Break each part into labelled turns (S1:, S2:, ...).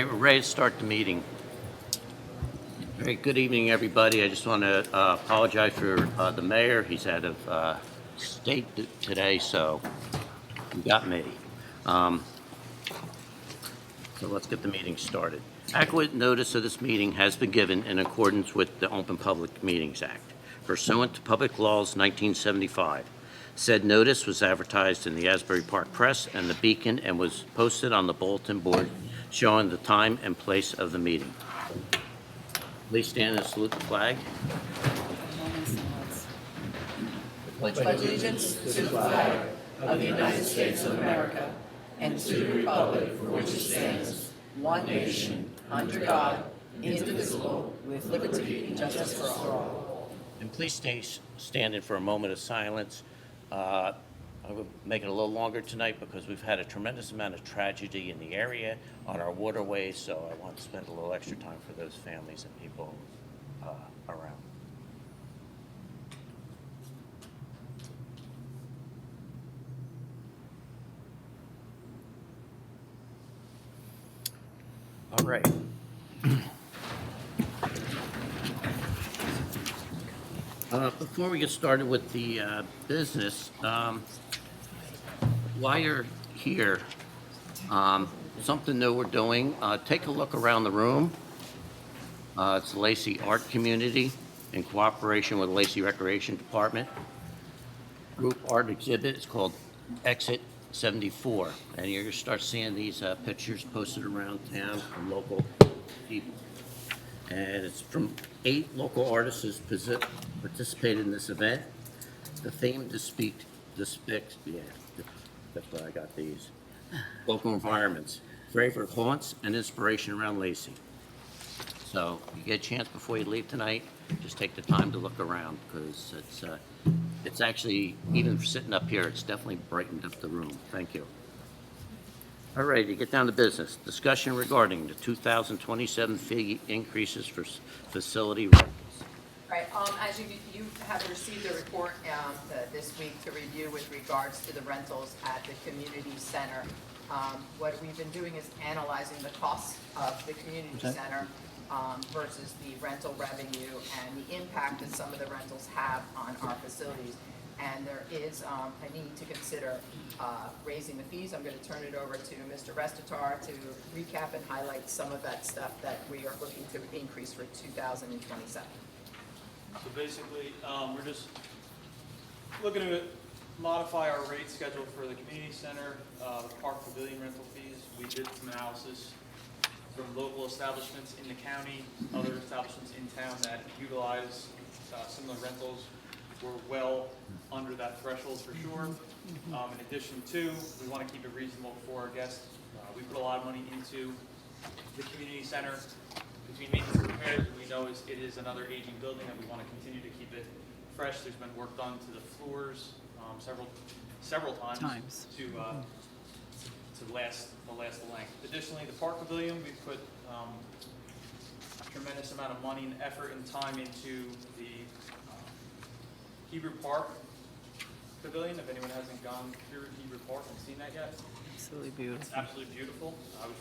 S1: right, we're ready to start the meeting. All right, good evening, everybody. I just want to apologize for the mayor. He's out of state today, so you got me. So let's get the meeting started. Adequate notice of this meeting has been given in accordance with the Open Public Meetings Act. Pursuant to Public Laws 1975, said notice was advertised in the Asbury Park Press and the Beacon and was posted on the bulletin board showing the time and place of the meeting. Please stand and salute the flag.
S2: Pledge allegiance to the flag of the United States of America and to the republic for which it stands, one nation, under God, indivisible, with liberty and justice for all.
S1: And please stay standing for a moment of silence. I will make it a little longer tonight because we've had a tremendous amount of tragedy in the area on our waterways, so I want to spend a little extra time for those families and people around. All right. Before we get started with the business, while you're here, something new we're doing, take a look around the room. It's the Lacey Art Community in cooperation with Lacey Recreation Department. Group art exhibit is called Exit 74, and you're going to start seeing these pictures posted around town from local people. And it's from 8 local artists who participated in this event. The theme that's why I got these. Local environments, favorite haunts, and inspiration around Lacey. So you get a chance before you leave tonight, just take the time to look around because it's actually, even for sitting up here, it's definitely brightened up the room. Thank you. All right, to get down to business. Discussion regarding the 2027 fee increases for facility rentals.
S2: Right, as you have received a report this week to review with regards to the rentals at the community center. What we've been doing is analyzing the costs of the community center versus the rental revenue and the impact that some of the rentals have on our facilities. And there is a need to consider raising the fees. I'm going to turn it over to Mr. Restatar to recap and highlight some of that stuff that we are looking to increase for 2027.
S3: So basically, we're just looking to modify our rate schedule for the community center, the park pavilion rental fees. We did some analysis from local establishments in the county, other establishments in town that utilize similar rentals. We're well under that threshold for sure. In addition to, we want to keep it reasonable for our guests. We put a lot of money into the community center. Between maintenance and repairs, we know it is another aging building and we want to continue to keep it fresh. There's been work done to the floors several times to last the length. Additionally, the park pavilion, we put a tremendous amount of money and effort and time into the Hebrew Park Pavilion. If anyone hasn't gone through Hebrew Park and seen that yet,
S4: Absolutely beautiful.
S3: it's absolutely beautiful.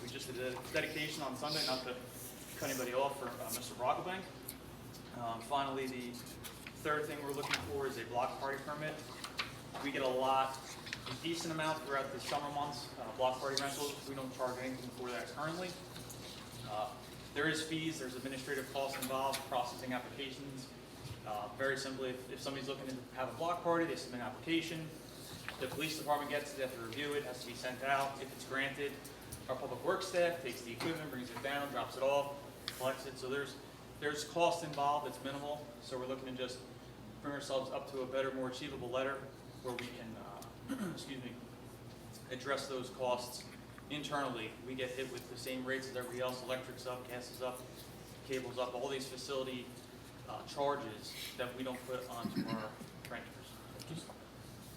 S3: We just did a dedication on Sunday, not to cut anybody off, for Mr. Brocklebank. Finally, the third thing we're looking for is a block party permit. We get a decent amount throughout the summer months, block party rentals. We don't charge anything for that currently. There is fees, there's administrative costs involved, processing applications. Very simply, if somebody's looking to have a block party, they submit an application. The police department gets it, they have to review it, has to be sent out. If it's granted, our public works staff takes the equipment, brings it down, drops it off, collects it. So there's cost involved, it's minimal. So we're looking to just bring ourselves up to a better, more achievable letter where we can, address those costs internally. We get hit with the same rates as everybody else: electric's up, gas is up, cable's up, all these facility charges that we don't put onto our renters. Just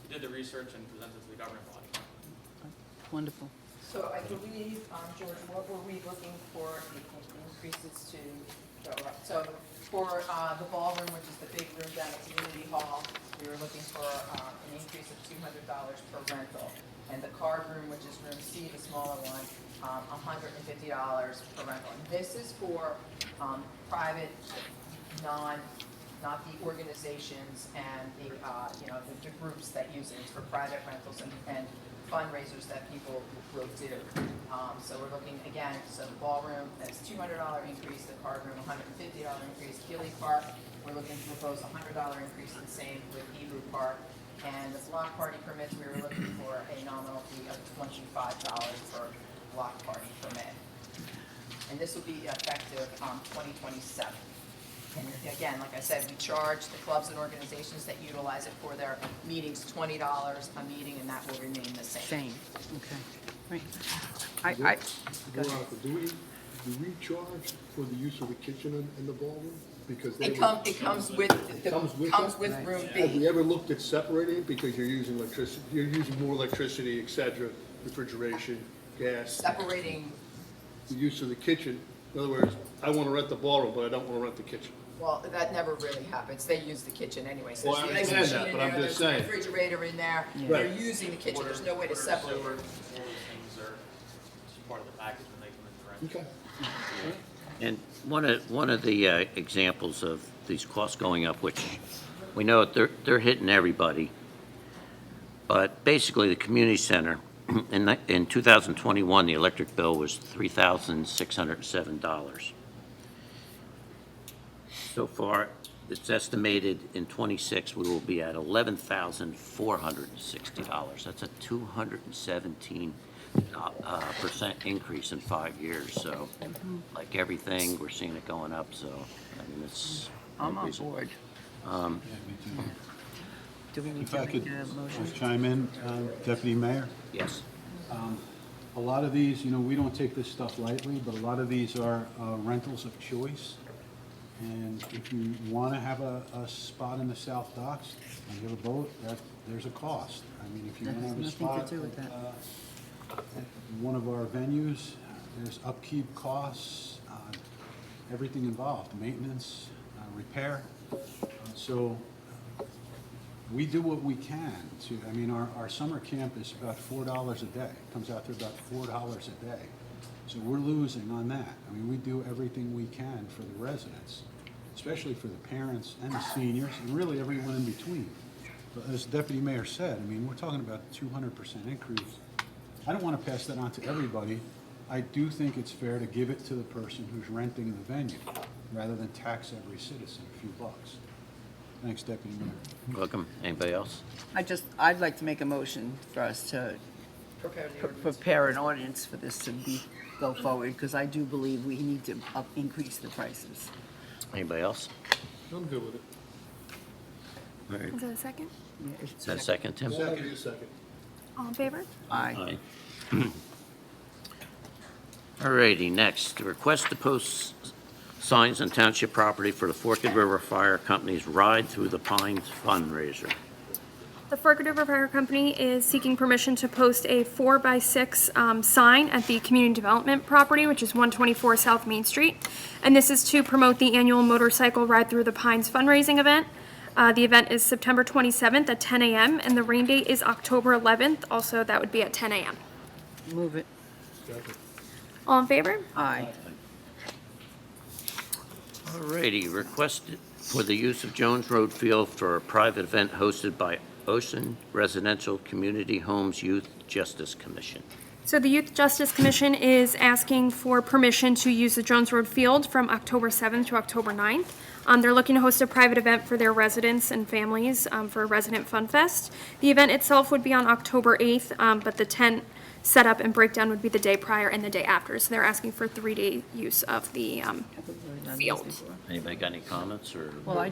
S3: did the research and presented to the governing body.
S4: Wonderful.
S2: So I believe, George, what were we looking for increases to show up? So for the ballroom, which is the big room down at Community Hall, we were looking for an increase of $200 per rental. And the card room, which is room C, the smaller one, $150 per rental. And this is for private, not the organizations and the, the groups that use it. It's for private rentals and fundraisers that people will do. So we're looking, again, so the ballroom, that's $200 increase, the card room, $150 increase, Gilly Park, we're looking to propose a $100 increase, the same with Hebrew Park. And the block party permits, we were looking for a nominal fee of $25 per block party permit. And this will be effective 2027. And again, like I said, we charge the clubs and organizations that utilize it for their meetings $20 a meeting, and that will remain the same.
S4: Same, okay. Right. Go ahead.
S5: Veronica, do we charge for the use of the kitchen in the ballroom? Because
S2: It comes with, comes with
S5: that?
S2: room
S5: Have we
S2: B.
S5: ever looked at separating it because you're using electricity, you're using more electricity, et cetera, refrigeration, gas,
S2: Separating,
S5: the use of the kitchen? In other words, I want to rent the ballroom, but I don't want to rent the kitchen.
S2: well, that never really happens. They use the kitchen anyway. So
S5: Well, I
S2: there's an
S5: understand
S2: ice
S5: that,
S2: machine in
S5: but I'm
S2: there,
S5: just
S2: there's a
S5: saying.
S2: refrigerator in there.
S5: Right.
S2: They're using the kitchen. There's no way to separate
S3: All
S2: it.
S3: those things are just part of the package when they come in to rent.
S5: Okay.
S1: And one of the examples of these costs going up, which we know they're hitting everybody, but basically the community center, in 2021, the electric bill was $3,607. So far, it's estimated in '26 we will be at $11,460. That's a 217% increase in 5 years. So, like everything, we're seeing it going up. So, I mean, it's.
S4: I'm on board. Do we need
S6: If
S4: to
S6: I could
S4: make a motion?
S6: just chime in, Deputy Mayor,
S1: Yes.
S6: a lot of these, we don't take this stuff lightly, but a lot of these are rentals of choice. And if you want to have a spot in the South Docks and you have a boat, there's a cost. I mean, if you
S4: That
S6: want to have a
S4: has nothing to
S6: spot
S4: do with that.
S6: at one of our venues, there's upkeep costs, everything involved, maintenance, repair. So we do what we can to, our summer camp is about $4 a day. It comes out to about $4 a day. So we're losing on that. We do everything we can for the residents, especially for the parents and the seniors, and really everyone in between. But as Deputy Mayor said, we're talking about a 200% increase. I don't want to pass that on to everybody. I do think it's fair to give it to the person who's renting the venue, rather than tax every citizen a few bucks. Thanks, Deputy Mayor.
S1: Welcome. Anybody else?
S4: I'd like to make a motion for us to
S2: Prepare the ordinance.
S4: prepare an ordinance for this to go forward, because I do believe we need to increase the prices.
S1: Anybody else?
S5: I'm good with it.
S1: All right.
S7: Is that a second?
S1: Is that a second, Tim?
S5: I'll give you a second.
S7: All in favor?
S4: Aye.
S1: All righty, next, request to post signs on township property for the Forked River Fire Company's Ride Through the Pines fundraiser.
S7: The Forked River Fire Company is seeking permission to post a 4x6 sign at the community development property, which is 124 South Main Street. And this is to promote the annual motorcycle Ride Through the Pines fundraising event. The event is September 27th at 10 a.m. and the rain date is October 11th. Also, that would be at 10 a.m.
S4: Move it.
S5: Second.
S7: All in favor?
S4: Aye.
S1: All righty, requested for the use of Jones Road Field for a private event hosted by Ocean Residential Community Homes Youth Justice Commission.
S7: So the Youth Justice Commission is asking for permission to use the Jones Road Field from October 7th to October 9th. They're looking to host a private event for their residents and families for a resident fun fest. The event itself would be on October 8th, but the tent setup and breakdown would be the day prior and the day after. So they're asking for 3-day use of the field.
S1: Anybody got any comments, or?
S4: Well, I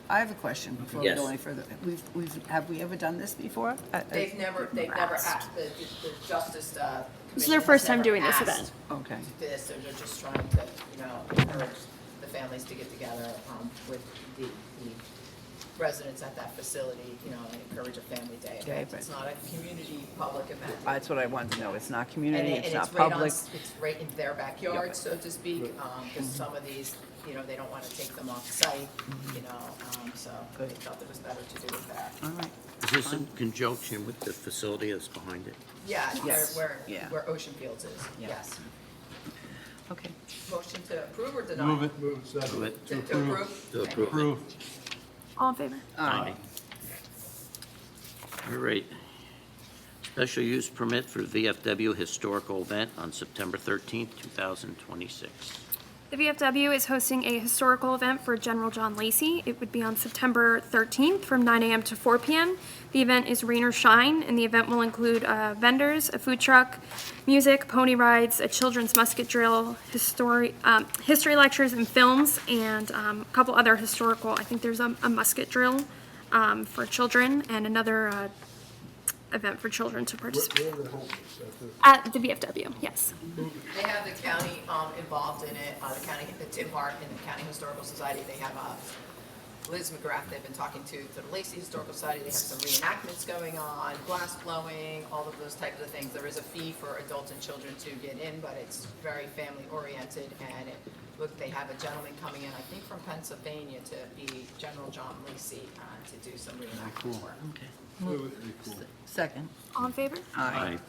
S4: have a question before we
S1: Yes.
S4: go any further. Have we ever done this before?
S2: They've never asked, the Justice Commission.
S7: This is their first
S2: has
S7: time
S2: never
S7: doing this
S2: asked
S7: event.
S4: Okay.
S2: This, so they're just trying to, encourage the families to get together with the residents at that facility, and encourage a family day
S4: Okay,
S2: event.
S4: but-
S2: It's not a community public event.
S4: That's what I want to know. It's not
S2: And
S4: community,
S2: it-
S4: it's
S2: and
S4: not
S2: right on
S4: public.
S2: It's right in their backyard, so to speak, because some of these, they don't want to take them off site, so they
S4: Good.
S2: felt it was better to do it there.
S4: All right.
S1: Is this in conjunction with the facility that's behind it?
S2: Yeah,
S4: Yes. Yeah.
S2: where Ocean Fields is,
S4: Yeah.
S2: yes.
S4: Okay.
S2: Motion to approve or deny?
S6: Move it.
S5: Move it, second.
S1: Move it
S2: To
S6: approve.
S2: approve?
S1: to
S2: Thank you.
S1: approve.
S6: Approve.
S7: All in favor?
S4: Aye.
S1: All right. Special use permit for VFW historical event on September 13th, 2026.
S7: The VFW is hosting a historical event for General John Lacey. It would be on September 13th from 9 a.m. to 4 p.m. The event is Rain or Shine, and the event will include vendors, a food truck, music, pony rides, a children's musket drill, history lectures and films, and a couple other historical, I think there's a musket drill for children, and another event for children to participate.
S5: Where are they holding this? At the-
S7: At the VFW, yes.
S2: They have the county involved in it, the Tim Hart and the County Historical Society. They have Liz McGrath, they've been talking to the Lacey Historical Society. They have some reenactments going on, glass blowing, all of those types of things. There is a fee for adults and children to get in, but it's very family oriented. And they have a gentleman coming in, I think from Pennsylvania, to be General John Lacey to do some reenactment work.
S4: Okay.
S5: Move it.
S4: Second.
S7: All in favor?
S4: Aye.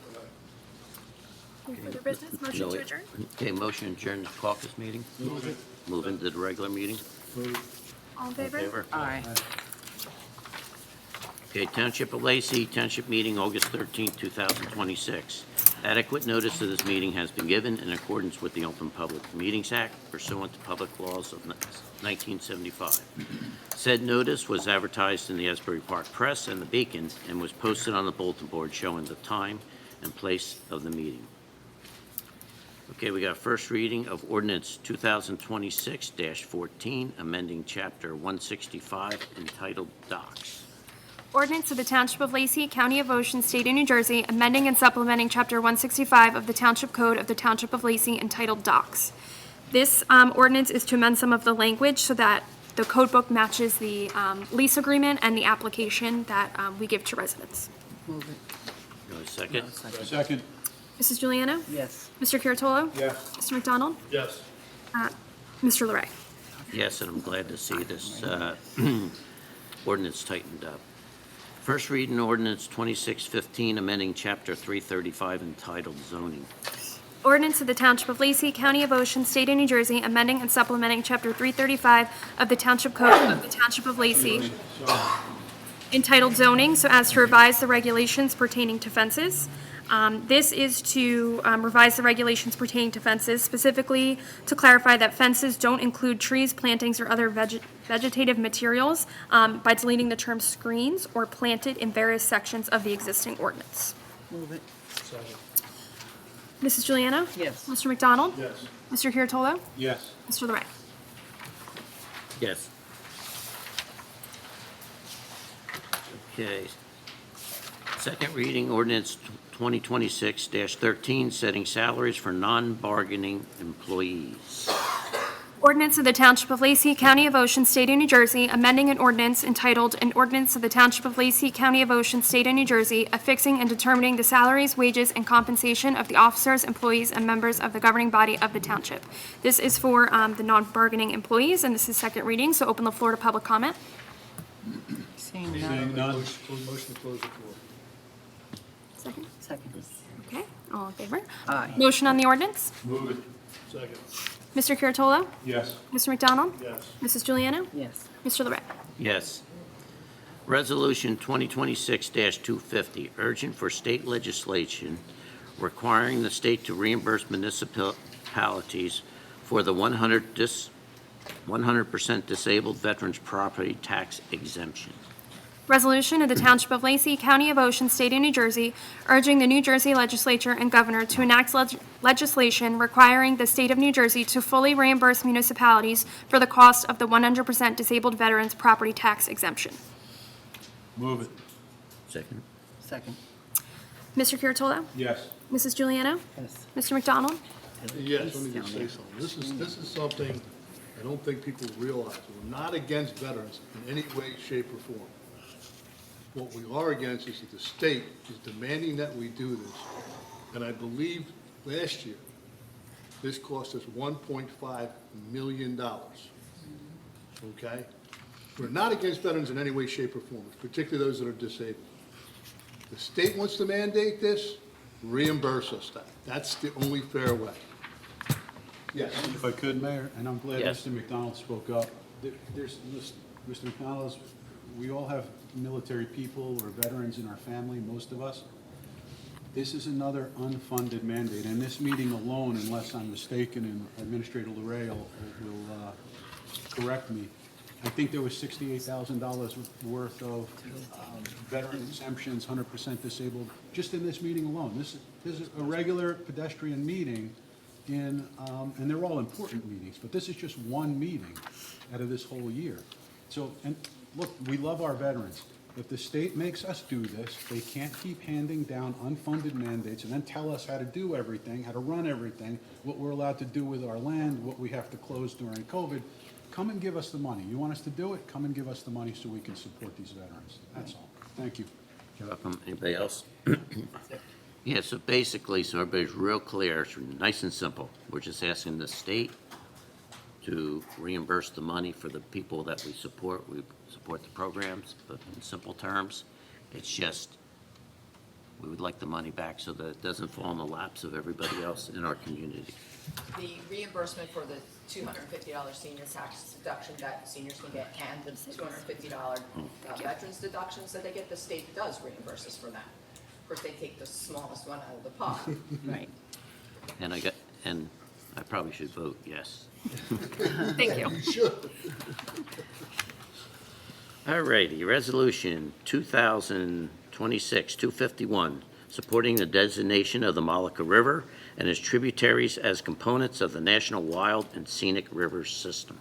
S7: Any further business? Motion to adjourn?
S1: Okay, motion adjourn the caucus meeting.
S5: Move it.
S1: Move into the regular meeting.
S5: Move it.
S7: All in
S1: All in
S7: favor?
S1: favor?
S4: Aye.
S1: Okay, Township of Lacey, Township meeting, August 13th, 2026. Adequate notice of this meeting has been given in accordance with the Open Public Meetings Act pursuant to public laws of 1975. Said notice was advertised in the Asbury Park Press and the Beacon and was posted on the bulletin board showing the time and place of the meeting. Okay, we got first reading of ordinance 2026-14, amending Chapter 165 entitled Docks.
S7: Ordinance of the Township of Lacey, County of Ocean, State of New Jersey, amending and supplementing Chapter 165 of the Township Code of the Township of Lacey entitled Docks. This ordinance is to amend some of the language so that the code book matches the lease agreement and the application that we give to residents.
S4: Move it.
S1: You want a second?
S4: Second.
S6: Second.
S7: Mrs. Juliana?
S4: Yes.
S7: Mr. Curatolo?
S6: Yes.
S7: Mr. McDonald?
S5: Yes.
S7: Mr. Larray?
S1: Yes, and I'm glad to see this ordinance tightened up. First reading ordinance 2615, amending Chapter 335 entitled Zoning.
S7: Ordinance of the Township of Lacey, County of Ocean, State of New Jersey, amending and supplementing Chapter 335 of the Township Code of the Township of Lacey entitled Zoning, so as to revise the regulations pertaining to fences. This is to revise the regulations pertaining to fences, specifically to clarify that fences don't include trees, plantings, or other vegetative materials by deleting the term screens or planted in various sections of the existing ordinance.
S4: Move it.
S5: Second.
S7: Mrs. Juliana?
S4: Yes.
S7: Mr. McDonald?
S5: Yes.
S7: Mr. Curatolo?
S6: Yes.
S7: Mr. Larray?
S1: Yes. Okay. Second reading ordinance 2026-13, setting salaries for non-bargaining employees.
S7: Ordinance of the Township of Lacey, County of Ocean, State of New Jersey, amending an ordinance entitled An Ordinance of the Township of Lacey, County of Ocean, State of New Jersey, affixing and determining the salaries, wages, and compensation of the officers, employees, and members of the governing body of the township. This is for the non-bargaining employees, and this is second reading, so open the floor to public comment.
S4: Seeing none.
S6: Seeing none.
S5: Motion to close the floor.
S7: Second.
S4: Second.
S7: Okay, all in favor?
S4: Aye.
S7: Motion on the ordinance?
S6: Move it.
S5: Second.
S7: Mr. Curatolo?
S6: Yes.
S7: Mr. McDonald?
S5: Yes.
S7: Mrs. Juliana?
S4: Yes.
S7: Mr. Larray?
S1: Yes. Resolution 2026-250, urgent for state legislation requiring the state to reimburse municipalities for the 100% disabled veterans property tax exemption.
S7: Resolution of the Township of Lacey, County of Ocean, State of New Jersey, urging the New Jersey Legislature and Governor to enact legislation requiring the State of New Jersey to fully reimburse municipalities for the cost of the 100% disabled veterans property tax exemption.
S6: Move it.
S1: Second?
S4: Second.
S7: Mr. Curatolo?
S6: Yes.
S7: Mrs. Juliana?
S4: Yes.
S7: Mr. McDonald?
S5: Yes, let me just say something. This is something I don't think people realize. We're not against veterans in any way, shape, or form. What we are against is that the state is demanding that we do this. And I believe last year, this cost us $1.5 million. Okay? We're not against veterans in any way, shape, or form, particularly those that are disabled. The state wants to mandate this, reimburse us that. That's the only fair way. Yes.
S6: If I could, Mayor, and I'm glad
S1: Yes.
S6: Mr. McDonald spoke up. Mr. McDonald, we all have military people or veterans in our family, most of us. This is another unfunded mandate, and this meeting alone, unless I'm mistaken, and Administrator Larray will correct me, I think there was $68,000 worth of veteran exemptions, 100% disabled, just in this meeting alone. This is a regular pedestrian meeting and they're all important meetings, but this is just one meeting out of this whole year. So, and look, we love our veterans. If the state makes us do this, they can't keep handing down unfunded mandates and then tell us how to do everything, how to run everything, what we're allowed to do with our land, what we have to close during COVID. Come and give us the money. You want us to do it? Come and give us the money so we can support these veterans. That's all. Thank you.
S1: You're welcome. Anybody else? Yeah, so basically, so everybody's real clear, it's nice and simple. We're just asking the state to reimburse the money for the people that we support. We support the programs, but in simple terms, it's just, we would like the money back so that it doesn't fall in the laps of everybody else in our community.
S2: The reimbursement for the $250 senior tax deduction that seniors can get and the $250 veterans deductions that they get, the state does reimburse us for that. Of course, they take the smallest one out of the pot.
S4: Right.
S1: And I probably should vote yes.
S7: Thank you.
S1: All righty, resolution 2026-251, supporting the designation of the Malacca River and its tributaries as components of the National Wild and Scenic Rivers System.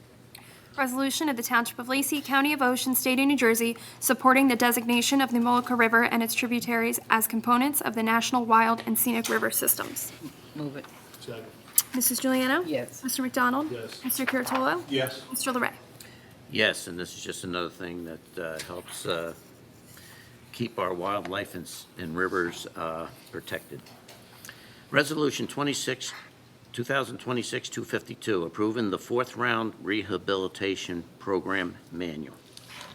S7: Resolution of the Township of Lacey, County of Ocean, State of New Jersey, supporting the designation of the Mullica River and its tributaries as components of the National Wild and Scenic River Systems.
S4: Move it.
S5: Second.
S7: Mrs. Juliano?
S4: Yes.
S7: Mr. McDonald?
S5: Yes.
S7: Mr. Curatolo?
S6: Yes.
S7: Mr. Larray?
S1: Yes, and this is just another thing that helps keep our wildlife and rivers protected. Resolution 2026-252, approving the fourth round rehabilitation program manual.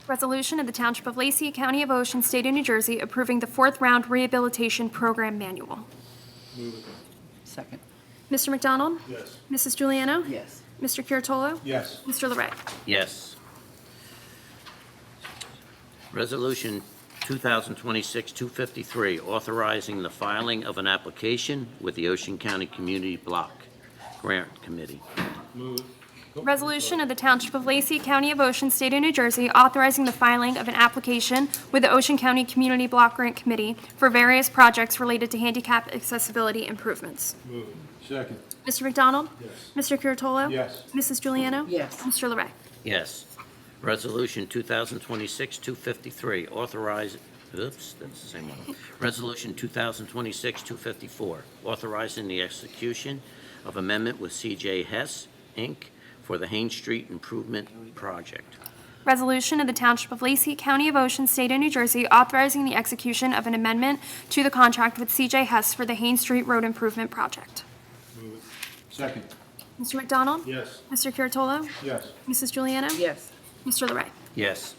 S7: Resolution of the Township of Lacey, County of Ocean, State of New Jersey, approving the fourth round rehabilitation program manual.
S4: Second.
S7: Mr. McDonald?
S5: Yes.
S7: Mrs. Juliano?
S4: Yes.
S7: Mr. Curatolo?
S6: Yes.
S7: Mr. Larray?
S1: Yes. Resolution 2026-253, authorizing the filing of an application with the Ocean County Community Block Grant Committee.
S7: Resolution of the Township of Lacey, County of Ocean, State of New Jersey, authorizing the filing of an application with the Ocean County Community Block Grant Committee for various projects related to handicap accessibility improvements.
S6: Second.
S7: Mr. McDonald?
S5: Yes.
S7: Mr. Curatolo?
S6: Yes.
S7: Mrs. Juliano?
S4: Yes.
S7: Mr. Larray?
S1: Yes. Resolution 2026-253, authorizing, oops, that's the same one. Resolution 2026-254, authorizing the execution of amendment with C.J. Hess, Inc. for the Haines Street Improvement Project.
S7: Resolution of the Township of Lacey, County of Ocean, State of New Jersey, authorizing the execution of an amendment to the contract with C.J. Hess for the Haines Street Road Improvement Project.
S6: Second.
S7: Mr. McDonald?
S5: Yes.
S7: Mr. Curatolo?
S6: Yes.
S7: Mrs. Juliano?
S4: Yes.
S7: Mr. Larray?
S1: Yes.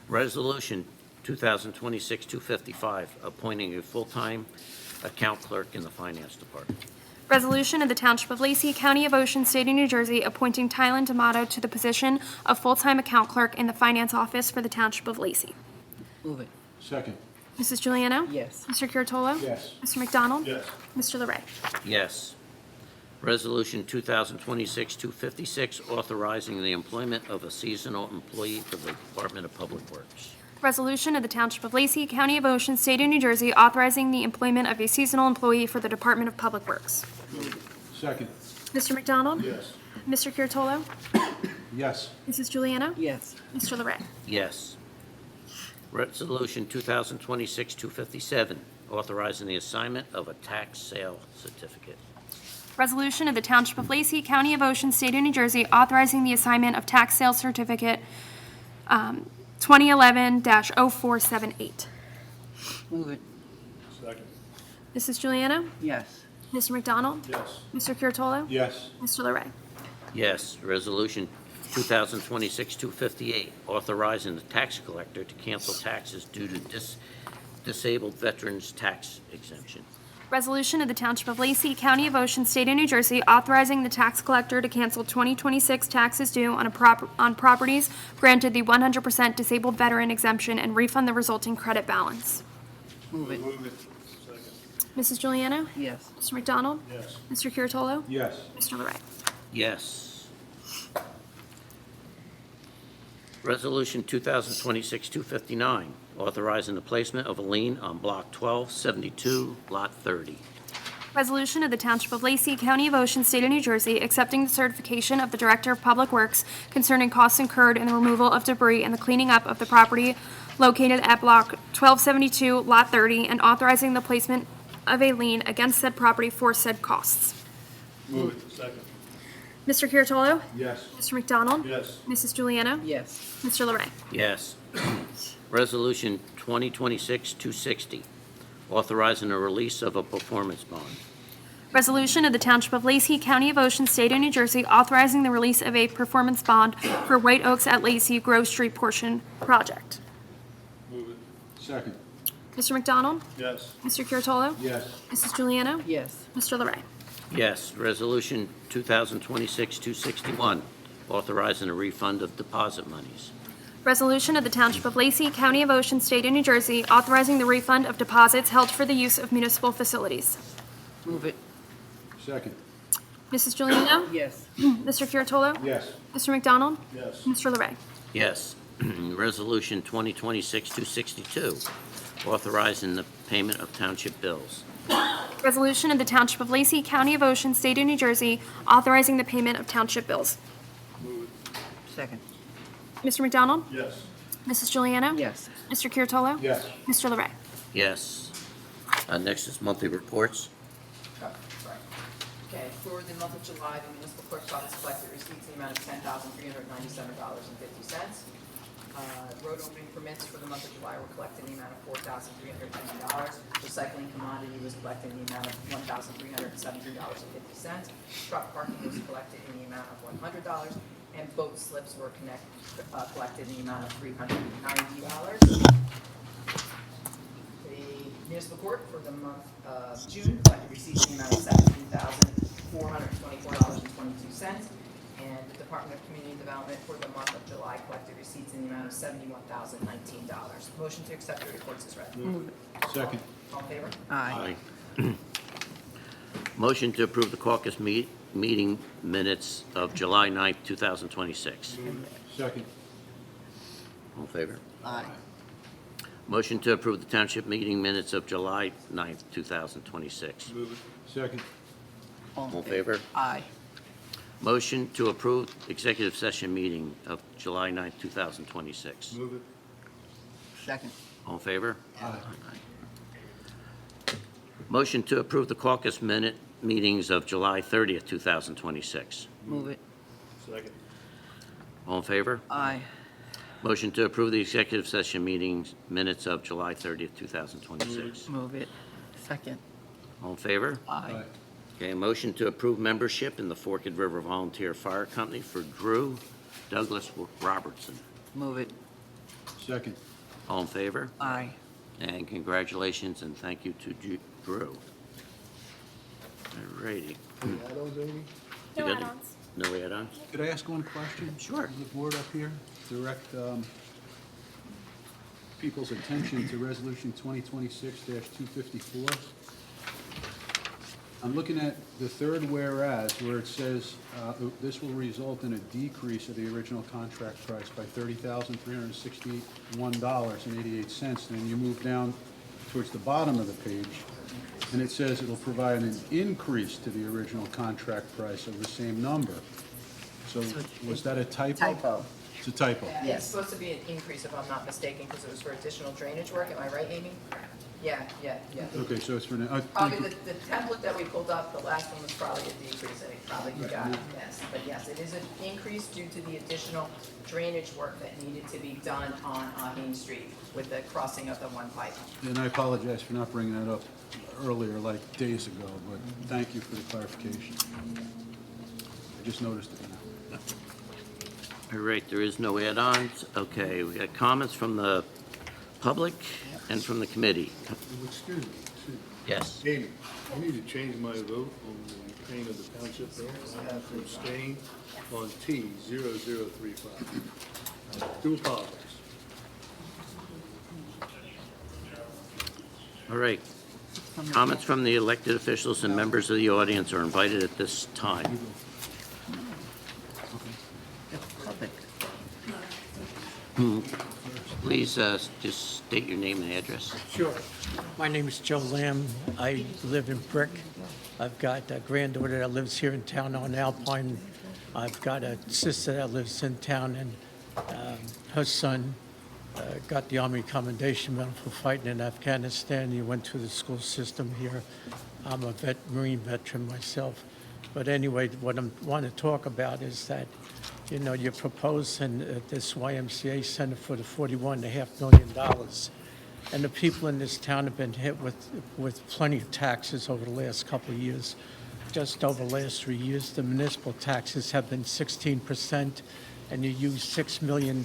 S1: Resolution 2026-255, appointing a full-time account clerk in the Finance Department.
S7: Resolution of the Township of Lacey, County of Ocean, State of New Jersey, appointing Tylen D'Amato to the position of full-time account clerk in the Finance Office for the Township of Lacey.
S4: Move it.
S6: Second.
S7: Mrs. Juliano?
S4: Yes.
S7: Mr. Curatolo?
S6: Yes.
S7: Mr. McDonald?
S5: Yes.
S7: Mr. Larray?
S1: Yes. Resolution 2026-256, authorizing the employment of a seasonal employee for the Department of Public Works.
S7: Resolution of the Township of Lacey, County of Ocean, State of New Jersey, authorizing the employment of a seasonal employee for the Department of Public Works.
S6: Second.
S7: Mr. McDonald?
S5: Yes.
S7: Mr. Curatolo?
S6: Yes.
S7: Mrs. Juliano?
S4: Yes.
S7: Mr. Larray?
S1: Yes. Resolution 2026-257, authorizing the assignment of a tax sale certificate.
S7: Resolution of the Township of Lacey, County of Ocean, State of New Jersey, authorizing the assignment of tax sale certificate 2011-0478.
S4: Move it.
S5: Second.
S7: Mrs. Juliano?
S4: Yes.
S7: Mr. McDonald?
S5: Yes.
S7: Mr. Curatolo?
S6: Yes.
S7: Mr. Larray?
S1: Yes. Resolution 2026-258, authorizing the tax collector to cancel taxes due to disabled veterans tax exemption.
S7: Resolution of the Township of Lacey, County of Ocean, State of New Jersey, authorizing the tax collector to cancel 2026 taxes due on properties granted the 100% disabled veteran exemption and refund the resulting credit balance.
S4: Move it.
S7: Mrs. Juliana?
S4: Yes.
S7: Mr. McDonald?
S5: Yes.
S7: Mr. Curatolo?
S6: Yes.
S7: Mr. Larray?
S1: Yes. Resolution 2026-259, authorizing the placement of a lien on Block 1272, Lot 30.
S7: Resolution of the Township of Lacey, County of Ocean, State of New Jersey, accepting the certification of the Director of Public Works concerning costs incurred in the removal of debris and the cleaning up of the property located at Block 1272, Lot 30, and authorizing the placement of a lien against said property for said costs.
S5: Move it. Second.
S7: Mr. Curatolo?
S6: Yes.
S7: Mr. McDonald?
S5: Yes.
S7: Mrs. Juliana?
S4: Yes.
S7: Mr. Larray?
S1: Yes. Resolution 2026-260, authorizing the release of a performance bond.
S7: Resolution of the Township of Lacey, County of Ocean, State of New Jersey, authorizing the release of a performance bond for White Oaks at Lacey Grove Street portion project.
S5: Move it.
S6: Second.
S7: Mr. McDonald?
S5: Yes.
S7: Mr. Curatolo?
S6: Yes.
S7: Mrs. Juliana?
S4: Yes.
S7: Mr. Larray?
S1: Yes. Resolution 2026-261, authorizing a refund of deposit monies.
S7: Resolution of the Township of Lacey, County of Ocean, State of New Jersey, authorizing the refund of deposits held for the use of municipal facilities.
S4: Move it.
S6: Second.
S7: Mrs. Juliana?
S4: Yes.
S7: Mr. Curatolo?
S6: Yes.
S7: Mr. McDonald?
S5: Yes.
S7: Mr. Larray?
S1: Yes. Resolution 2026-262, authorizing the payment of township bills.
S7: Resolution of the Township of Lacey, County of Ocean, State of New Jersey, authorizing the payment of township bills.
S5: Move it.
S4: Second.
S7: Mr. McDonald?
S5: Yes.
S7: Mrs. Juliana?
S4: Yes.
S7: Mr. Curatolo?
S6: Yes.
S7: Mr. Larray?
S1: Yes. Next is monthly reports.
S2: Oh, sorry. Okay, for the month of July, the municipal clerk's office collected receipts in the amount of $10,397.50. Road opening permits for the month of July were collected in the amount of $4,390. Recycling commodity was collected in the amount of $1,317.50. Truck parking was collected in the amount of $100. And boat slips were collected in the amount of $390. The municipal court for the month of June collected receipts in the amount of $17,424.22. And the Department of Community Development for the month of July collected receipts in the amount of $71,019. Motion to accept the reports is read.
S4: Move it.
S6: Second.
S2: All in favor?
S4: Aye.
S1: Motion to approve the caucus meeting minutes of July 9th, 2026.
S6: Second.
S1: All in favor?
S4: Aye.
S1: Motion to approve the township meeting minutes of July 9th, 2026.
S5: Move it.
S6: Second.
S1: All in favor?
S4: Aye.
S1: Motion to approve executive session meeting of July 9th, 2026.
S5: Move it.
S4: Second.
S1: All in favor?
S6: Aye.
S1: Motion to approve the caucus meetings of July 30th, 2026.
S4: Move it.
S5: Second.
S1: All in favor?
S4: Aye.
S1: Motion to approve the executive session meetings minutes of July 30th, 2026.
S4: Move it. Second.
S1: All in favor?
S4: Aye.
S1: Okay, motion to approve membership in the Forked River Volunteer Fire Company for Drew Douglas Robertson.
S4: Move it.
S6: Second.
S1: All in favor?
S4: Aye.
S1: And congratulations and thank you to Drew. All righty.
S5: Any add-ons, Amy?
S7: No
S1: You got it?
S7: add-ons.
S1: No add-ons?
S6: Could I ask one question?
S1: Sure.
S6: Of the board up here, direct people's attention to Resolution 2026-254. I'm looking at the third whereas, where it says, this will result in a decrease of the original contract price by $30,361.88. And then you move down towards the bottom of the page, and it says it'll provide an increase to the original contract price of the same number. So was that a typo?
S4: Typo.
S6: It's a typo.
S2: Yeah,
S4: Yes.
S2: it's supposed to be an increase if I'm not mistaken, because it was for additional drainage work. Am I right, Amy? Yeah.
S6: Okay, so it's for,
S2: Probably the template that we pulled up, the last one was probably a decrease, and it probably got, yes. But yes, it is an increase due to the additional drainage work that needed to be done on Main Street with the crossing of the one pipe.
S6: and I apologize for not bringing that up earlier, like days ago, but thank you for the clarification. I just noticed it now.
S1: All right, there is no add-ons. Okay, we got comments from the public. and from the committee.
S5: Excuse me.
S1: Yes.
S5: Amy, I need to change my vote on the paying of the township bill. I have to abstain on T 0035. I do apologize.
S1: All right. Comments from the elected officials and members of the audience are invited at this time.
S4: The public.
S1: Please just state your name and address.
S8: Sure. My name is Joe Lamb. I live in Brick. I've got a granddaughter that lives here in town on Alpine. I've got a sister that lives in town, and her son got the Army Commendation Medal for fighting in Afghanistan. He went through the school system here. I'm a Marine veteran myself. But anyway, what I want to talk about is that, you know, you're proposing this YMCA Center for the $41.5 million. And the people in this town have been hit with plenty of taxes over the last couple of years. Just over the last 3 years, the municipal taxes have been 16%, and you use $6 million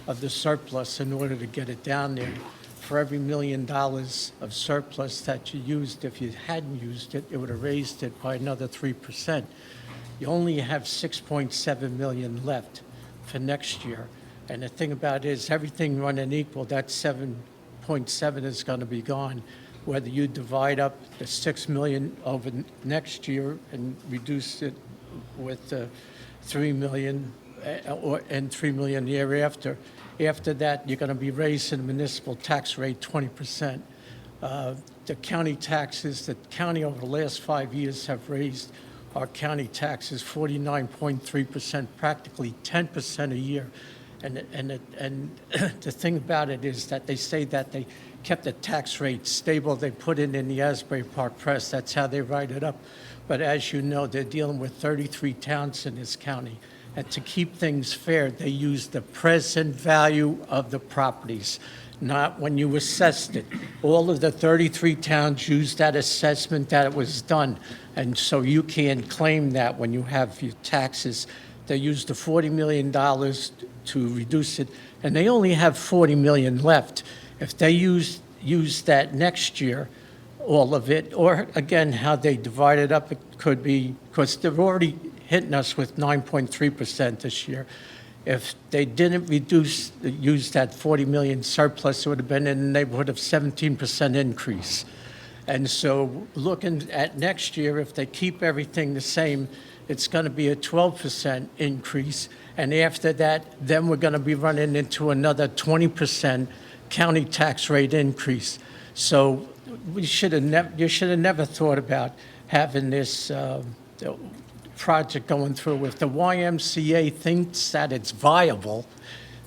S8: of the surplus in order to get it down there. For every $1 million of surplus that you used, if you hadn't used it, it would have raised it by another 3%. You only have 6.7 million left for next year. And the thing about it is, everything running equal, that 7.7 is going to be gone. Whether you divide up the 6 million over next year and reduce it with 3 million and 3 million the year after. After that, you're going to be raising the municipal tax rate 20%. The county taxes, the county over the last 5 years have raised our county taxes 49.3%, practically 10% a year. And the thing about it is that they say that they kept the tax rate stable. They put it in the Asbury Park Press. That's how they write it up. But as you know, they're dealing with 33 towns in this county. And to keep things fair, they use the present value of the properties, not when you assessed it. All of the 33 towns used that assessment that it was done. And so you can't claim that when you have your taxes. They used the $40 million to reduce it, and they only have $40 million left. If they use that next year, all of it, or again, how they divide it up, it could be, because they're already hitting us with 9.3% this year. If they didn't use that 40 million surplus, it would have been in the neighborhood of 17% increase. And so looking at next year, if they keep everything the same, it's going to be a 12% increase. And after that, then we're going to be running into another 20% county tax rate increase. So you should have never thought about having this project going through. If the YMCA thinks that it's viable,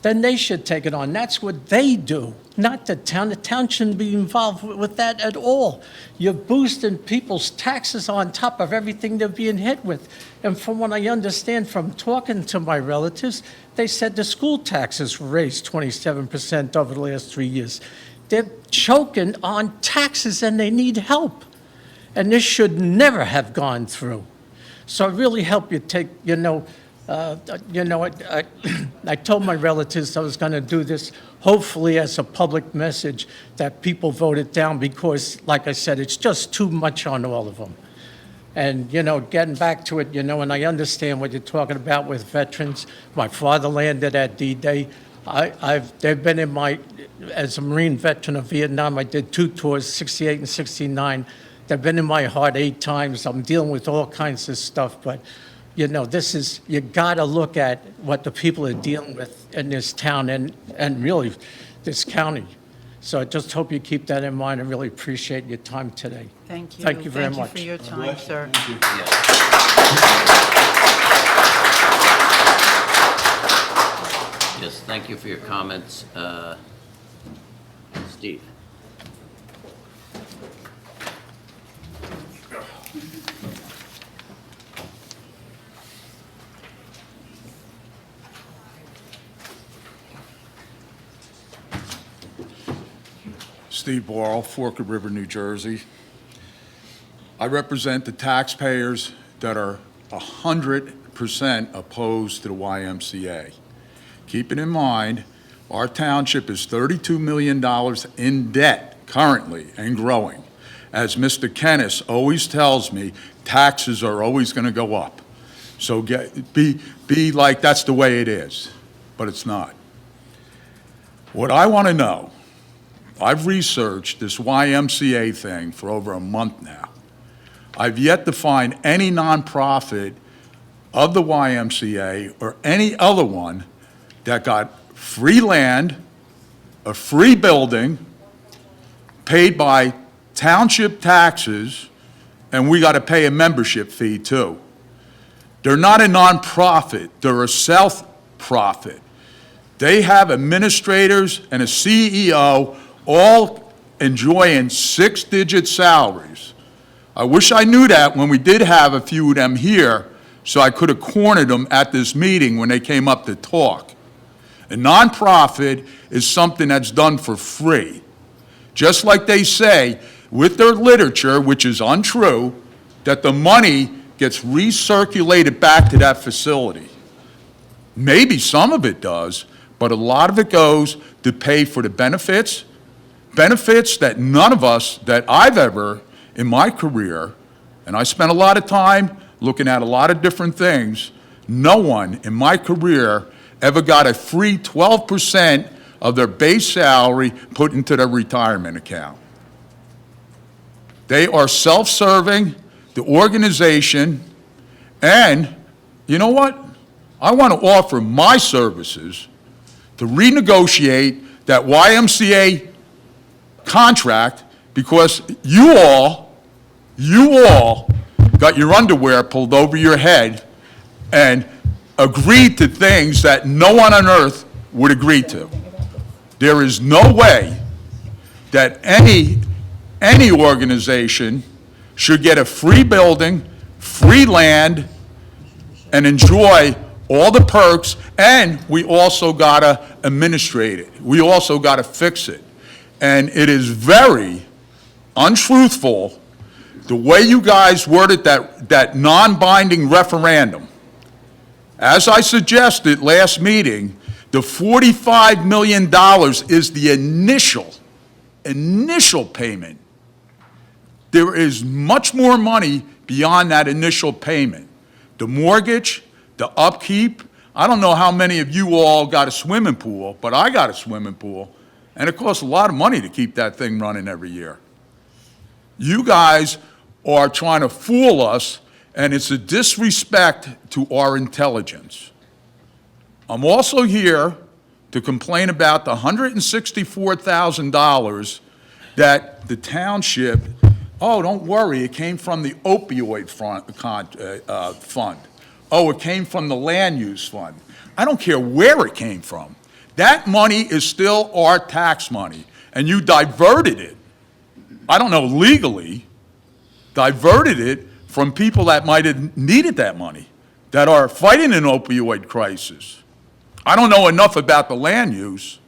S8: then they should take it on. That's what they do, not the town. The town shouldn't be involved with that at all. You're boosting people's taxes on top of everything they're being hit with. And from what I understand from talking to my relatives, they said the school taxes were raised 27% over the last 3 years. They're choking on taxes and they need help. And this should never have gone through. So I really hope you take, I told my relatives I was going to do this, hopefully as a public message, that people vote it down because, like I said, it's just too much on all of them. And, getting back to it, and I understand what you're talking about with veterans. My father landed at D-Day. They've been as a Marine veteran of Vietnam, I did 2 tours, 68 and 69. They've been in my heart 8 times. I'm dealing with all kinds of stuff, but you got to look at what the people are dealing with in this town and really this county. So I just hope you keep that in mind. I really appreciate your time today.
S4: Thank you.
S8: Thank you very much.
S4: Thank you for your time, sir.
S1: Yes, thank you for your comments. Steve?
S9: Steve Borrell, Forked River, New Jersey. I represent the taxpayers that are 100% opposed to the YMCA. Keeping in mind, Our township is $32 million in debt currently and growing. As Mr. Kennis always tells me, taxes are always going to go up. So be like that's the way it is, but it's not. What I want to know, I've researched this YMCA thing for over a month now. I've yet to find any nonprofit of the YMCA or any other one that got free land, a free building, paid by township taxes, and we got to pay a membership fee too. They're not a nonprofit, they're a self-profit. They have administrators and a CEO all enjoying six-digit salaries. I wish I knew that when we did have a few of them here, so I could have cornered them at this meeting when they came up to talk. A nonprofit is something that's done for free. Just like they say with their literature, which is untrue, that the money gets recirculated back to that facility. Maybe some of it does, but a lot of it goes to pay for the benefits that none of us, that I've ever in my career, and I spent a lot of time looking at a lot of different things, no one in my career ever got a free 12% of their base salary put into their retirement account. They are self-serving, the organization, and you know what? I want to offer my services to renegotiate that YMCA contract because you all got your underwear pulled over your head and agreed to things that no one on earth would agree to. There is no way that any organization should get a free building, free land, and enjoy all the perks, and we also gotta administrate it. We also gotta fix it. And it is very untruthful the way you guys worded that non-binding referendum. As I suggested last meeting, the $45 million is the initial payment. There is much more money beyond that initial payment. The mortgage, the upkeep. I don't know how many of you all got a swimming pool, but I got a swimming pool, and it costs a lot of money to keep that thing running every year. You guys are trying to fool us, and it's a disrespect to our intelligence. I'm also here to complain about the $164,000 that the township, oh, don't worry, it came from the opioid fund. Oh, it came from the land use fund. I don't care where it came from. That money is still our tax money, and you diverted it, I don't know, legally, diverted it from people that might have needed that money, that are fighting an opioid crisis. I don't know enough about the land use,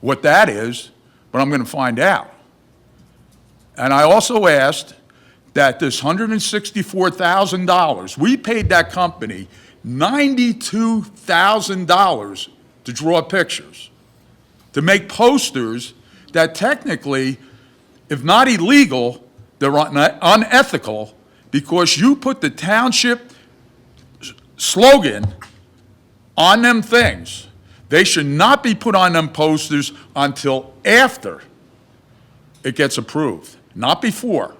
S9: what that is, but I'm going to find out. And I also asked that this $164,000, we paid that company $92,000 to draw pictures, to make posters that technically, if not illegal, they're unethical, because you put the township slogan on them things. They should not be put on them posters until after it gets approved, not before.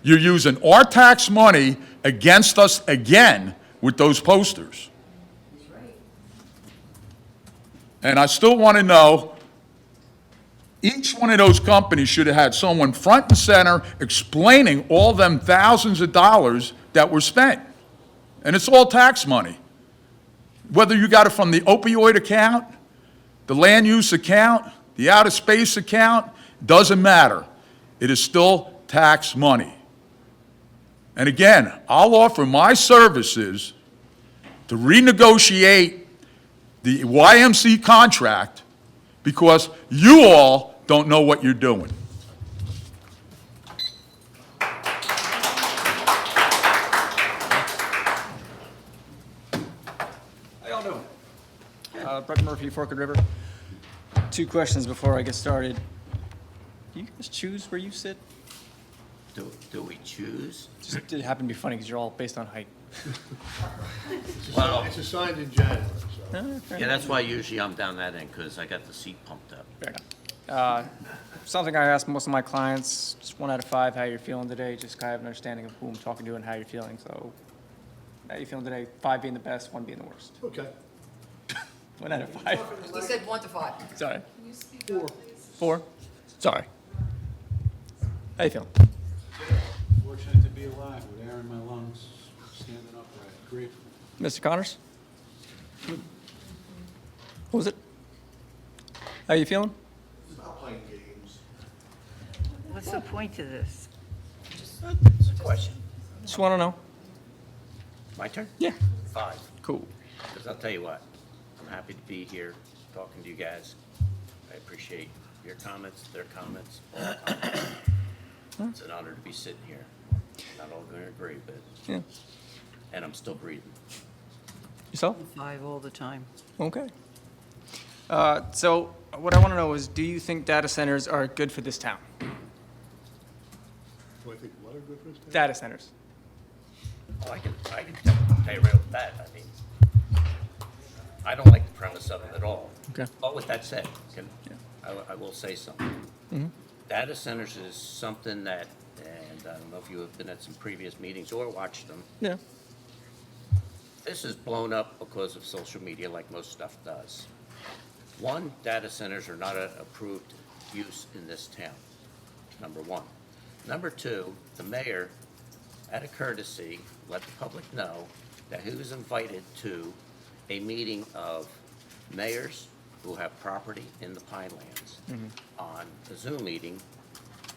S9: You're using our tax money against us again with those posters. And I still want to know, each one of those companies should have had someone front and center explaining all them thousands of dollars that were spent. And it's all tax money. Whether you got it from the opioid account, the land use account, the outer space account, doesn't matter. It is still tax money. And again, I'll offer my services to renegotiate the YMC contract because you all don't know what you're doing.
S10: How y'all doing? Brett Murphy, Forked River. 2 questions before I get started. Do you guys choose where you sit?
S1: Do we choose?
S10: Just it happened to be funny because you're all based on height.
S1: Well,
S5: It's assigned in January, so.
S1: yeah, that's why usually I'm down that end, because I got the seat pumped up.
S10: Fair enough. Something I ask most of my clients, just 1 out of 5, how you're feeling today, just kind of an understanding of who I'm talking to and how you're feeling. So, how you feeling today? 5 being the best, 1 being the worst.
S5: Okay.
S10: 1 out of 5.
S2: He said 1 to 5.
S10: Sorry. 4. Sorry. How you feeling?
S6: Fortunate to be alive with air in my lungs, standing upright. Grateful.
S10: Mr. Connors? What was it? How you feeling?
S5: Stop playing games.
S4: What's the point of this?
S1: It's a question.
S10: Just want to know.
S1: My turn?
S10: Yeah.
S1: 5.
S10: Cool.
S1: Because I'll tell you what, I'm happy to be here talking to you guys. I appreciate your comments, their comments, all the comments. It's an honor to be sitting here. Not all going to agree, but,
S10: Yeah.
S1: and I'm still breathing.
S10: Yourself?
S4: 5 all the time.
S10: Okay. So what I want to know is, do you think data centers are good for this town?
S5: Do I think what are good for us?
S10: Data centers.
S1: Oh, I can tell you right with that. I mean, I don't like the premise of it at all.
S10: Okay.
S1: But with that said, I will say something. Data centers is something that, and I don't know if you have been at some previous meetings or watched them,
S10: Yeah.
S1: this is blown up because of social media like most stuff does. One, data centers are not an approved use in this town, number one. Number two, the mayor, out of courtesy, let the public know that he was invited to a meeting of mayors who have property in the Pinelands on a Zoom meeting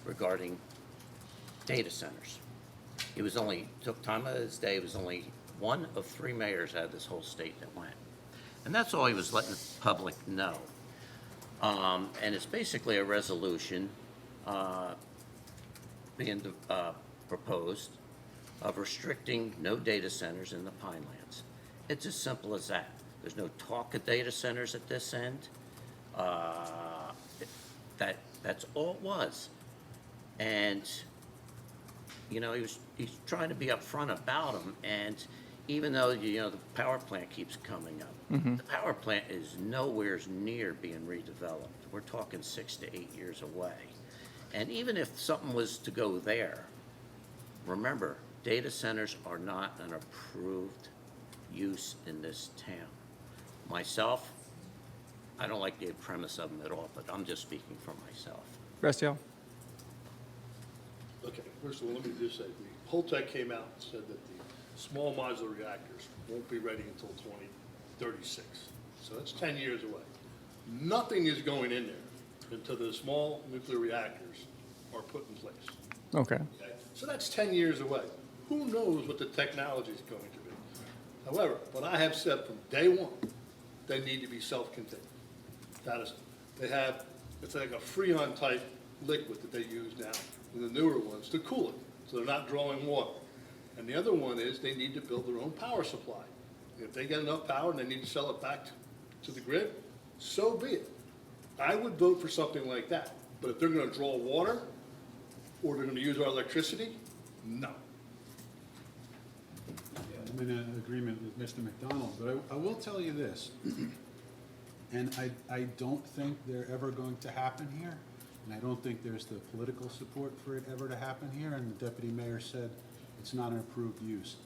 S1: regarding data centers. It was only, took time out of his day, it was only one of 3 mayors out of this whole state that went. And that's all he was letting the public know. And it's basically a resolution being proposed of restricting no data centers in the Pinelands. It's as simple as that. There's no talk of data centers at this end. That's all it was. And, you know, he's trying to be upfront about them, and even though, you know, the power plant keeps coming up, the power plant is nowhere near being redeveloped. We're talking 6 to 8 years away. And even if something was to go there, remember, data centers are not an approved use in this town. Myself, I don't like the premise of them at all, but I'm just speaking for myself.
S10: Rest of y'all?
S5: Okay, first of all, let me just say, the Holtec came out and said that the small modular reactors won't be ready until 2036. So that's 10 years away. Nothing is going in there until the small nuclear reactors are put in place.
S10: Okay.
S5: Okay? So that's 10 years away. Who knows what the technology is going to be? However, what I have said from day one, they need to be self-contained. That is, they have, it's like a Freon type liquid that they use now in the newer ones to cool it, so they're not drawing water. And the other one is they need to build their own power supply. If they get enough power and they need to sell it back to the grid, so be it. I would vote for something like that. But if they're gonna draw water, or they're gonna use our electricity, no.
S6: I'm in agreement with Mr. McDonald, but I will tell you this, and I don't think they're ever going to happen here, and I don't think there's the political support for it ever to happen here, and the deputy mayor said it's not an approved use.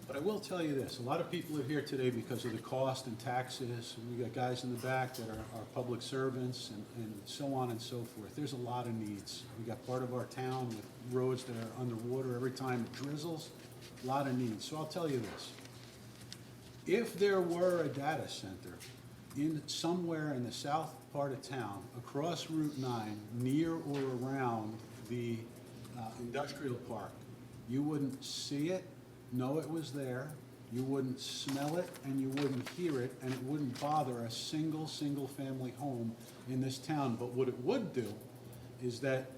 S6: But I will tell you this, a lot of people are here today because of the cost and taxes, and we got guys in the back that are public servants and so on and so forth. There's a lot of needs. We got part of our town with roads that are underwater every time it drizzles, a lot of needs. So I'll tell you this. If there were a data center in somewhere in the south part of town, across Route 9, near or around the industrial park, you wouldn't see it, know it was there, you wouldn't smell it, and you wouldn't hear it, and it wouldn't bother a single family home in this town. But what it would do is that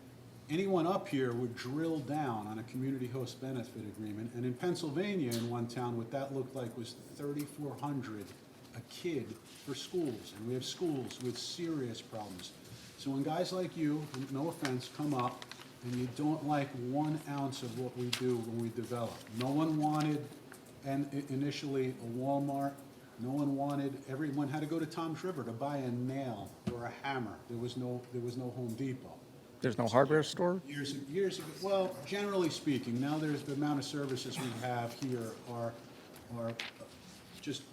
S6: anyone up here would drill down on a community host benefit agreement, and in Pennsylvania, in one town, what that looked like was $3,400 a kid for schools, and we have schools with serious problems. So when guys like you, no offense, come up and you don't like 1 ounce of what we do when we develop. No one wanted, and initially, a Walmart. No one wanted, everyone had to go to Tom's River to buy a nail or a hammer. There was no Home Depot.
S10: There's no hardware store?
S6: Years ago, well, generally speaking, now there's the amount of services we have here are just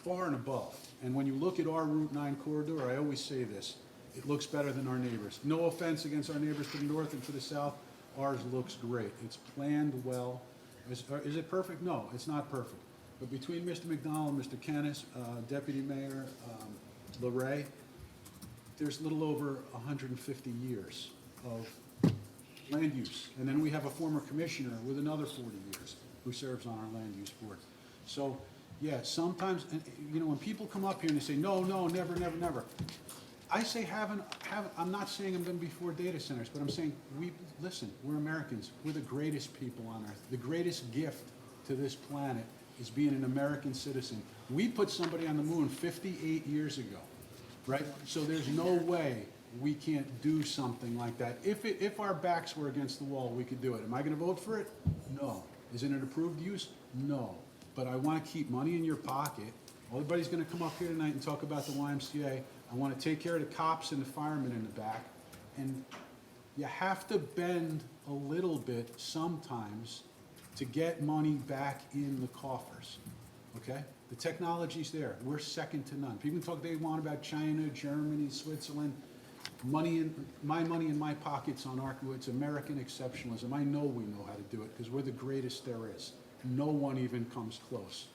S6: far and above. And when you look at our Route 9 corridor, I always say this, it looks better than our neighbors. No offense against our neighbors to the north and to the south, ours looks great. It's planned well. Is it perfect? No, it's not perfect. But between Mr. McDonald, Mr. Kennis, Deputy Mayor LaRae, there's a little over 150 years of land use. And then we have a former commissioner with another 40 years who serves on our land use board. So, yeah, sometimes, and, you know, when people come up here and they say, no, no, never, never, never. I say I'm not saying I'm going to be for data centers, but I'm saying, listen, we're Americans. We're the greatest people on earth. The greatest gift to this planet is being an American citizen. We put somebody on the moon 58 years ago, right? So there's no way we can't do something like that. If our backs were against the wall, we could do it. Am I going to vote for it? No. Is it an approved use? No. But I want to keep money in your pocket. Everybody's going to come up here tonight and talk about the YMCA. I want to take care of the cops and the firemen in the back. And you have to bend a little bit sometimes to get money back in the coffers, okay? The technology's there. We're second to none. People talk they want about China, Germany, Switzerland. My money in my pocket's on it's American exceptionalism. I know we know how to do it because we're the greatest there is. No one even comes close.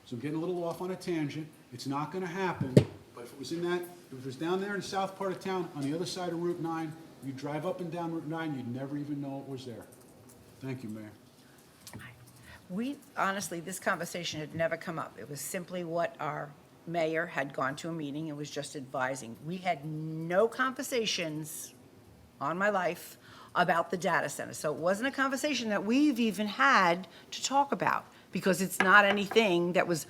S6: So I'm getting a little off on a tangent. It's not going to happen, but if it was down there in the south part of town, on the other side of Route 9, you'd drive up and down Route 9, you'd never even know it was there. Thank you, Mayor.
S4: Honestly, this conversation had never come up. It was simply what our mayor had gone to a meeting and was just advising. We had no conversations on my life about the data center. So it wasn't a conversation that we've even had to talk about because it's not anything that was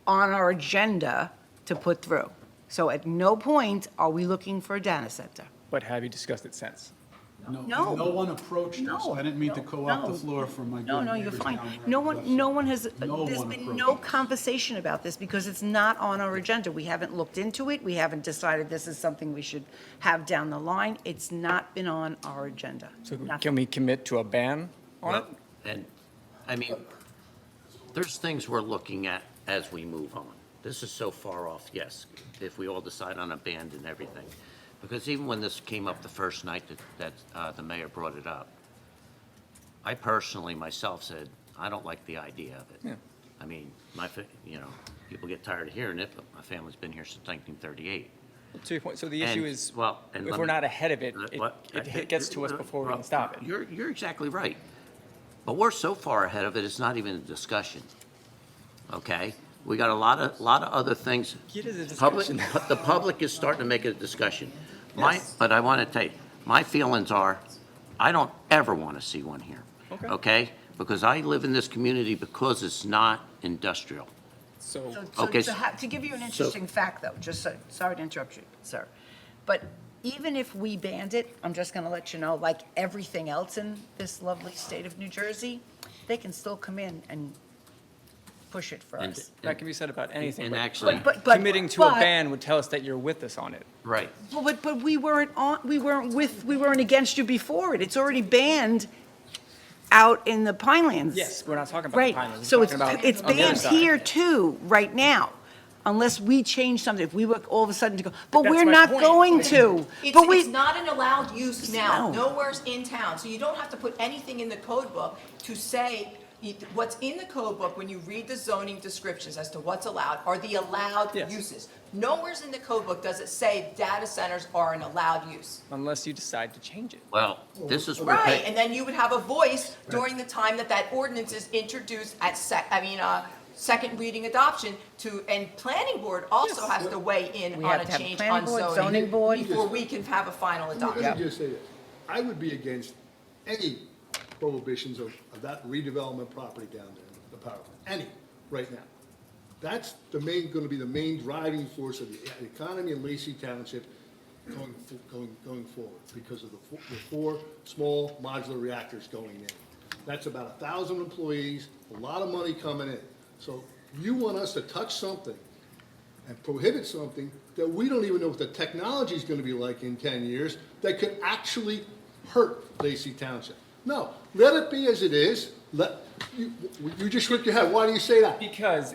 S4: on our agenda to put through. So at no point are we looking for a data center.
S10: But have you discussed it since?
S4: No.
S6: No one approached us.
S4: No,
S6: I didn't mean to
S4: no,
S6: co-opt the
S4: no.
S6: floor from my good
S4: No, you're
S6: neighbors
S4: fine.
S6: down there.
S4: No one has,
S6: No
S4: there's
S6: one
S4: been
S6: approached
S4: no
S6: us.
S4: conversation about this because it's not on our agenda. We haven't looked into it. We haven't decided this is something we should have down the line. It's not been on our agenda.
S10: So
S4: Nothing.
S10: can we commit to a ban on it?
S1: And, I mean, there's things we're looking at as we move on. This is so far off, yes, if we all decide on a ban and everything. Because even when this came up the first night that the mayor brought it up, I personally, myself, said, I don't like the idea of it.
S10: Yeah.
S1: I mean, people get tired of hearing it, but my family's been here since 1938.
S10: To your point, so the issue is,
S1: and
S10: if
S1: let
S10: we're
S1: me-
S10: not ahead of it,
S1: What?
S10: it gets to us before we can stop it.
S1: You're exactly right. But we're so far ahead of it, it's not even a discussion, okay? We got a lot of other things.
S10: Get it a
S1: Public-
S10: discussion.
S1: The public is starting to make it a discussion.
S10: Yes.
S1: But I want to tell you, my feelings are, I don't ever want to see one here.
S10: Okay.
S1: Okay? Because I live in this community because it's not industrial.
S10: So,
S1: Okay,
S4: To give you an interesting fact, though, sorry to interrupt you, sir, but even if we banned it, I'm just going to let you know, like everything else in this lovely state of New Jersey, they can still come in and push it for
S1: And-
S4: us.
S10: that can be said about anything,
S1: And
S10: but
S1: actually,
S4: But-
S10: committing to a
S4: but-
S10: ban would tell us that you're with us on it.
S1: right.
S4: Well, but we weren't against you before it. It's already banned out in the Pinelands.
S10: Yes, we're not talking about the
S4: Right,
S10: Pinelands, we're
S4: so it's
S10: talking about
S4: it's
S10: on the other
S4: banned
S10: side.
S4: here too, right now, unless we change something. If we were all of a sudden to go, but
S10: That's
S4: we're
S10: my
S4: not
S10: point.
S4: going to.
S2: It's,
S4: But
S2: it's not an allowed use now,
S4: No.
S2: nowhere's in town, so you don't have to put anything in the code book to say, what's in the code book, when you read the zoning descriptions as to what's allowed, are the allowed
S10: Yes.
S2: uses. Nowhere's in the code book does it say data centers are an allowed use.
S10: Unless you decide to change it.
S1: Well, this is where.
S2: Right, and then you would have a voice during the time that ordinance is introduced at second reading adoption and planning board also has to weigh in
S4: We
S2: on
S4: have
S2: a
S4: to have
S2: change
S4: planning
S2: on
S4: board,
S2: zoning
S4: zoning board.
S2: before we can have a final
S5: Let
S2: adoption.
S5: me just say this. I would be against any prohibitions of that redevelopment property down there, the power plant, any, right now. That's gonna be the main driving force of the economy in Lacey Township going forward, because of the four small modular reactors going in. That's about 1,000 employees, a lot of money coming in. So you want us to touch something and prohibit something that we don't even know what the technology is gonna be like in 10 years, that could actually hurt Lacey Township. No, let it be as it is. You just shook your head. Why do you say that?
S10: Because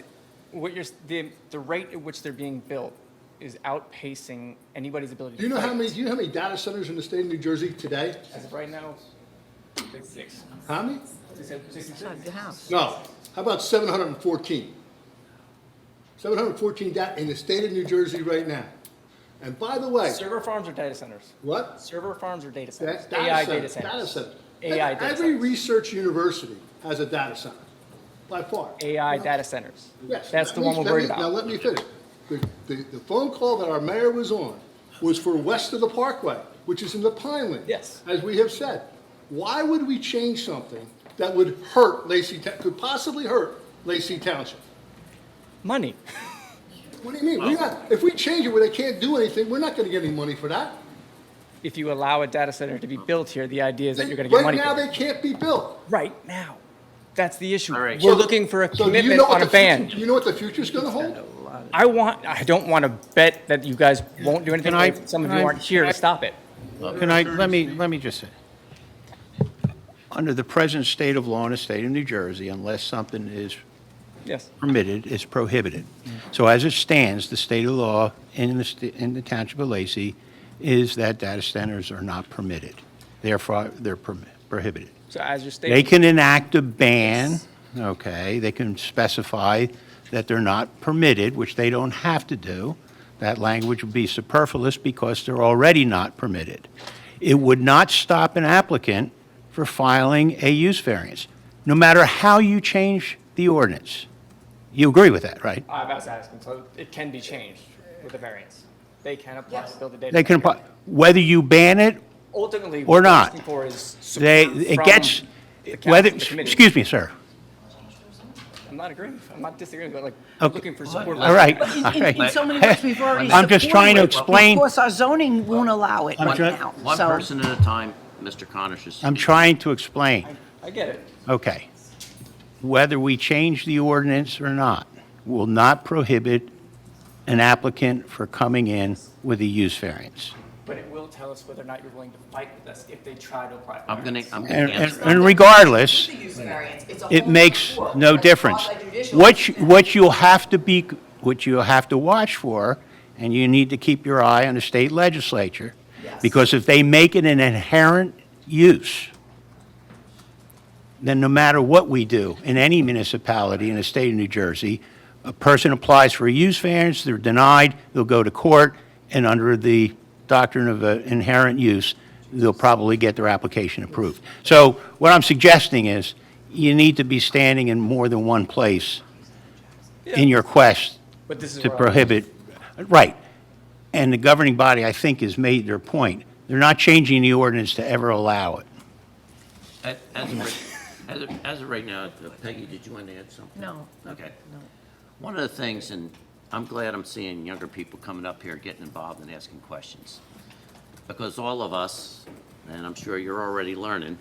S10: what the rate at which they're being built is outpacing anybody's ability to
S5: Do you know how
S10: fight.
S5: many data centers in the state of New Jersey today?
S10: As of right now, 6.
S5: How many?
S4: Inside the house.
S5: No. How about 714? 714 in the state of New Jersey right now. And by the way,
S10: Server farms or data centers?
S5: what?
S10: Server farms or data centers?
S5: Data
S10: AI
S5: center,
S10: data centers.
S5: Data center.
S10: AI data
S5: Every
S10: centers.
S5: research university has a data center, by far.
S10: AI data centers.
S5: Yes.
S10: That's the one we're worried
S5: Now,
S10: about.
S5: let me finish. The phone call that our mayor was on was for west of the Parkway, which is in the Pineland.
S10: Yes.
S5: As we have said. Why would we change something that would hurt could possibly hurt Lacey Township?
S10: Money.
S5: What do you mean? If we change it where they can't do anything, we're not gonna get any money for that.
S10: If you allow a data center to be built here, the idea is that you're going to get money
S5: Right now,
S10: for
S5: they
S10: it.
S5: can't be built.
S10: Right now. That's the issue.
S1: All right.
S10: We're looking for a
S5: So do you
S10: commitment
S5: know what
S10: on a
S5: the future-
S10: ban.
S5: Do you know what the future's gonna hold?
S10: I don't want to bet that you guys won't do anything.
S11: Can I-
S10: if some of
S11: can
S10: you
S11: I-
S10: aren't here to stop it.
S11: Let me just say, under the present state of law in the state of New Jersey, unless something is
S10: Yes.
S11: permitted, it's prohibited. So as it stands, the state of law in the township of Lacey is that data centers are not permitted. Therefore, they're prohibited.
S10: So as you're
S11: They
S10: stating,
S11: can enact a ban, okay, they can specify that they're not permitted, which they don't have to do. That language would be superfluous because they're already not permitted. It would not stop an applicant for filing a use variance, no matter how you change the ordinance. You agree with that, right?
S10: I was asking, so it can be changed with a variance. They can apply to build a data
S11: They can
S10: center.
S11: apply, whether you ban it,
S10: Ultimately,
S11: or
S10: what we're
S11: not.
S10: asking for is
S11: they,
S10: support
S11: it
S10: from
S11: gets,
S10: the council,
S11: whether,
S10: the committee.
S11: excuse me, sir.
S10: I'm not agreeing. I'm not disagreeing, but like, we're
S11: Okay.
S10: looking for support.
S11: All right.
S4: In so many words, we've already
S11: I'm just trying to
S4: supported it.
S11: explain-
S4: Of course, our zoning won't allow it
S11: I'm
S4: right
S11: try-
S4: now.
S1: One
S4: So-
S1: person at a time, Mr. Connors is.
S11: I'm trying to explain.
S10: I get it.
S11: Okay. Whether we change the ordinance or not will not prohibit an applicant for coming in with a use variance.
S10: But it will tell us whether or not you're willing to fight with us if they try to apply. for
S1: I'm gonna
S10: variance.
S1: answer that.
S11: And regardless,
S2: The use variance, it's a
S11: it
S2: whole
S11: makes
S2: nother world.
S11: no
S2: That's
S11: difference.
S2: quasi-judicial.
S11: What you'll have to watch for, and you need to keep your eye on the state legislature,
S2: Yes.
S11: because if they make it an inherent use, then no matter what we do in any municipality in the state of New Jersey, a person applies for a use variance, they're denied, they'll go to court, and under the doctrine of inherent use, they'll probably get their application approved. So what I'm suggesting is, you need to be standing in more than one place in your quest
S10: But this is
S11: to
S10: where I'm-
S11: prohibit, right. And the governing body, I think, has made their point. They're not changing the ordinance to ever allow it.
S1: As of right now, Peggy, did you want to add something?
S4: No.
S1: Okay. One of the things, and I'm glad I'm seeing younger people coming up here, getting involved and asking questions. Because all of us, and I'm sure you're already learning,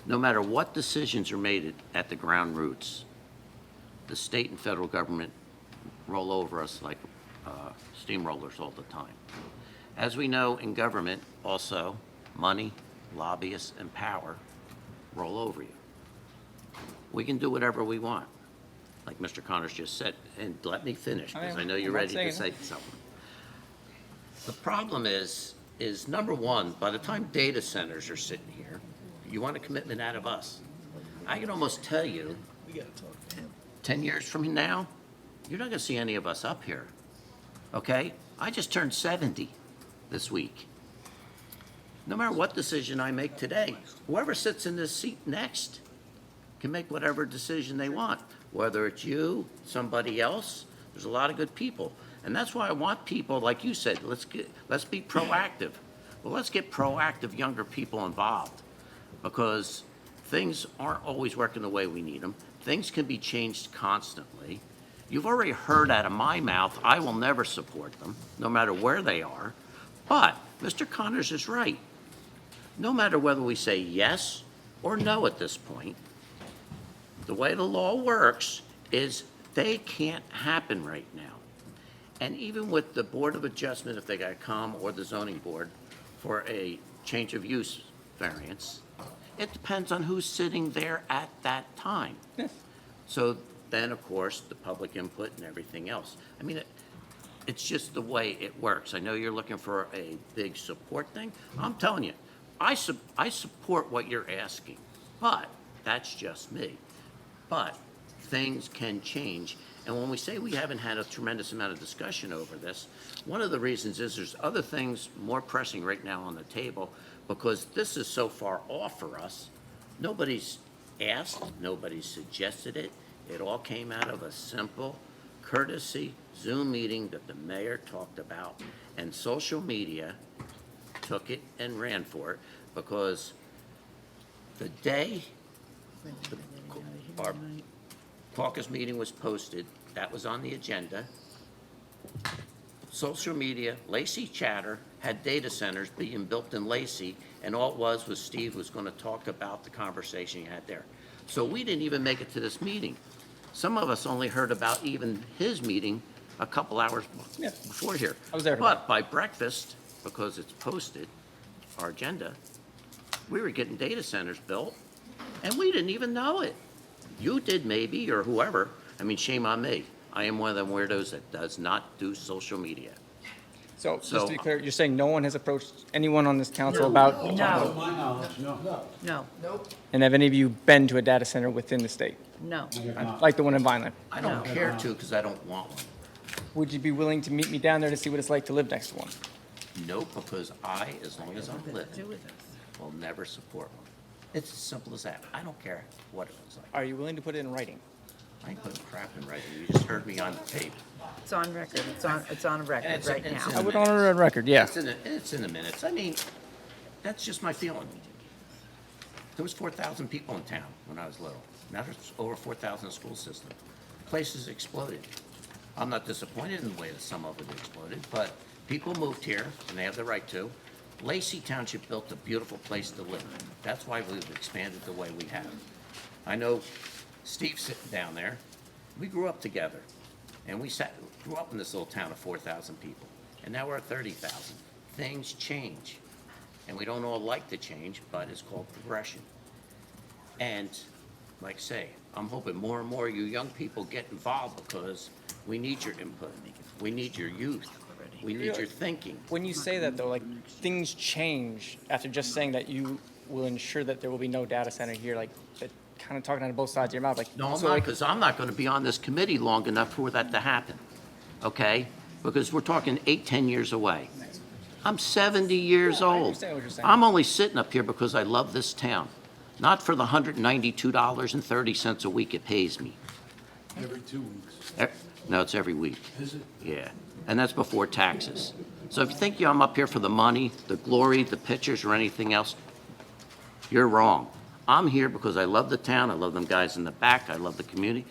S1: no matter what decisions are made at the ground roots, the state and federal government roll over us like steamrollers all the time. As we know in government, also, money, lobbyists, and power roll over you. We can do whatever we want, like Mr. Connors just said, and let me finish, because I know you're
S10: I'm not
S1: ready to
S10: saying
S1: say something. The problem is number one, by the time data centers are sitting here, you want a commitment out of us. I can almost tell you, 10 years from now, you're not gonna see any of us up here, okay? I just turned 70 this week. No matter what decision I make today, whoever sits in this seat next can make whatever decision they want, whether it's you, somebody else. There's a lot of good people. And that's why I want people, like you said, let's be proactive. Well, let's get proactive younger people involved, because things aren't always working the way we need them. Things can be changed constantly. You've already heard out of my mouth, I will never support them, no matter where they are. But Mr. Connors is right. No matter whether we say yes or no at this point, the way the law works is they can't happen right now. And even with the Board of Adjustment, if they got to come, or the zoning board for a change of use variance, it depends on who's sitting there at that time. So then, of course, the public input and everything else. I mean, it's just the way it works. I know you're looking for a big support thing. I'm telling you, I support what you're asking, but that's just me. But things can change. And when we say we haven't had a tremendous amount of discussion over this, one of the reasons is there's other things more pressing right now on the table, because this is so far off for us. Nobody's asked, nobody's suggested it. It all came out of a simple courtesy Zoom meeting that the mayor talked about, and social media took it and ran for it, because the day our caucus meeting was posted, that was on the agenda. Social media, Lacey Chatter, had data centers being built in Lacey, and all it was Steve was going to talk about the conversation he had there. So we didn't even make it to this meeting. Some of us only heard about even his meeting a couple hours before here.
S10: I was there.
S1: But by breakfast, because it's posted, our agenda, we were getting data centers built, and we didn't even know it. You did maybe, or whoever. I mean, shame on me. I am one of them weirdos that does not do social media.
S10: So, just
S1: So-
S10: to be clear, you're saying no one has approached anyone on this council about,
S6: To
S4: No,
S6: my knowledge, no.
S4: no,
S10: and have any of you been to a data center within the state?
S4: no.
S6: I have not.
S10: Like the one in Vineland?
S1: I don't care to, because I don't want one.
S10: Would you be willing to meet me down there to see what it's like to live next to one?
S1: No, because I, as long as I'm living, will never support one. It's as simple as that. I don't care what it looks like.
S10: Are you willing to put it in writing?
S1: I ain't putting crap in writing. You just heard me on the tape.
S4: It's on record, it's on record
S1: It's-
S4: right
S1: it's
S4: now.
S10: I would honor a record, yeah.
S1: It's in the minutes. I mean, that's just my feeling. There was 4,000 people in town when I was little. Now there's over 4,000 in the school system. Places exploded. I'm not disappointed in the way that some of it exploded, but people moved here, and they have the right to. Lacey Township built a beautiful place to live. That's why we've expanded the way we have. I know Steve's sitting down there. We grew up together, and grew up in this little town of 4,000 people, and now we're at 30,000. Things change, and we don't all like the change, but it's called progression. And like I say, I'm hoping more and more you young people get involved, because we need your input. We need your youth. We need your thinking.
S10: When you say that, though, like, things change after just saying that you will ensure that there will be no data center here, like, that kind of talking out of both sides of your mouth, like.
S1: No, I'm
S10: so,
S1: not,
S10: like,
S1: because I'm not going to be on this committee long enough for that to happen, okay? Because we're talking 8, 10 years away. I'm 70 years
S10: I
S1: old.
S10: understand what you're saying.
S1: I'm only sitting up here because I love this town, not for the $192.30 a week it pays me.
S6: Every 2 weeks.
S1: No, it's every week.
S6: Is it?
S1: Yeah, and that's before taxes. So if you think I'm up here for the money, the glory, the pictures, or anything else, you're wrong. I'm here because I love the town, I love them guys in the back, I love the community.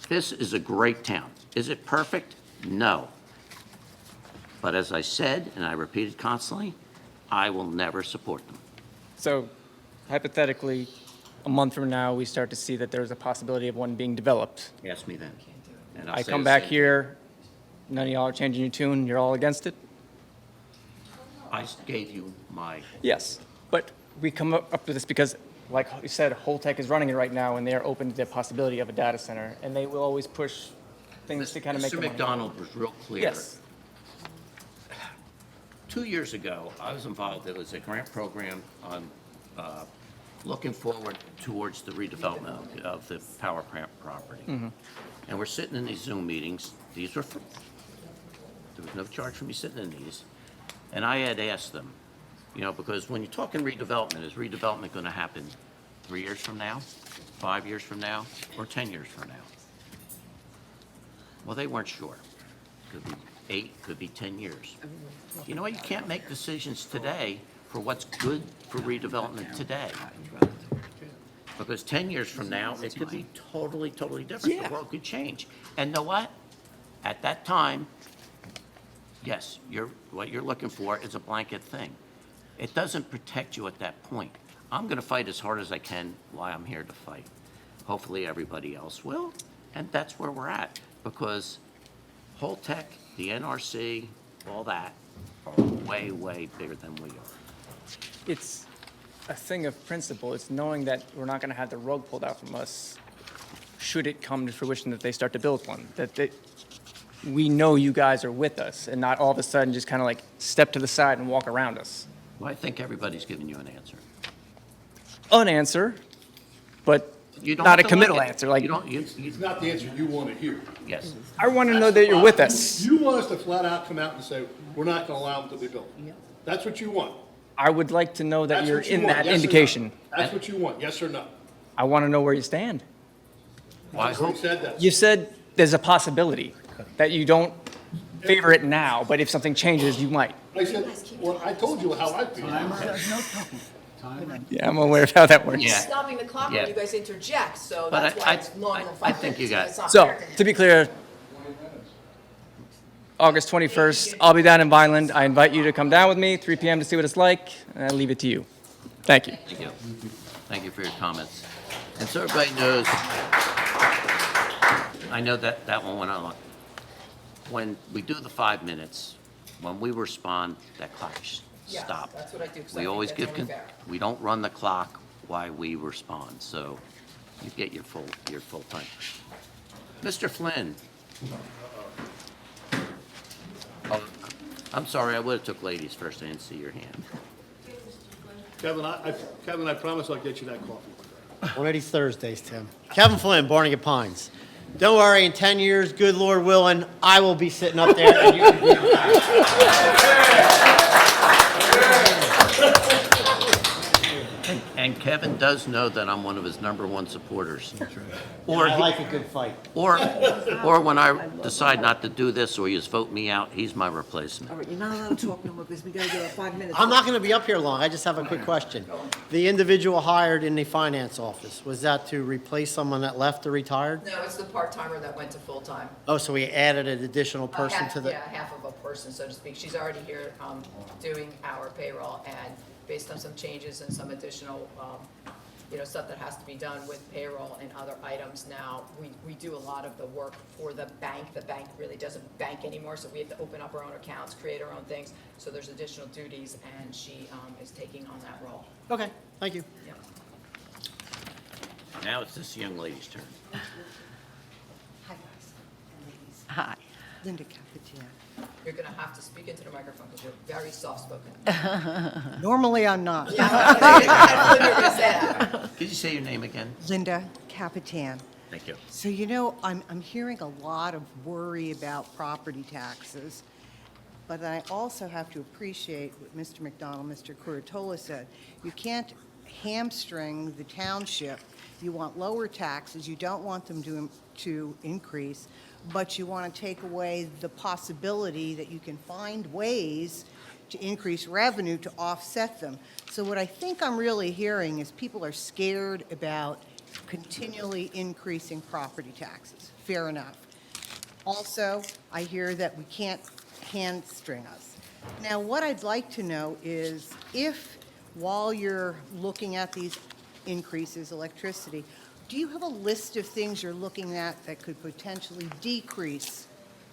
S1: This is a great town. Is it perfect? No. But as I said, and I repeated constantly, I will never support them.
S10: So hypothetically, a month from now, we start to see that there's a possibility of one being developed.
S1: Ask me then. And I'll
S10: I
S1: say
S10: come
S1: the
S10: back
S1: same.
S10: here, none of y'all are changing your tune, you're all against it?
S1: I gave you my,
S10: Yes, but we come up with this because, like you said, Holtec is running it right now, and they're open to the possibility of a data center, and they will always push things to kind of make
S1: Mr.
S10: the money.
S1: McDonald was real clear.
S10: Yes,
S1: 2 years ago, I was involved, there was a grant program on looking forward towards the redevelopment of the power plant property. And we're sitting in these Zoom meetings, these were, there was no charge for me sitting in these, and I had asked them, you know, because when you're talking redevelopment, is redevelopment going to happen 3 years from now, 5 years from now, or 10 years from now? Well, they weren't sure. Could be 8, could be 10 years. You know what, you can't make decisions today for what's good for redevelopment today. Because 10 years from now, it could be totally, totally different. The world could change. And know what? At that time, yes, what you're looking for is a blanket thing. It doesn't protect you at that point. I'm going to fight as hard as I can while I'm here to fight. Hopefully, everybody else will, and that's where we're at, because Holtec, the NRC, all that are way, way bigger than we are.
S10: It's a thing of principle. It's knowing that we're not going to have the rug pulled out from us should it come to fruition that they start to build one. We know you guys are with us and not all of a sudden just kind of like step to the side and walk around us.
S1: Well, I think everybody's giving you an answer.
S10: An answer, but
S1: You don't
S10: not a
S1: have to like
S10: committal
S1: it.
S10: answer. Like,
S1: You don't,
S5: It's not the answer you want to hear.
S1: yes.
S10: I want to know that you're with us.
S5: You want us to flat out come out and say, we're not going to allow them to be built. That's what you want.
S10: I would like to know that
S5: That's
S10: you're
S5: what you
S10: in
S5: want,
S10: that
S5: yes or no?
S10: indication.
S5: That's what you want, yes or no?
S10: I want to know where you stand.
S1: Well, I
S5: That's what
S1: hope,
S5: you said that.
S10: You said there's a possibility that you don't favor it now, but if something changes, you might.
S5: I said, well, I told you how I feel.
S10: Yeah, I'm aware of how that works.
S1: Yeah.
S2: Stopping the clock
S1: Yeah.
S2: when you guys interject, so
S1: But
S2: that's
S1: I-
S2: why it's longer than 5
S1: I think
S2: minutes.
S1: you got-
S2: It's not
S10: So,
S2: fair him.
S10: to be clear, August 21st, I'll be down in Vineland. I invite you to come down with me, 3 p.m. to see what it's like, and I leave it to you. Thank you.
S1: thank you. Thank you for your comments. And so everybody knows, I know that one went on. When we do the 5 minutes, when we respond, that clock
S2: Yes,
S1: stops.
S2: that's what I do, 'cause I
S1: We
S2: think
S1: always
S2: that's
S1: give,
S2: only fair.
S1: we don't run the clock while we respond, so you get your full time. Mr. Flynn. Oh, I'm sorry, I would have took ladies first, I didn't see your hand.
S5: Kevin, I promise I'll get you that coffee.
S12: Already Thursdays, Tim. Kevin Flynn, Barnegat Pines. Don't worry, in 10 years, good Lord willing, I will be sitting up there and you can be
S1: And Kevin does know that I'm one of his #1 supporters. Or
S12: I
S1: he-
S12: like a good fight.
S1: Or when I decide not to do this, or you just vote me out, he's my replacement.
S13: All right, you're not allowed to talk no more because we gotta go 5 minutes.
S12: I'm not going to be up here long. I just have a quick question. The individual hired in the finance office, was that to replace someone that left or retired?
S2: No, it's the part-timer that went to full-time.
S12: Oh, so we added an additional person to the,
S2: Yeah, half of a person, so to speak. She's already here doing our payroll, and based on some changes and some additional, stuff that has to be done with payroll and other items now, we do a lot of the work for the bank. The bank really doesn't bank anymore, so we have to open up our own accounts, create our own things. So there's additional duties, and she is taking on that role.
S12: okay, thank you.
S2: Yeah.
S1: Now it's this young lady's turn.
S13: Hi, guys and ladies.
S4: Hi.
S13: Linda Capitian.
S2: You're going to have to speak into the microphone because you're very soft-spoken.
S13: Normally, I'm not.
S2: I knew you were going to say that.
S1: Could you say your name again?
S13: Linda Capitian.
S1: Thank you.
S13: So, I'm hearing a lot of worry about property taxes, but I also have to appreciate what Mr. McDonald, Mr. Curatola said. You can't hamstring the township. You want lower taxes, you don't want them to increase, but you want to take away the possibility that you can find ways to increase revenue to offset them. So what I think I'm really hearing is people are scared about continually increasing property taxes. Fair enough. Also, I hear that we can't hamstring us. Now, what I'd like to know is if, while you're looking at these increases, electricity, do you have a list of things you're looking at that could potentially decrease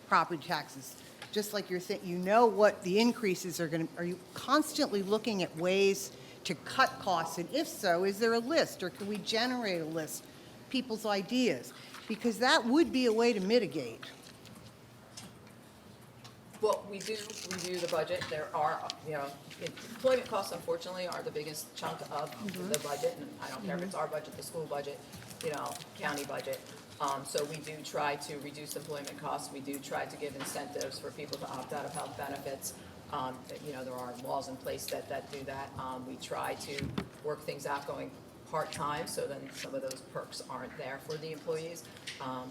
S13: property taxes? Just like you know what the increases are going to, are you constantly looking at ways to cut costs? And if so, is there a list, or can we generate a list, people's ideas? Because that would be a way to mitigate.
S2: Well, we do review the budget. There are, employment costs unfortunately are the biggest chunk of the budget, and I don't care if it's our budget, the school budget, county budget. So we do try to reduce employment costs. We do try to give incentives for people to opt out of health benefits. There are laws in place that do that. We try to work things out going part-time, so then some of those perks aren't there for the employees.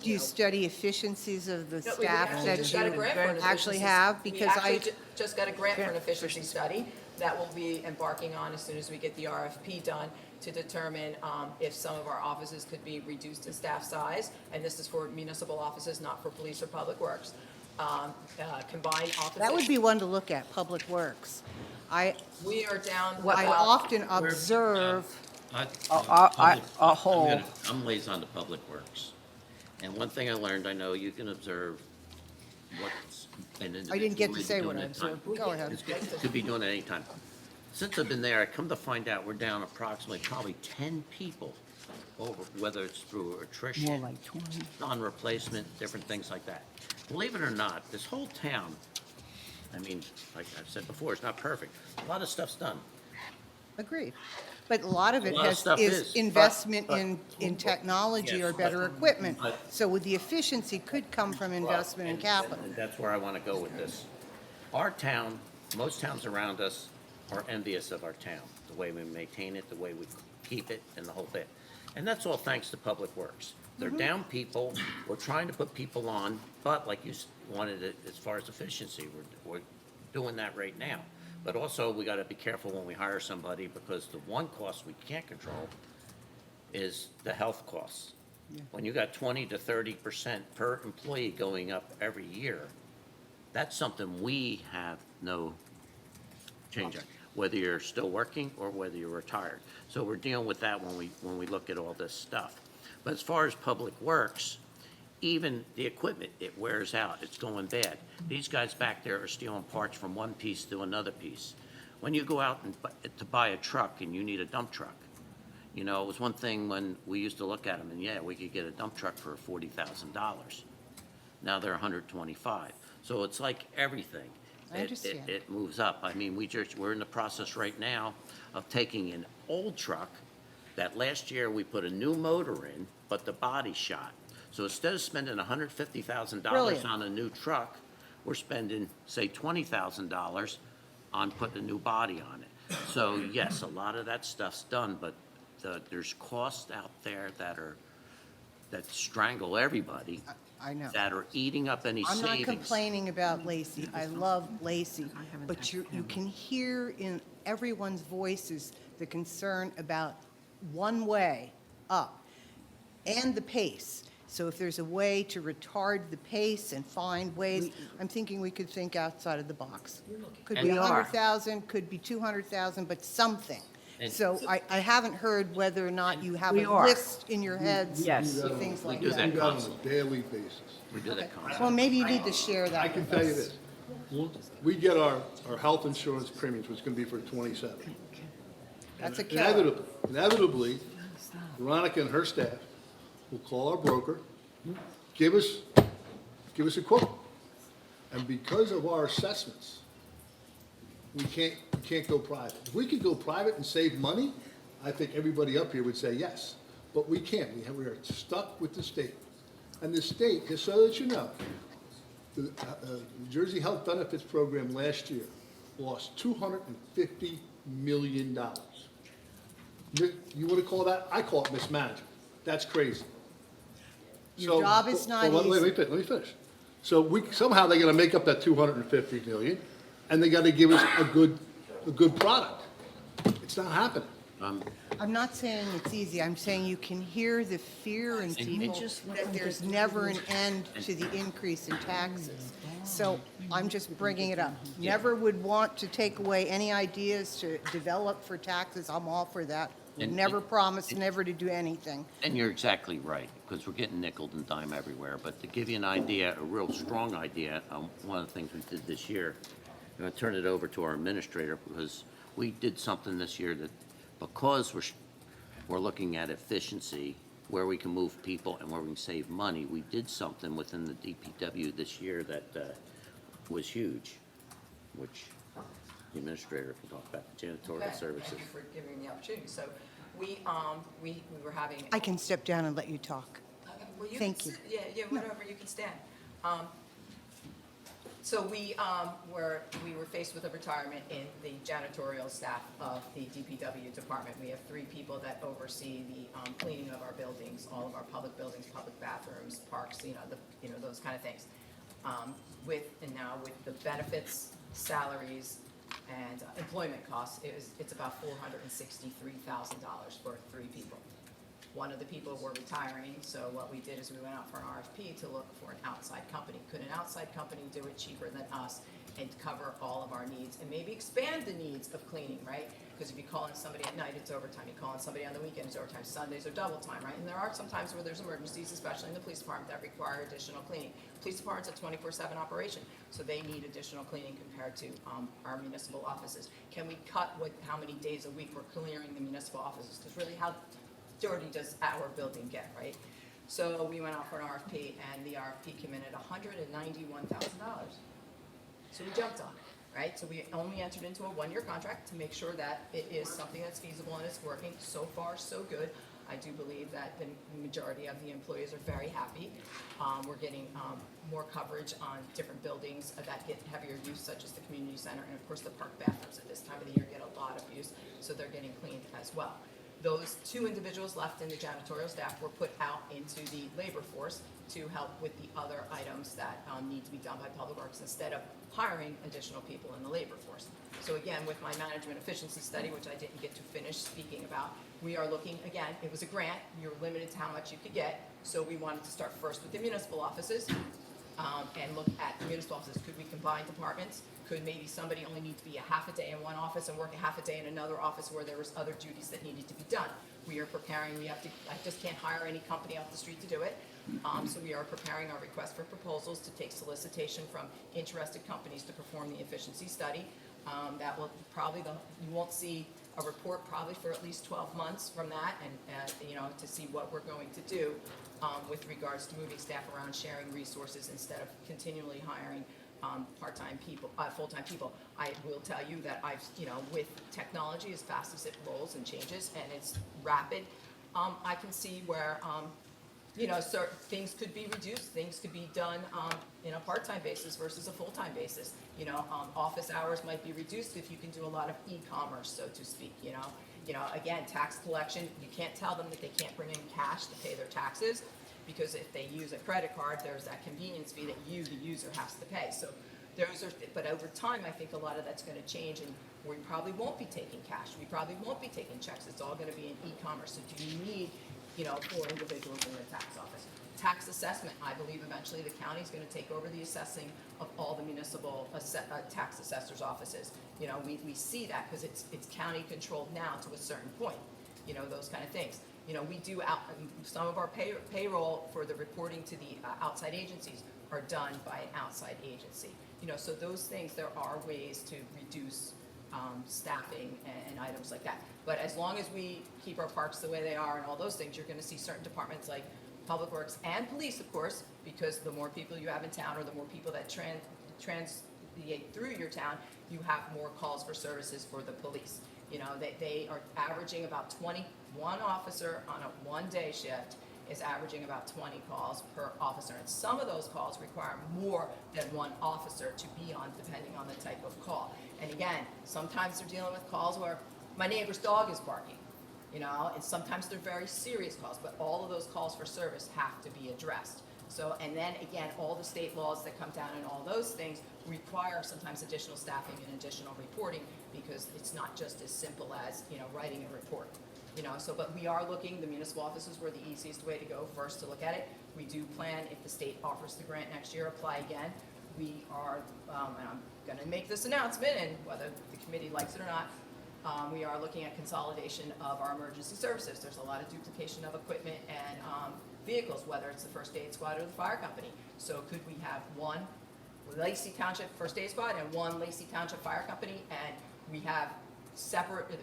S13: Do you study efficiencies of the
S2: No, we
S13: staff
S2: actually
S13: that
S2: just got a grant for an
S13: you actually
S2: efficiency-
S13: have? Because
S2: We actually just got a grant for an efficiency study that we'll be embarking on as soon as we get the RFP done to determine if some of our offices could be reduced in staff size. And this is for municipal offices, not for police or public works. combined offices.
S13: That would be one to look at, Public Works.
S2: We are down
S13: I
S2: about,
S13: often observe,
S1: I'm liaison to Public Works. And one thing I learned, I know you can observe what's an individual.
S13: I didn't get to
S1: may be
S13: say
S1: doing
S13: what I
S1: at a time.
S13: observed. Go ahead.
S1: Could be doing it anytime. Since I've been there, I come to find out we're down approximately probably 10 people over, whether it's through attrition, non-replacement, different things like that. Believe it or not, this whole town, I mean, like I've said before, it's not perfect. A lot of stuff's done.
S13: agreed. But a lot of it
S1: A lot of stuff
S13: is
S1: is,
S13: investment
S1: but-
S13: in technology
S1: Yes,
S13: or better
S1: but-
S13: equipment.
S1: but-
S13: So with the efficiency could come from investment in capital.
S1: And that's where I want to go with this. Our town, most towns around us are envious of our town, the way we maintain it, the way we keep it, and the whole bit. And that's all thanks to Public Works. They're down people, we're trying to put people on, but like you wanted it, as far as efficiency, we're doing that right now. But also, we got to be careful when we hire somebody, because the one cost we can't control is the health costs. When you got 20 to 30% per employee going up every year, that's something we have no change on, whether you're still working or whether you're retired. So we're dealing with that when we look at all this stuff. But as far as Public Works, even the equipment, it wears out, it's going bad. These guys back there are stealing parts from one piece to another piece. When you go out and to buy a truck and you need a dump truck, you know, it was one thing when we used to look at them and, yeah, we could get a dump truck for $40,000. Now they're 125. So it's like everything.
S13: I understand.
S1: It moves up. I mean, we're in the process right now of taking an old truck that last year we put a new motor in, but the body shot. So instead of spending $150,000
S13: Brilliant.
S1: on a new truck, we're spending, say, $20,000 on putting a new body on it. So yes, a lot of that stuff's done, but there's costs out there that strangle everybody,
S13: I know.
S1: that are eating up any
S13: I'm
S1: savings.
S13: not complaining about Lacey. I love Lacey. But you can hear in everyone's voices the concern about one way up and the pace. So if there's a way to retard the pace and find ways, I'm thinking we could think outside of the box. Could
S1: And
S13: be
S1: we are.
S13: 100,000, could be 200,000, but something.
S1: And-
S13: So I haven't heard whether or not you have
S4: We
S13: a
S4: are.
S13: list in your heads
S4: Yes.
S13: of things like
S1: do
S13: that.
S1: that.
S5: We do that on a daily basis.
S1: We do that constantly.
S13: Well, maybe you need to share that
S5: I can
S13: with
S5: tell you
S13: us.
S5: this, we get our health insurance premiums, which is going to be for 27.
S13: That's a killer.
S5: Inevitably, Veronica and her staff will call our broker, give us a quote. And because of our assessments, we can't go private. If we could go private and save money, I think everybody up here would say yes. But we can't. We are stuck with the state. And the state, just so that you know, the New Jersey Health Benefits Program last year lost $250 million. You want to call that? I call it mismanagement. That's crazy.
S13: Your job is not
S5: Wait,
S13: easy.
S5: let me finish. So somehow they're gonna make up that 250 million, and they gotta give us a good product. It's not happening.
S13: I'm not saying it's easy, I'm saying you can hear the fear in people that there's never an end to the increase in taxes. So I'm just bringing it up. Never would want to take away any ideas to develop for taxes, I'm all for that.
S1: And-
S13: Never promise never to do anything.
S1: And you're exactly right, because we're getting nickeled and dime everywhere. But to give you an idea, a real strong idea, one of the things we did this year, I'm going to turn it over to our administrator, because we did something this year that, because we're looking at efficiency, where we can move people and where we can save money, we did something within the DPW this year that was huge, which the administrator can talk about, the janitorial
S2: Okay,
S1: services.
S2: Thank you for giving me the opportunity. So we were having.
S13: I can step down and let you talk.
S2: Well,
S13: Thank
S2: can
S13: you.
S2: Yeah, whatever, you can stand. So we were faced with a retirement in the janitorial staff of the DPW department. We have 3 people that oversee the cleaning of our buildings, all of our public buildings, public bathrooms, parks, those kind of things. Now with the benefits, salaries, and employment costs, it's about $463,000 for 3 people. One of the people were retiring, so what we did is we went out for an RFP to look for an outside company. Could an outside company do it cheaper than us and cover all of our needs and maybe expand the needs of cleaning, right? Because if you call in somebody at night, it's overtime. You call in somebody on the weekend, it's overtime. Sundays are double time, right? And there are some times where there's emergencies, especially in the police department, that require additional cleaning. Police department's a 24/7 operation, so they need additional cleaning compared to our municipal offices. Can we cut how many days a week we're clearing the municipal offices? Because really, how dirty does our building get, right? So we went out for an RFP, and the RFP came in at $191,000. So we jumped on it, right? So we only entered into a one-year contract to make sure that it is something that's feasible and it's working. So far, so good. I do believe that the majority of the employees are very happy. We're getting more coverage on different buildings that get heavier use, such as the community center, and of course the park bathrooms at this time of the year get a lot of use, so they're getting cleaned as well. Those two individuals left in the janitorial staff were put out into the labor force to help with the other items that need to be done by Public Works instead of hiring additional people in the labor force. So again, with my management efficiency study, which I didn't get to finish speaking about, we are looking, again, it was a grant, you were limited to how much you could get, so we wanted to start first with the municipal offices and look at the municipal offices. Could we combine departments? Could maybe somebody only need to be a half a day in one office and work a half a day in another office where there was other duties that needed to be done? We are preparing, I just can't hire any company off the street to do it. So we are preparing our request for proposals to take solicitation from interested companies to perform the efficiency study. That will probably, you won't see a report probably for at least 12 months from that, and to see what we're going to do with regards to moving staff around, sharing resources instead of continually hiring part-time people, full-time people. I will tell you that with technology, as fast as it rolls and changes and it's rapid, I can see where certain things could be reduced, things could be done in a part-time basis versus a full-time basis. Office hours might be reduced if you can do a lot of e-commerce, so to speak. Again, tax collection, you can't tell them that they can't bring in cash to pay their taxes, because if they use a credit card, there's that convenience fee that you, the user, has to pay. So but over time, I think a lot of that's going to change, and we probably won't be taking cash. We probably won't be taking checks. It's all going to be in e-commerce. So do you need 4 individuals in the tax office? Tax assessment, I believe eventually the county is going to take over the assessing of all the municipal tax assessors' offices. We see that because it's county controlled now to a certain point, those kind of things. We do some of our payroll for the reporting to the outside agencies are done by an outside agency. So those things, there are ways to reduce staffing and items like that. But as long as we keep our parks the way they are and all those things, you're going to see certain departments like Public Works and Police, of course, because the more people you have in town, or the more people that translate through your town, you have more calls for services for the police. They are averaging about 21 officer on a one-day shift is averaging about 20 calls per officer. And some of those calls require more than one officer to be on, depending on the type of call. And again, sometimes they're dealing with calls where my neighbor's dog is barking, and sometimes they're very serious calls, but all of those calls for service have to be addressed. So, and then again, all the state laws that come down and all those things require sometimes additional staffing and additional reporting, because it's not just as simple as, writing a report. But we are looking, the municipal offices were the easiest way to go first to look at it. We do plan, if the state offers the grant next year, apply again. We are, and I'm gonna make this announcement, and whether the committee likes it or not, we are looking at consolidation of our emergency services. There's a lot of duplication of equipment and vehicles, whether it's the first aid squad or the fire company. So could we have one Lacey Township First Aid Squad and one Lacey Township Fire Company, and we have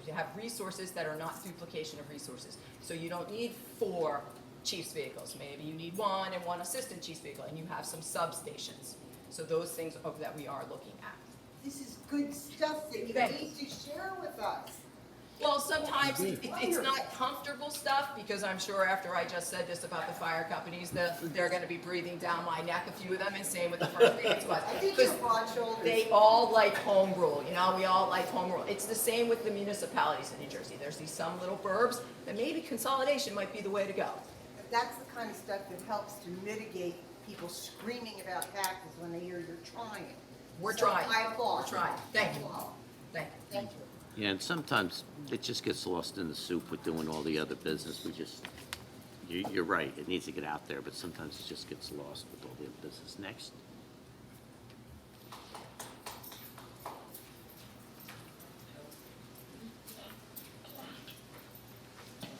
S2: you have resources that are not duplication of resources. So you don't need 4 chief's vehicles. Maybe you need 1 and 1 assistant chief's vehicle, and you have some substations. So those things that we are looking at.
S13: This is good stuff that you need to share with us.
S2: Well, sometimes it's not comfortable stuff, because I'm sure after I just said this about the fire companies, they're going to be breathing down my neck, a few of them, and same with the first aid squad.
S13: I think you're broad shoulders.
S2: They all like home rule, we all like home rule. It's the same with the municipalities in New Jersey. There's some little burbs that maybe consolidation might be the way to go.
S13: That's the kind of stuff that helps to mitigate people screaming about taxes when they hear you're trying.
S2: We're
S13: So
S2: trying.
S13: I applaud.
S2: We're trying. Thank you.
S13: Thank you. Thank you.
S1: Yeah, and sometimes it just gets lost in the soup with doing all the other business. We just You're right, it needs to get out there, but sometimes it just gets lost with all the other business. Next.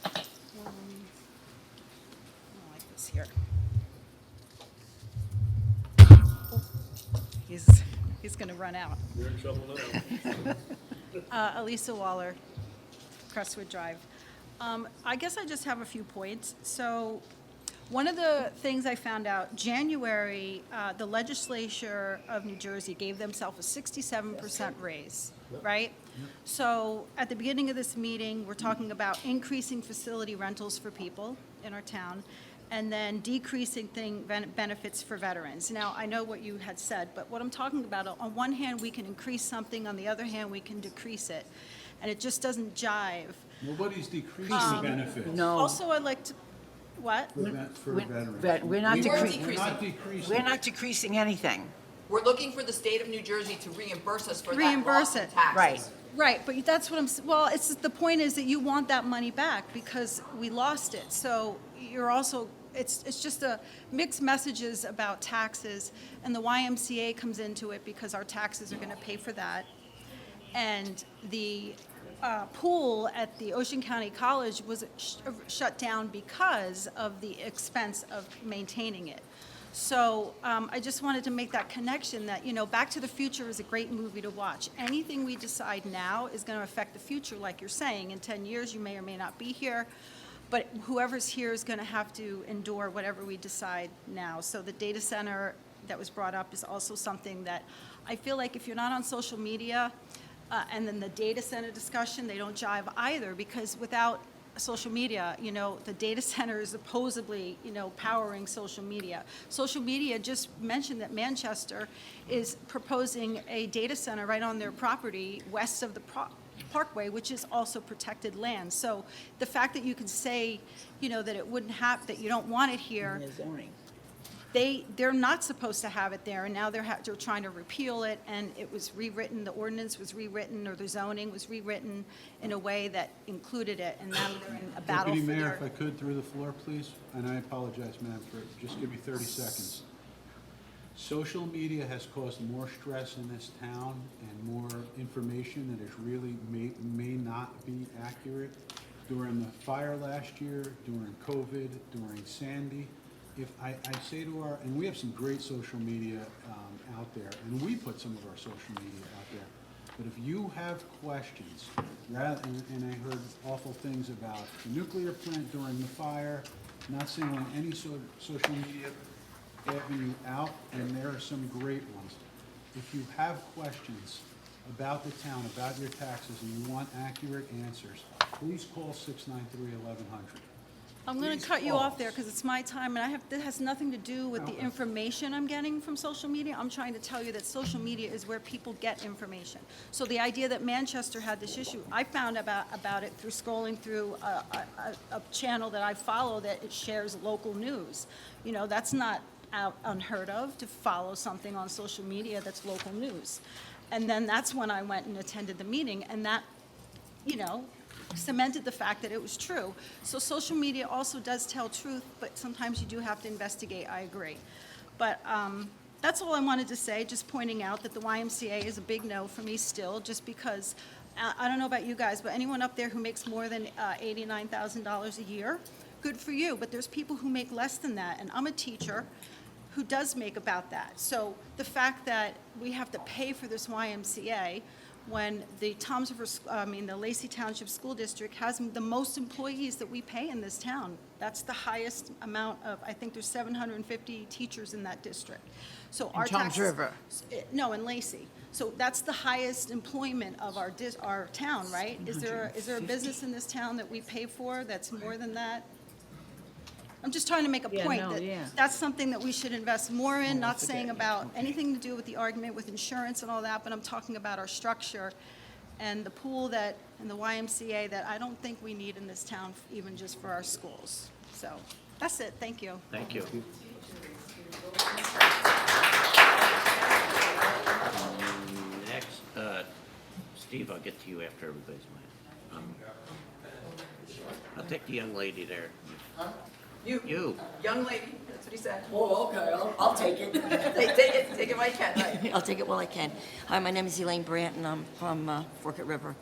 S14: I like this here. He's going to run out.
S5: You're in trouble now.
S14: Elisa Waller, Crestwood Drive. I guess I just have a few points. So one of the things I found out, January, the legislature of New Jersey gave themselves a 67% raise, right? So at the beginning of this meeting, we're talking about increasing facility rentals for people in our town, and then decreasing benefits for veterans. Now, I know what you had said, but what I'm talking about, on one hand, we can increase something, on the other hand, we can decrease it. And it just doesn't jive.
S6: Nobody's decreasing benefits.
S4: No.
S14: Also, I'd like to, what?
S6: For veterans.
S4: We're not
S6: We're
S4: decreasing,
S6: not decreasing.
S4: we're not decreasing anything.
S2: We're looking for the state of New Jersey to reimburse us for that
S14: Reimburse
S2: loss in
S14: it.
S2: taxes.
S4: Right.
S14: Right, but that's what well, the point is that you want that money back because we lost it. So you're also, it's just a mixed messages about taxes, and the YMCA comes into it because our taxes are gonna pay for that. And the pool at the Ocean County College was shut down because of the expense of maintaining it. So I just wanted to make that connection that, Back to the Future is a great movie to watch. Anything we decide now is going to affect the future, like you're saying. In 10 years, you may or may not be here, but whoever's here is going to have to endure whatever we decide now. So the data center that was brought up is also something that I feel like if you're not on social media, and then the data center discussion, they don't jive either, because without social media, the data center is supposedly, powering social media. Social media just mentioned that Manchester is proposing a data center right on their property west of the Parkway, which is also protected land. So the fact that you can say, that it wouldn't have, that you don't want it here, they're not supposed to have it there, and now they're trying to repeal it, and it was rewritten, the ordinance was rewritten, or the zoning was rewritten in a way that included it, and now they're in a battle for
S6: Deputy Mayor,
S14: their...
S6: if I could, through the floor, please, and I apologize, ma'am, just give me 30 seconds. Social media has caused more stress in this town and more information that is really may not be accurate. During the fire last year, during COVID, during Sandy, if I say to and we have some great social media out there, and we put some of our social media out there, but if you have questions, and I heard awful things about the nuclear plant during the fire, not singling any social media avenue out, and there are some great ones. If you have questions about the town, about your taxes, and you want accurate answers, please call 693-1100.
S14: I'm going to cut you off there because it's my time, and that has nothing to do with the information I'm getting from social media. I'm trying to tell you that social media is where people get information. So the idea that Manchester had this issue, I found about it through scrolling through a channel that I follow that it shares local news. That's not unheard of, to follow something on social media that's local news. And then that's when I went and attended the meeting, and that, cemented the fact that it was true. So social media also does tell truth, but sometimes you do have to investigate, I agree. But that's all I wanted to say, just pointing out that the YMCA is a big no for me still, just because, I don't know about you guys, but anyone up there who makes more than $89,000 a year, good for you, but there's people who make less than that, and I'm a teacher who does make about that. So the fact that we have to pay for this YMCA when the the Lacey Township School District has the most employees that we pay in this town. That's the highest amount of, I think there's 750 teachers in that district. So our
S4: Toms
S14: taxes-
S4: River.
S14: No, in Lacey. So that's the highest employment of our town, right? Is there a business in this town that we pay for that's more than that? I'm just trying to make a point that that's something that we should invest more in, not saying about anything to do with the argument with insurance and all that, but I'm talking about our structure and the pool and the YMCA that I don't think we need in this town, even just for our schools. So that's it. Thank you.
S1: Thank you. Next, Steve, I'll get to you after everybody's mind. I'll take the young lady there. You.
S2: Young lady, that's what he said.
S15: Oh, okay, I'll take it.
S2: Take it while you can, right.
S15: I'll take it while I can. Hi, my name is Elaine Branton. I'm from Forkett River.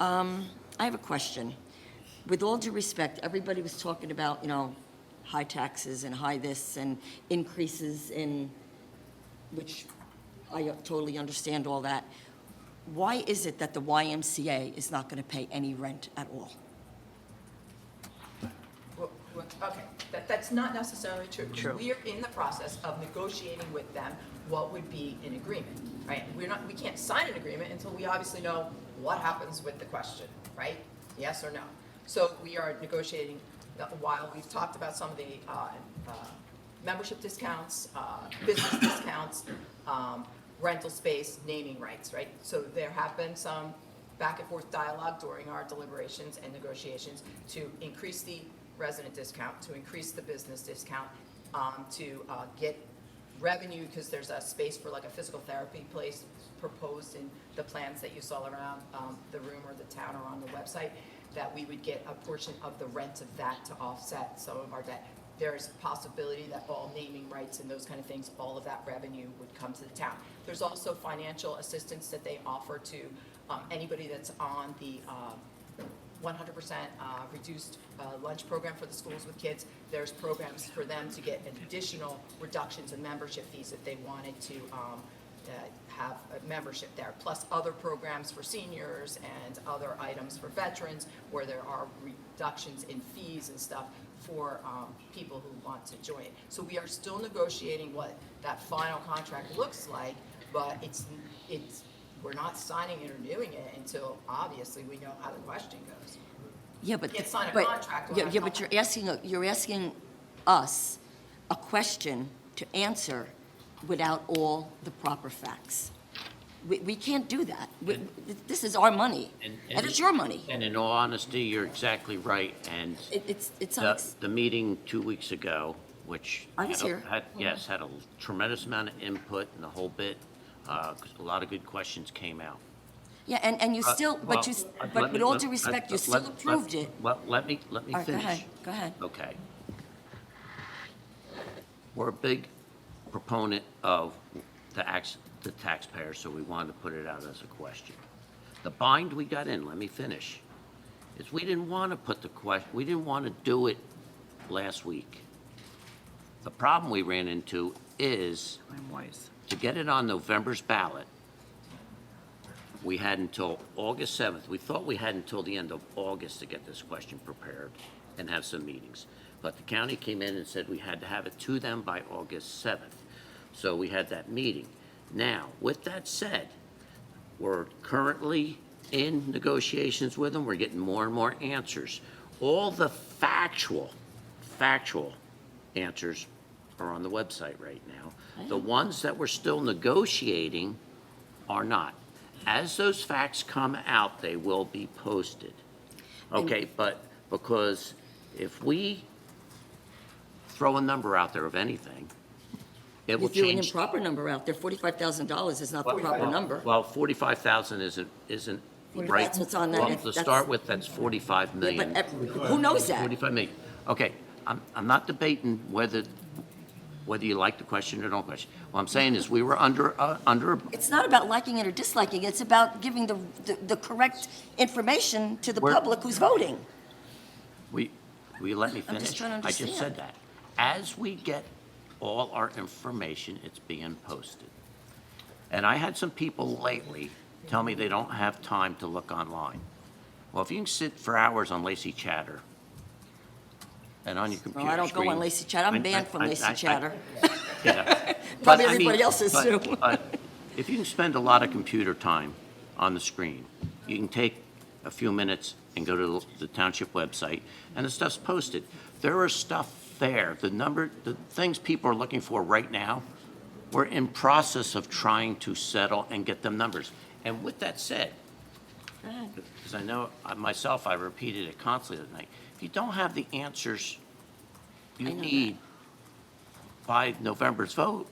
S15: I have a question. With all due respect, everybody was talking about, high taxes and high this and increases in, which I totally understand all that. Why is it that the YMCA is not going to pay any rent at all?
S2: Okay, that's not necessarily true. We are in the process of negotiating with them what would be an agreement, right? We can't sign an agreement until we obviously know what happens with the question, right? Yes or no? So we are negotiating, while we've talked about some of the membership discounts, business discounts, rental space, naming rights, right? So there have been some back and forth dialogue during our deliberations and negotiations to increase the resident discount, to increase the business discount, to get revenue, because there's a space for like a physical therapy place proposed in the plans that you saw around the room or the town or on the website, that we would get a portion of the rent of that to offset some of our debt. There's a possibility that all naming rights and those kind of things, all of that revenue would come to the town. There's also financial assistance that they offer to anybody that's on the 100% reduced lunch program for the schools with kids. There's programs for them to get additional reductions in membership fees if they wanted to have a membership there, plus other programs for seniors and other items for veterans where there are reductions in fees and stuff for people who want to join it. So we are still negotiating what that final contract looks like, but we're not signing it or doing it until obviously we know how the question goes.
S15: Yeah, but
S2: You can't sign a contract without
S15: but you're asking us a question to answer without all the proper facts. We can't do that. This is our money, and it's your money.
S1: And in all honesty, you're exactly right, and
S15: It's
S1: the meeting 2 weeks ago, which
S15: I was here.
S1: had a tremendous amount of input and the whole bit, 'cause a lot of good questions came out.
S15: Yeah, and you still, but with all due respect, you still approved it.
S1: Well, let me
S15: All right,
S1: finish.
S15: go ahead.
S1: Okay. We're a big proponent of the taxpayers, so we wanted to put it out as a question. The bind we got in, let me finish, is we didn't want to put we didn't want to do it last week. The problem we ran into is to get it on November's ballot, we had until August 7th. We thought we had until the end of August to get this question prepared and have some meetings. But the county came in and said we had to have it to them by August 7th. So we had that meeting. Now, with that said, we're currently in negotiations with them. We're getting more and more answers. All the factual answers are on the website right now. The ones that we're still negotiating are not. As those facts come out, they will be posted. Okay, but because if we throw a number out there of anything, it will
S15: You threw an
S1: change.
S15: improper number out there. $45,000 is not the proper number.
S1: Well, 45,000 isn't right.
S15: That's what's on that.
S1: Well, to
S15: That's-
S1: start with, that's 45
S15: Yeah,
S1: million.
S15: but who knows that?
S1: 45 million. Okay, I'm not debating whether you like the question or don't question. What I'm saying is we were under
S15: It's not about liking it or disliking it. It's about giving the correct information to the
S1: We're-
S15: public who's voting.
S1: will you let me
S15: I'm
S1: finish?
S15: just trying to
S1: I just said
S15: understand.
S1: that. As we get all our information, it's being posted. And I had some people lately tell me they don't have time to look online. Well, if you can sit for hours on Lacey Chatter and on your computer
S15: Well, I don't go on
S1: screen-
S15: Lacey Chatter. I'm banned from Lacey Chatter.
S1: Yeah.
S15: Probably
S1: But, I mean,
S15: everybody else is too.
S1: but if you can spend a lot of computer time on the screen, you can take a few minutes and go to the township website, and the stuff's posted. There is stuff there. The things people are looking for right now, we're in process of trying to settle and get them numbers. And with that said, because I know myself, I repeated it constantly tonight, if you don't have the answers you need by November's vote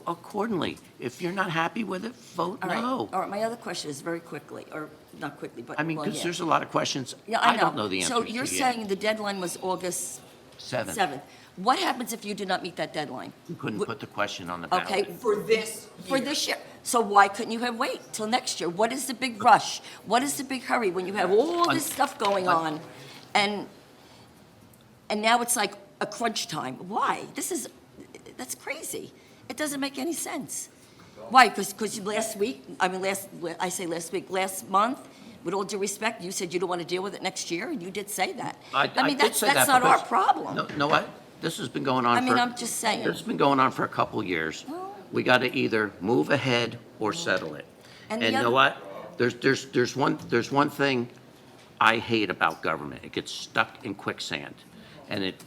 S1: accordingly. If you're not happy with it, vote
S15: All right.
S1: no.
S15: All right, my other question is very quickly, or not quickly, but.
S1: I mean,
S15: well,
S1: because
S15: yeah.
S1: there's a lot of questions
S15: Yeah,
S1: I don't know the answers
S15: So
S1: to
S15: you're
S1: yet.
S15: saying the deadline was August
S1: 7th.
S15: 7th. What happens if you do not meet that deadline?
S1: You couldn't put the question on the ballot.
S15: Okay,
S2: For this
S15: for
S2: year.
S15: this year. So why couldn't you have wait till next year? What is the big rush? What is the big hurry when you have all this stuff going on? And now it's like a crunch time. Why? That's crazy. It doesn't make any sense. Why? Because last week, last month, with all due respect, you said you don't want to deal with it next year, and you did say that.
S1: I
S15: mean,
S1: did
S15: that's
S1: say that
S15: not our
S1: because-
S15: problem.
S1: No, know what? This has been going on
S15: I
S1: for...
S15: mean, I'm just saying.
S1: This has been going on for a couple years. We got to either move ahead or settle it.
S15: And
S1: And
S15: the
S1: you know
S15: other-
S1: what? There's one thing I hate about government. It gets stuck in quicksand, and it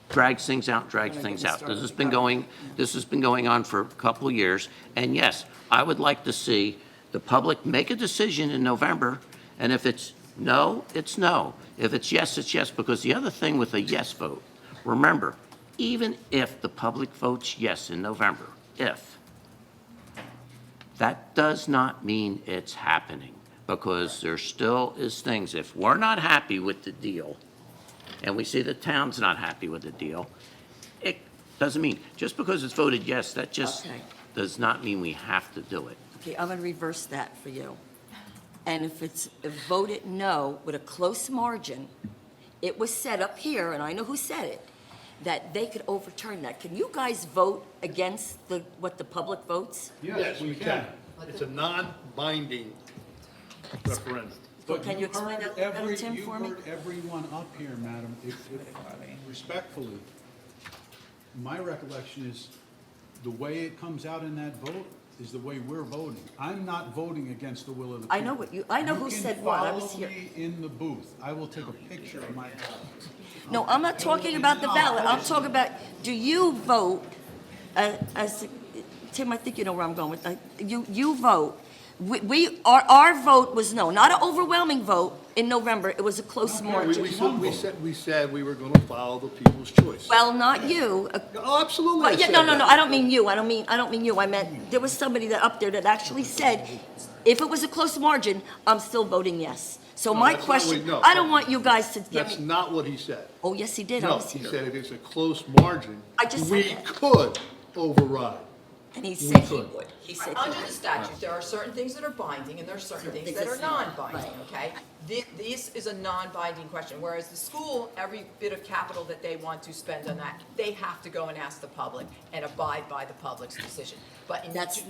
S1: drags things out. This has been going on for a couple years, and yes, I would like to see the public make a decision in November, and if it's no, it's no. If it's yes, because the other thing with a yes vote, remember, even if the public votes yes in November, that does not mean it's happening, because there still is things, if we're not happy with the deal, and we see the town's not happy with the deal, it doesn't mean, just because it's voted yes, that just
S15: Okay.
S1: does not mean we have to do it.
S15: Okay, I'm going to reverse that for you. And if it's voted no with a close margin, it was said up here, and I know who said it, that they could overturn that. Can you guys vote against what the public votes?
S5: Yes, we can. It's a non-binding referendum.
S6: But
S15: Can you explain that better, Tim,
S6: You
S15: for me?
S6: heard everyone up here, madam, respectfully, my recollection is the way it comes out in that vote is the way we're voting. I'm not voting against the will of the people.
S15: I know who said what, I was
S6: You
S15: here.
S6: can follow me in the booth. I will take a picture of my ballot.
S15: No, I'm not talking about the ballot. I'm talking about, do you vote, Tim, I think you know where I'm going with that. You vote. Our vote was no, not an overwhelming vote in November. It was a close margin.
S5: We said we were going to follow the people's choice.
S15: Well, not you.
S5: Oh, absolutely. I
S15: Well, yeah,
S5: said
S15: no,
S5: that.
S15: I don't mean you. I don't mean you. I meant, there was somebody that up there that actually said, if it was a close margin, I'm still voting yes. So
S5: No,
S15: my
S5: that's not
S15: question,
S5: what- no.
S15: I don't want you guys to give
S5: That's
S15: me,
S5: not what he said.
S15: oh, yes, he did. I
S5: No,
S15: was
S5: he
S15: here.
S5: said if it's a close margin,
S15: I just said
S5: we
S15: that.
S5: could override.
S15: And he said he
S5: could.
S15: would. He said he
S2: Under
S15: would.
S2: the statute, there are certain things that are binding and there are certain things that are non-binding, okay? This is a non-binding question, whereas the school, every bit of capital that they want to spend on that, they have to go and ask the public and abide by the public's decision. But in
S15: That's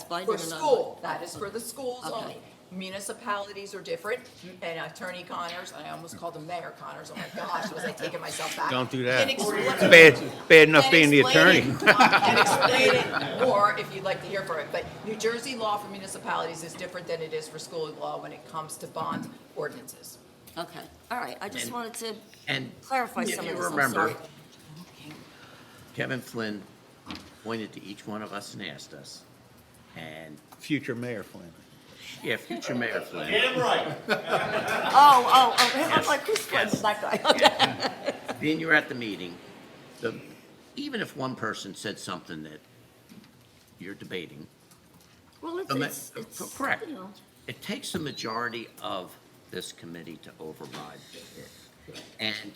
S15: binding
S2: for
S15: or not?
S2: school, that is for the schools
S15: Okay.
S2: only. Municipalities are different, and Attorney Connors, I almost called him Mayor Connors, oh my gosh, was I taking myself back?
S11: Don't do that.
S2: Can explain-
S11: Bad enough being the attorney.
S2: Can explain it more if you'd like to hear from it, but New Jersey law for municipalities is different than it is for school law when it comes to bond ordinances.
S15: Okay, all right. I just wanted to
S1: And
S15: clarify
S1: if
S15: some
S1: you
S15: of this. I'm
S1: remember,
S15: sorry.
S1: Kevin Flynn pointed to each one of us and asked us, and,
S11: Future Mayor Flynn.
S1: yeah, future Mayor Flynn.
S15: I'm like, who's friends with that guy? Okay.
S1: Being you were at the meeting, even if one person said something that you're debating,
S15: Well, it's,
S1: correct.
S15: you know.
S1: It takes the majority of this committee to override it. And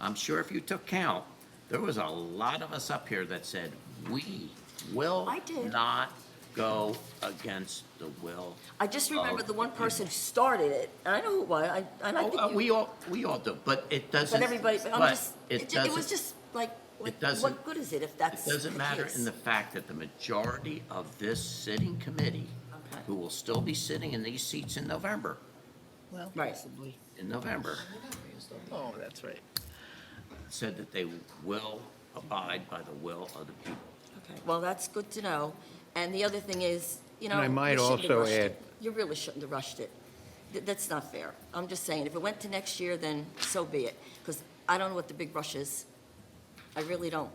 S1: I'm sure if you took count, there was a lot of us up here that said, we will
S15: I did.
S1: not go against the will.
S15: I just remember the one person who started it, and I know who it was, and I think you.
S1: We all do, but it doesn't.
S15: But everybody, but I'm
S1: but
S15: just,
S1: it
S15: it was
S1: doesn't-
S15: just like,
S1: doesn't-
S15: what good is it if that's
S1: It doesn't
S15: the
S1: matter
S15: case?
S1: in the fact that the majority of this sitting committee,
S15: Okay.
S1: who will still be sitting in these seats in November,
S15: Right.
S1: in November,
S11: Oh, that's right.
S1: said that they will abide by the will of the people.
S15: Okay, well, that's good to know. And the other thing is, you know.
S11: And I might
S15: you shouldn't have
S11: also
S15: rushed it.
S11: add-
S15: You really shouldn't have rushed it. That's not fair. I'm just saying, if it went to next year, then so be it. Because I don't know what the big rush is. I really don't.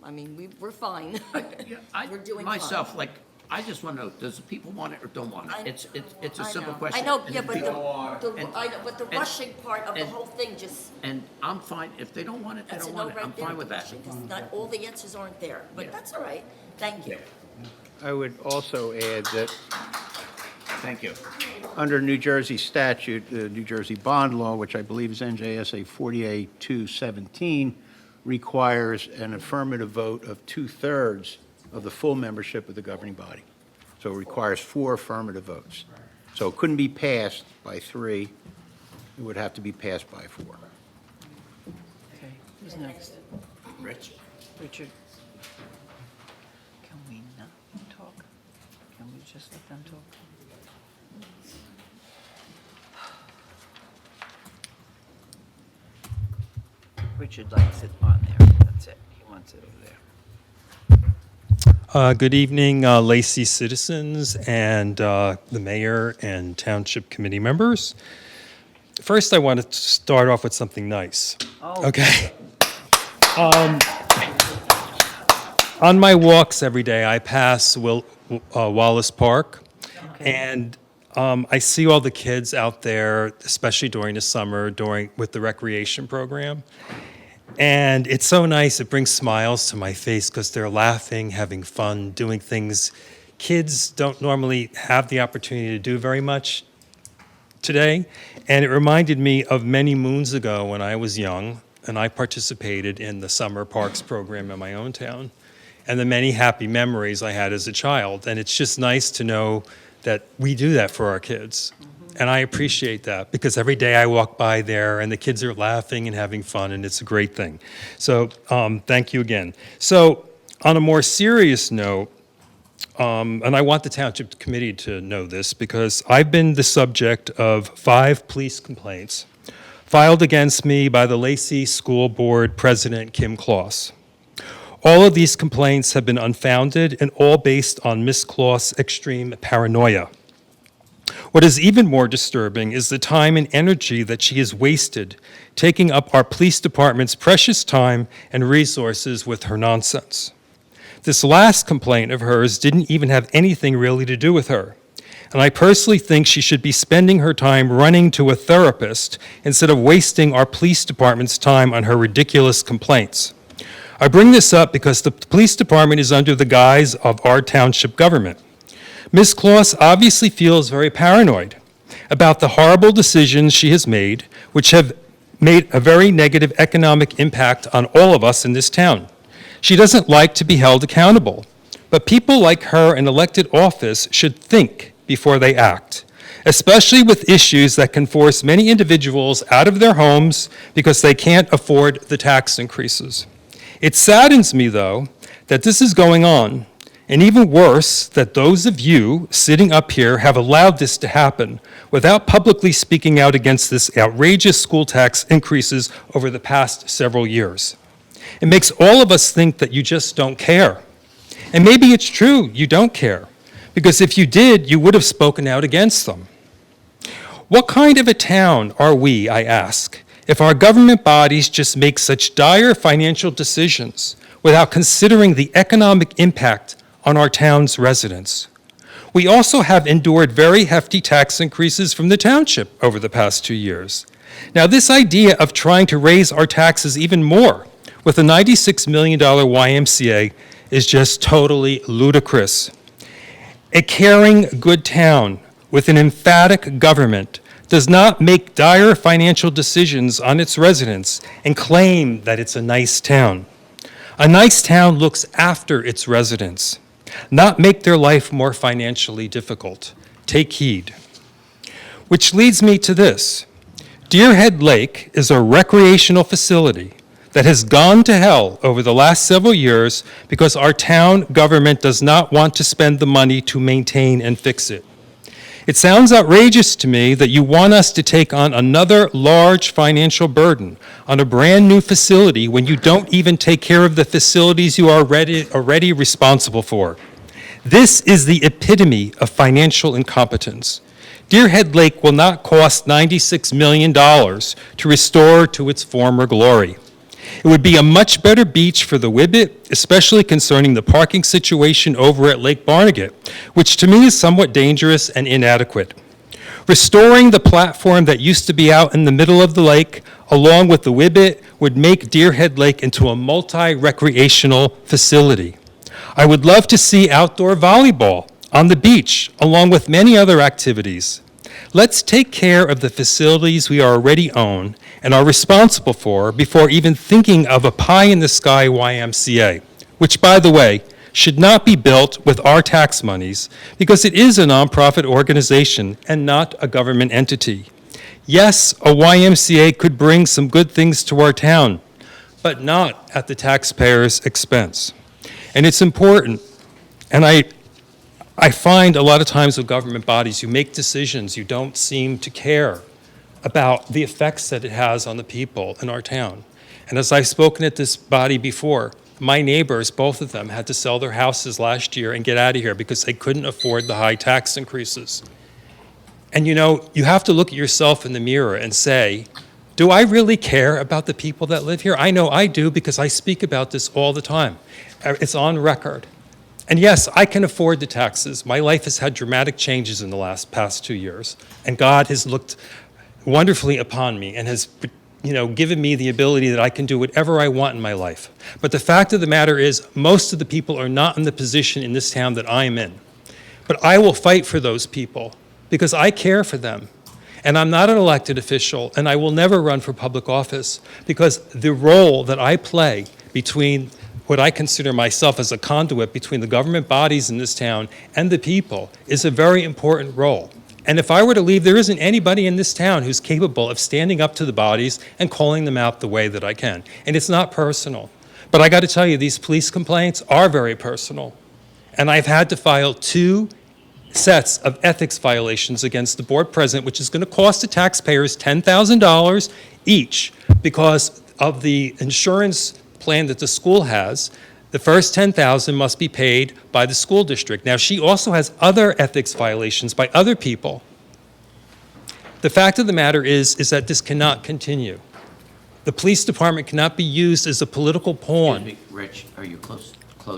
S15: I mean, we're fine. We're doing fine.
S1: Myself, like, I just want to know, does the people want it or don't want it? It's a
S15: I
S1: simple
S15: know.
S1: question.
S15: I know,
S1: And
S15: yeah,
S1: the
S15: but
S1: people-
S15: I know, but the
S1: and-
S15: rushing part of the
S1: and-
S15: whole thing just,
S1: And I'm fine, if they don't want it, they
S15: that's a
S1: don't
S15: no
S1: want it, I'm
S15: right there.
S1: fine with that.
S15: Rushing, 'cause not all the answers aren't there, but
S1: Yeah.
S15: that's all right. Thank you.
S11: I would also add that
S1: Thank you.
S11: under New Jersey statute, the New Jersey bond law, which I believe is NJSA 48217, requires an affirmative vote of 2/3 of the full membership of the governing body. So it requires 4 affirmative votes. So it couldn't be passed by 3, it would have to be passed by 4.
S4: Okay, who's next?
S1: Rich?
S4: Richard. Can we not talk? Can we just let them talk? Richard likes it on there, that's it, he wants it over there.
S16: Good evening, Lacey citizens and the mayor and township committee members. First, I want to start off with something nice.
S4: Oh.
S16: Okay. On my walks every day, I pass Wallace Park, and I see all the kids out there, especially during the summer, with the recreation program. And it's so nice, it brings smiles to my face because they're laughing, having fun, doing things kids don't normally have the opportunity to do very much today. And it reminded me of many moons ago when I was young and I participated in the summer parks program in my own town and the many happy memories I had as a child. And it's just nice to know that we do that for our kids. And I appreciate that because every day I walk by there and the kids are laughing and having fun, and it's a great thing. So thank you again. So on a more serious note, and I want the Township Committee to know this because I've been the subject of 5 police complaints filed against me by the Lacey School Board President Kim Kloss. All of these complaints have been unfounded and all based on Ms. Kloss' extreme paranoia. What is even more disturbing is the time and energy that she has wasted taking up our police department's precious time and resources with her nonsense. This last complaint of hers didn't even have anything really to do with her. And I personally think she should be spending her time running to a therapist instead of wasting our police department's time on her ridiculous complaints. I bring this up because the police department is under the guise of our township government. Ms. Kloss obviously feels very paranoid about the horrible decisions she has made, which have made a very negative economic impact on all of us in this town. She doesn't like to be held accountable, but people like her in elected office should think before they act, especially with issues that can force many individuals out of their homes because they can't afford the tax increases. It saddens me, though, that this is going on, and even worse, that those of you sitting up here have allowed this to happen without publicly speaking out against this outrageous school tax increases over the past several years. It makes all of us think that you just don't care. And maybe it's true, you don't care, because if you did, you would have spoken out against them. What kind of a town are we, I ask, if our government bodies just make such dire financial decisions without considering the economic impact on our town's residents? We also have endured very hefty tax increases from the township over the past 2 years. Now, this idea of trying to raise our taxes even more with a $96 million YMCA is just totally ludicrous. A caring, good town with an emphatic government does not make dire financial decisions on its residents and claim that it's a nice town. A nice town looks after its residents, not make their life more financially difficult. Take heed. Which leads me to this. Deerhead Lake is a recreational facility that has gone to hell over the last several years because our town government does not want to spend the money to maintain and fix it. It sounds outrageous to me that you want us to take on another large financial burden on a brand-new facility when you don't even take care of the facilities you are already responsible for. This is the epitome of financial incompetence. Deerhead Lake will not cost $96 million to restore to its former glory. It would be a much better beach for the Whibbit, especially concerning the parking situation over at Lake Barnegat, which to me is somewhat dangerous and inadequate. Restoring the platform that used to be out in the middle of the lake, along with the Whibbit, would make Deerhead Lake into a multi-recreational facility. I would love to see outdoor volleyball on the beach, along with many other activities. Let's take care of the facilities we already own and are responsible for before even thinking of a pie-in-the-sky YMCA, which, by the way, should not be built with our tax monies because it is a nonprofit organization and not a government entity. Yes, a YMCA could bring some good things to our town, but not at the taxpayer's expense. And it's important, and I find a lot of times with government bodies, you make decisions, you don't seem to care about the effects that it has on the people in our town. And as I've spoken at this body before, my neighbors, both of them, had to sell their houses last year and get out of here because they couldn't afford the high tax increases. And you know, you have to look at yourself in the mirror and say, do I really care about the people that live here? I know I do because I speak about this all the time. It's on record. And yes, I can afford the taxes. My life has had dramatic changes in the past 2 years. And God has looked wonderfully upon me and has, given me the ability that I can do whatever I want in my life. But the fact of the matter is, most of the people are not in the position in this town that I'm in. But I will fight for those people because I care for them. And I'm not an elected official, and I will never run for public office because the role that I play between what I consider myself as a conduit between the government bodies in this town and the people is a very important role. And if I were to leave, there isn't anybody in this town who's capable of standing up to the bodies and calling them out the way that I can. And it's not personal. But I got to tell you, these police complaints are very personal. And I've had to file 2 sets of ethics violations against the board president, which is going to cost the taxpayers $10,000 each because of the insurance plan that the school has. The first $10,000 must be paid by the school district. Now, she also has other ethics violations by other people. The fact of the matter is that this cannot continue. The police department cannot be used as a political pawn.
S1: Excuse me, Rich, are you close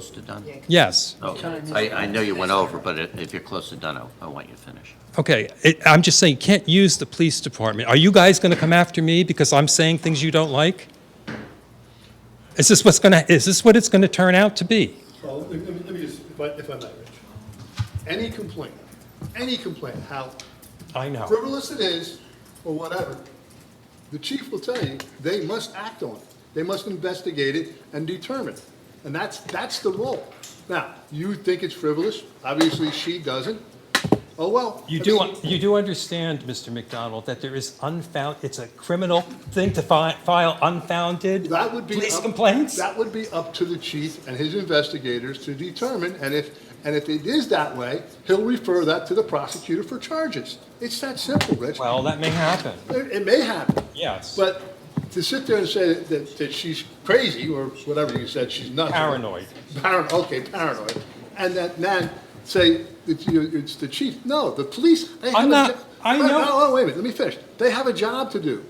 S1: to done?
S16: Yes.
S1: Okay. I know you went over, but if you're close to done, I want you to finish.
S16: Okay, I'm just saying, you can't use the police department. Are you guys going to come after me because I'm saying things you don't like? Is this what it's going to turn out to be?
S5: Well, let me just, if I may, Rich. Any complaint, how
S16: I know.
S5: frivolous it is, or whatever, the chief will tell you, they must act on it. They must investigate it and determine. And that's the role. Now, you think it's frivolous, obviously she doesn't. Oh, well.
S16: You do understand, Mr. McDonald, that there is it's a criminal thing to file unfounded police complaints?
S5: That would be up to the chief and his investigators to determine, and if it is that way, he'll refer that to the prosecutor for charges. It's that simple, Rich.
S16: Well, that may happen.
S5: It may happen.
S16: Yes.
S5: But to sit there and say that she's crazy, or whatever you said, she's nuts.
S16: Paranoid.
S5: Paranoid. And then say it's the chief. No, the police, they have
S16: I know.
S5: No, wait a minute, let me finish. They have a job to do.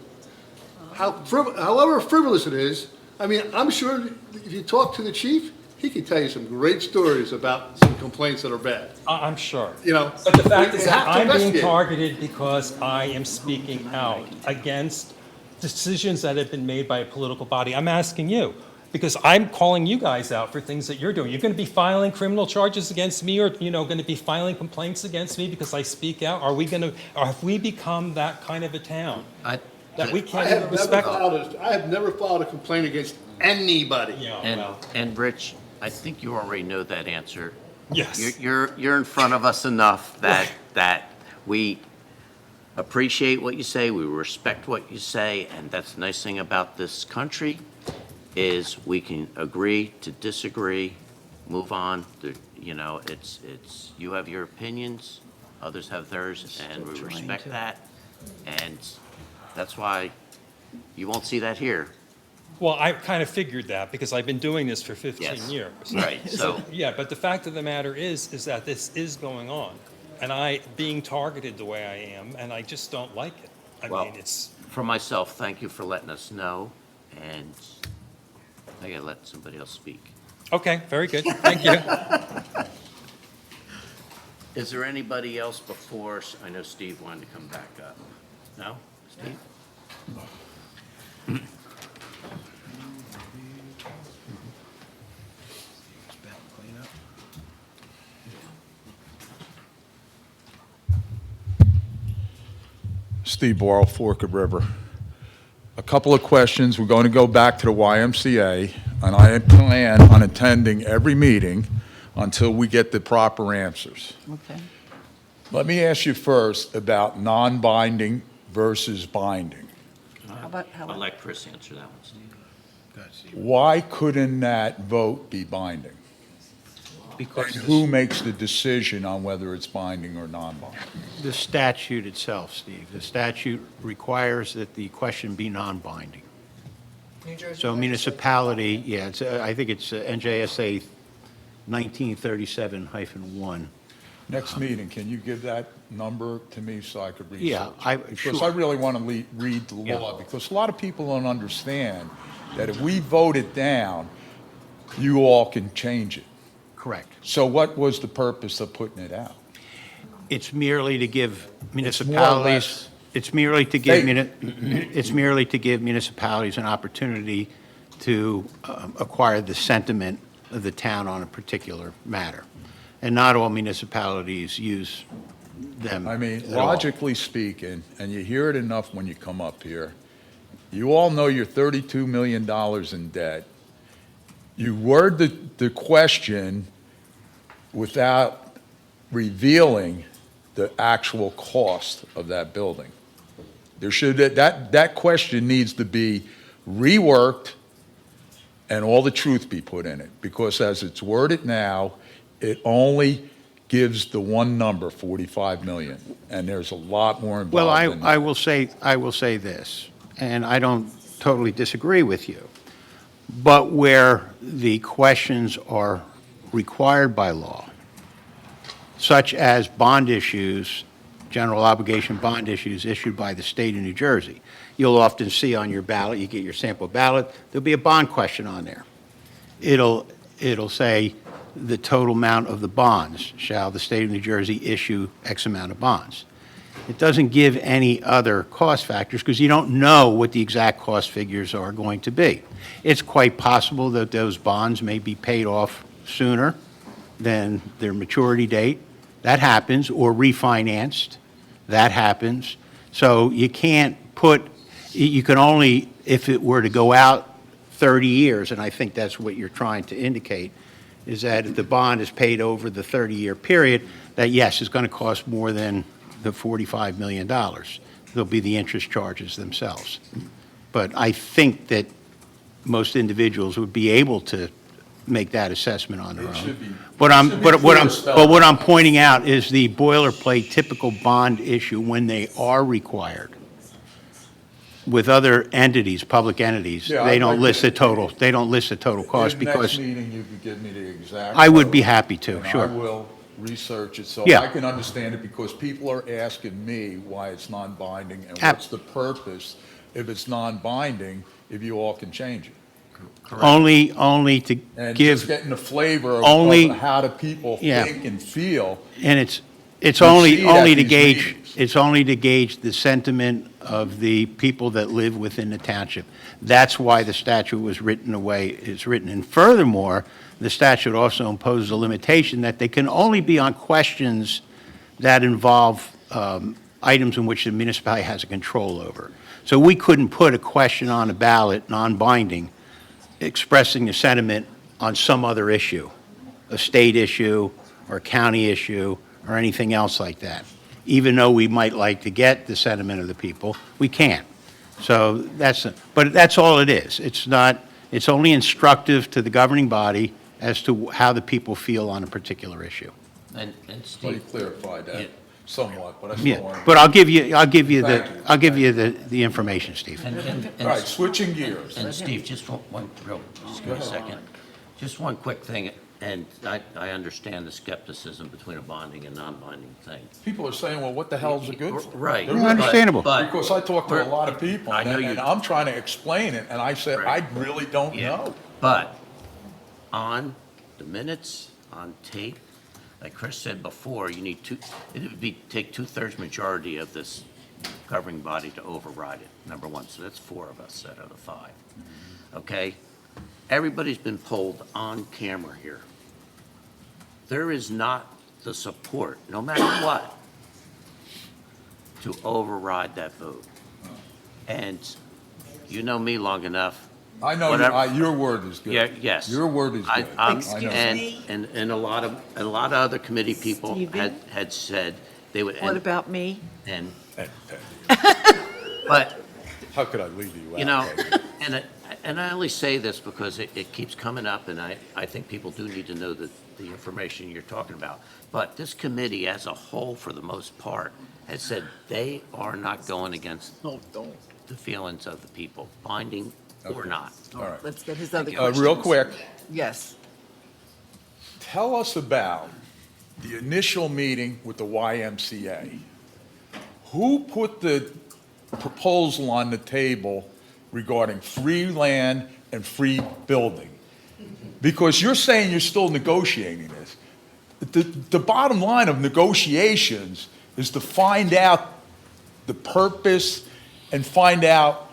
S5: However frivolous it is, I mean, I'm sure if you talk to the chief, he could tell you some great stories about some complaints that are bad.
S16: I'm sure.
S5: But
S16: the fact is that I'm being
S5: investigate.
S16: targeted because I am speaking out against decisions that have been made by a political body. I'm asking you, because I'm calling you guys out for things that you're doing. You're going to be filing criminal charges against me, or going to be filing complaints against me because I speak out? Or have we become that kind of a town that we can't even respect?
S5: I have never filed a complaint against anybody.
S1: And Rich, I think you already know that answer.
S16: Yes.
S1: You're in front of us enough that we appreciate what you say, we respect what you say, and that's the nice thing about this country is we can agree to disagree, move on. It's you have your opinions, others have theirs, and we respect that. And that's why you won't see that here.
S16: Well, I kind of figured that because I've been doing this for 15 years.
S1: Right. So
S16: yeah, but the fact of the matter is that this is going on, and I being targeted the way I am, and I just don't like it. I mean, it's.
S1: For myself, thank you for letting us know, and I gotta let somebody else speak.
S16: Okay, very good. Thank you.
S1: Is there anybody else before? I know Steve wanted to come back up. No, Steve?
S9: Steve Borrell, Forked River. A a couple of questions. We're going to go back to the YMCA, and I plan on attending every meeting until we get the proper answers.
S11: Okay.
S9: Let me ask you first about non-binding versus binding.
S1: I'll let Chris answer that one, Steve.
S9: Why couldn't that vote be binding?
S11: Because
S9: And who makes the decision on whether it's binding or non-binding?
S11: the statute itself, Steve, the statute requires that the question be non-binding.
S2: New Jersey
S11: So
S2: legislature.
S11: municipality, yeah, it's, I think it's NJSA 1937-1.
S9: Next meeting, can you give that number to me so I could research?
S11: Yeah,
S9: Because
S11: sure.
S9: I really want to read the
S11: Yeah.
S9: law, because a lot of people don't understand that if we vote it down, you all can change it.
S11: Correct.
S9: So what was the purpose of putting it out?
S11: It's merely to give
S9: It's more or
S11: municipalities,
S9: less-
S11: it's merely to give,
S9: They-
S11: it's merely to give municipalities an opportunity to acquire the sentiment of the town on a particular matter. And not all municipalities use them
S9: I mean,
S11: at all.
S9: logically speaking, and you hear it enough when you come up here, you all know you're $32 million in debt. You word the question without revealing the actual cost of that building. There should, that question needs to be reworked and all the truth be put in it, because as it's worded now, it only gives the one number, 45 million, and there's a lot more involved
S11: Well,
S9: in that.
S11: I will say this, and I don't totally disagree with you, but where the questions are required by law, such as bond issues, general obligation bond issues issued by the state of New Jersey, you'll often see on your ballot, you get your sample ballot, there'll be a bond question on there. It'll say, the total amount of the bonds, shall the state of New Jersey issue X amount of bonds? It doesn't give any other cost factors because you don't know what the exact cost figures are going to be. It's quite possible that those bonds may be paid off sooner than their maturity date. That happens, or refinanced. That happens. So you can't put, you can only, if it were to go out 30 years, and I think that's what you're trying to indicate, is that if the bond is paid over the 30-year period, that yes, it's going to cost more than the $45 million. There'll be the interest charges themselves. But I think that most individuals would be able to make that assessment on their
S9: It should be-
S11: own. But
S9: it should be clear spelled.
S11: what I'm pointing out is the boilerplate typical bond issue when they are required. With other entities, public entities,
S9: Yeah,
S11: they
S9: I'd
S11: don't
S9: like
S11: list
S9: to-
S11: the total, they don't list the total cost
S9: Next
S11: because
S9: meeting, you could give me the exact.
S11: I would be happy to,
S9: and
S11: sure.
S9: I will research it so
S11: Yeah.
S9: I can understand it, because people are asking me why it's non-binding and
S11: Ab-
S9: what's the purpose if it's non-binding, if you all can change it.
S11: only to
S9: And just
S11: give,
S9: getting the flavor
S11: only-
S9: of how do people
S11: Yeah.
S9: think and feel.
S11: and it's
S9: You
S11: only,
S9: see it at
S11: only to
S9: these
S11: gauge,
S9: meetings.
S11: it's only to gauge the sentiment of the people that live within the township. That's why the statute was written the way it's written. And furthermore, the statute also imposes a limitation that they can only be on questions that involve items in which the municipality has a control over. So we couldn't put a question on a ballot, non-binding, expressing a sentiment on some other issue, a state issue or a county issue or anything else like that. Even though we might like to get the sentiment of the people, we can't. So but that's all it is. It's not, it's only instructive to the governing body as to how the people feel on a particular issue.
S1: And
S9: Well, you
S1: Steve,
S9: clarified
S1: Yeah.
S9: that somewhat, but I still
S11: Yeah,
S9: want.
S11: but I'll give you
S9: Thank you.
S11: the information, Steve.
S9: All right, switching gears.
S1: And Steve, just just give me a second. Just one quick thing, and I understand the skepticism between a bonding and non-bonding thing.
S9: People are saying, well, what the hell's it good for?
S1: Right.
S9: They're
S1: but-
S11: Understandable.
S1: but-
S9: Because I talk to a lot of people,
S1: I know
S9: and
S1: you-
S9: I'm trying to explain it, and I said, I
S1: Right.
S9: really don't
S1: Yeah.
S9: know.
S1: But on the minutes, on tape, like Chris said before, you need it would take two-thirds majority of this governing body to override it, number one. So that's 4 of us out of 5. Okay? Everybody's been polled on camera here. There is not the support, no matter what, to override that vote. And you know me long enough.
S9: I know,
S1: Whatever-
S9: your word is good.
S1: Yeah, yes.
S9: Your word is good. I know.
S1: And a lot of other committee people
S4: Stevie?
S1: had said they would.
S4: What about me?
S1: And, but,
S9: How could I leave you out?
S1: you know,
S9: Peggy?
S1: and I only say this because it keeps coming up, and I think people do need to know the information you're talking about. But this committee as a whole, for the most part, has said they are not going against the feelings of the people, binding or not.
S9: All right.
S4: Let's get his other questions.
S9: Real quick,
S4: Yes.
S9: tell us about the initial meeting with the YMCA. Who put the proposal on the table regarding free land and free building? Because you're saying you're still negotiating this. The bottom line of negotiations is to find out the purpose and find out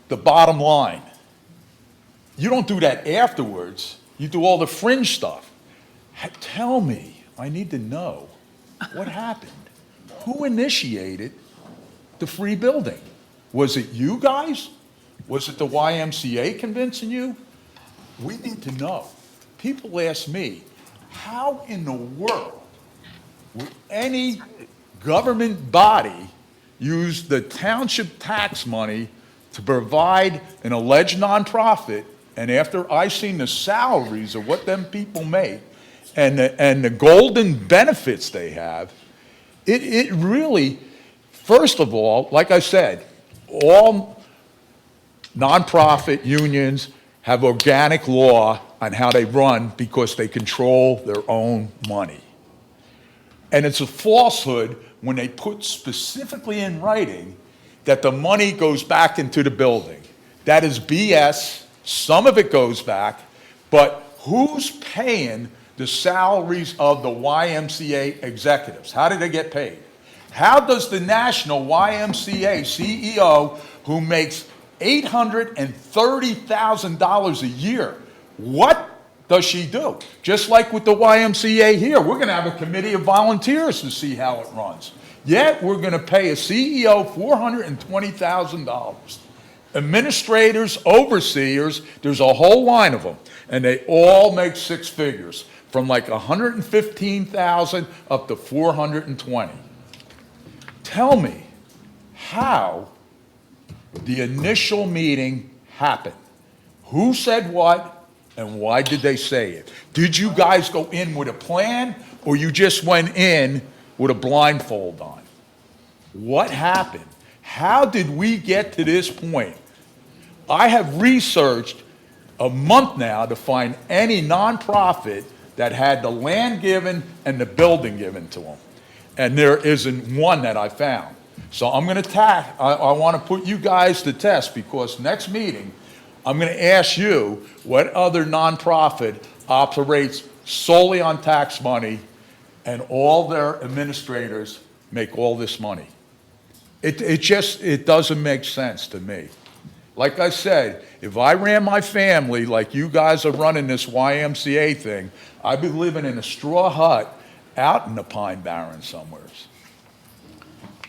S9: the bottom line. You don't do that afterwards. You do all the fringe stuff. Tell me, I need to know what happened. Who initiated the free building? Was it you guys? Was it the YMCA convincing you? We need to know. People ask me, how in the world would any government body use the township tax money to provide an alleged nonprofit, and after I seen the salaries of what them people make and the golden benefits they have, it really, first of all, like I said, all nonprofit unions have organic law on how they run because they control their own money. And it's a falsehood when they put specifically in writing that the money goes back into the building. That is BS. Some of it goes back, but who's paying the salaries of the YMCA executives? How do they get paid? How does the national YMCA CEO, who makes $830,000 a year, what does she do? Just like with the YMCA here, we're going to have a committee of volunteers to see how it runs. Yet, we're going to pay a CEO $420,000. Administrators, overseers, there's a whole line of them, and they all make six figures, from like $115,000 up to $420,000. Tell me how the initial meeting happened. Who said what, and why did they say it? Did you guys go in with a plan, or you just went in with a blindfold on? What happened? How did we get to this point? I have researched a month now to find any nonprofit that had the land given and the building given to them. And there isn't one that I found. So I'm going to I want to put you guys to test, because next meeting, I'm going to ask you what other nonprofit operates solely on tax money and all their administrators make all this money. It doesn't make sense to me. Like I said, if I ran my family like you guys are running this YMCA thing, I'd be living in a straw hut out in the Pine Barrens somewhere.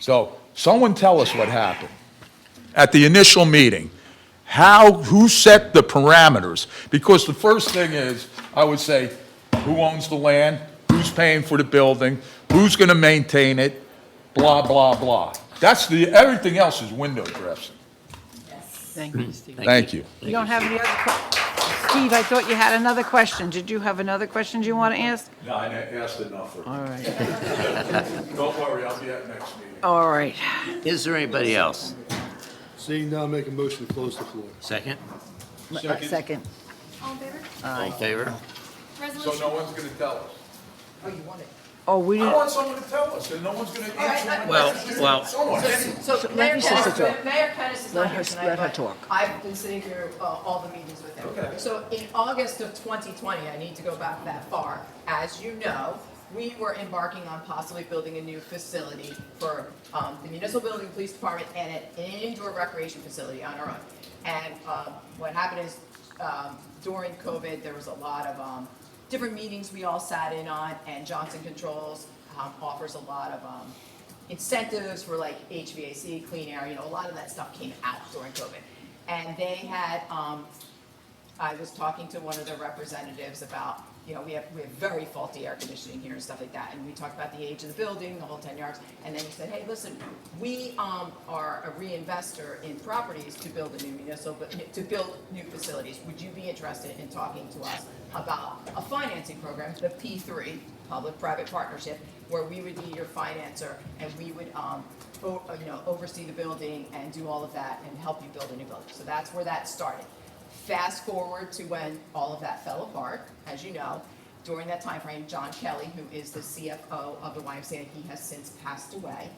S9: So someone tell us what happened at the initial meeting. Who set the parameters? Because the first thing is, I would say, who owns the land? Who's paying for the building? Who's going to maintain it? Blah, blah, blah. Everything else is window dressing.
S4: Thank you, Steve.
S9: Thank you.
S4: You don't have any other Steve, I thought you had another question. Did you have another question you want to ask?
S9: No, I asked enough for
S4: All right.
S9: Don't worry, I'll be at next meeting.
S4: All right.
S1: Is there anybody else?
S5: Seeing none, make a motion to close the floor.
S1: Second?
S4: Second.
S7: All in favor?
S1: All in favor?
S9: So
S7: Resolution.
S9: no one's going to tell us.
S2: Oh, you want it?
S4: Oh, we
S9: I
S4: didn't,
S9: want someone to tell us, and no one's going to answer.
S1: Well,
S2: So
S4: let
S2: Mayor
S4: your sister
S2: Kennis,
S4: talk.
S2: Mayor Kennis is not here tonight,
S4: let her
S2: but
S4: talk.
S2: I've been sitting through all the meetings with him.
S9: Okay.
S2: So in August of 2020, I need to go back that far, as you know, we were embarking on possibly building a new facility for the municipal building, police department, and an indoor recreation facility on our own. And what happened is, during COVID, there was a lot of different meetings we all sat in on, and Johnson Controls offers a lot of incentives for like HVAC, clean air, a lot of that stuff came out during COVID. And they had, I was talking to one of the representatives about, you know, we have very faulty air conditioning here and stuff like that, and we talked about the age of the building, the whole 10 yards, and then he said, hey, listen, we are a reinvestor in properties to build a new to build new facilities. Would you be interested in talking to us about a financing program, the P3, public-private partnership, where we would be your financer and we would, oversee the building and do all of that and help you build a new building. So that's where that started. Fast forward to when all of that fell apart, as you know. During that time frame, John Kelly, who is the CFO of the YMCA, he has since passed away,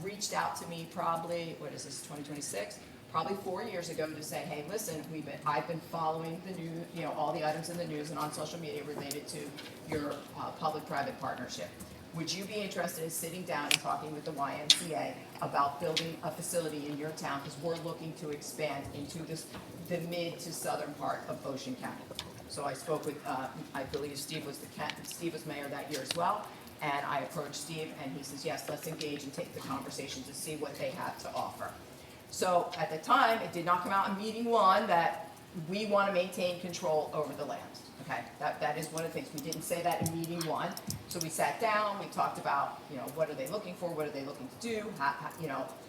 S2: reached out to me probably, 2026? Probably 4 years ago to say, hey, listen, I've been following the news, all the items in the news and on social media related to your public-private partnership. Would you be interested in sitting down and talking with the YMCA about building a facility in your town? Because we're looking to expand into the mid to southern part of Ocean County. So I spoke with, I believe Steve was mayor that year as well. And I approached Steve and he says, yes, let's engage and take the conversation to see what they have to offer. So at the time, it did not come out in meeting one that we want to maintain control over the land. Okay, that is one of the things. We didn't say that in meeting one. So we sat down, we talked about, what are they looking for? What are they looking to do?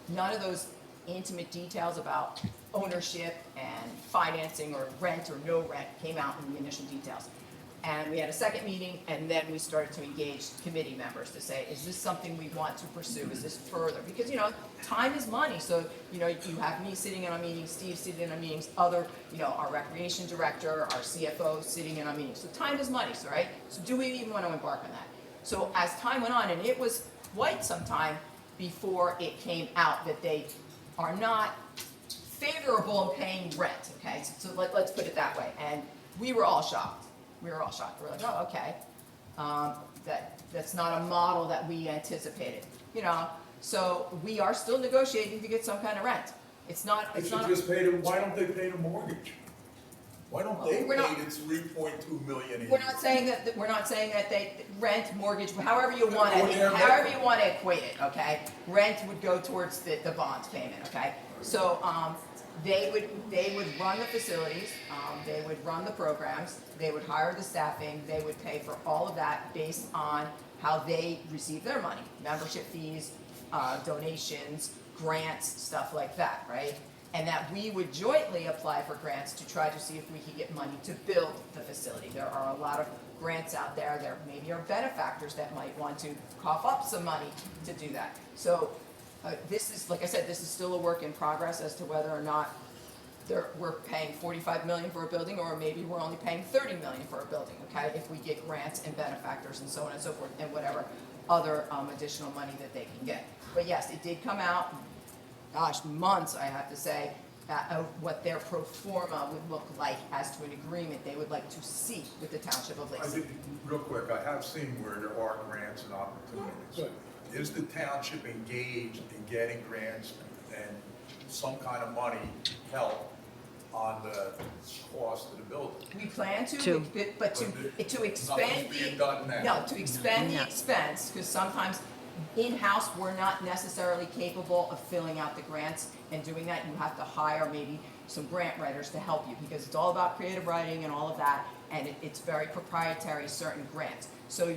S2: None of those intimate details about ownership and financing or rent or no rent came out in the initial details. And we had a second meeting, and then we started to engage committee members to say, is this something we want to pursue? Is this further? Because, time is money. So, you have me sitting in on meetings, Steve sitting in on meetings, our recreation director, our CFO sitting in on meetings. So time is money, so, right? So do we even want to embark on that? So as time went on, and it was quite some time before it came out that they are not favorable in paying rent, okay? So let's put it that way. And we were all shocked. We're like, oh, okay. That's not a model that we anticipated, So we are still negotiating to get some kind of rent. It's not.
S9: Just pay them. Why don't they pay the mortgage? Why don't they pay the $3.2 million?
S2: We're not saying that they rent, mortgage, however you want to equate it. Okay, rent would go towards the bond payment. Okay, so they would run the facilities, they would run the programs, they would hire the staffing, they would pay for all of that based on how they receive their money, membership fees, donations, grants, stuff like that, right? And that we would jointly apply for grants to try to see if we could get money to build the facility. There are a lot of grants out there. There maybe are benefactors that might want to cough up some money to do that. So this is, like I said, this is still a work in progress as to whether or not we're paying $45 million for a building, or maybe we're only paying $30 million for a building, okay? If we get grants and benefactors and so on and so forth, and whatever other additional money that they can get. But yes, it did come out, gosh, months, I have to say, what their pro forma would look like as to an agreement they would like to see with the Township of Lacey.
S9: Real quick, I have seen where there are grants and opportunities. Is the township engaged in getting grants and some kind of money help on the cost of the building?
S2: We plan to, but to expend to expend the expense, because sometimes in-house, we're not necessarily capable of filling out the grants and doing that. You have to hire maybe some grant writers to help you, because it's all about creative writing and all of that, and it's very proprietary, certain grants. So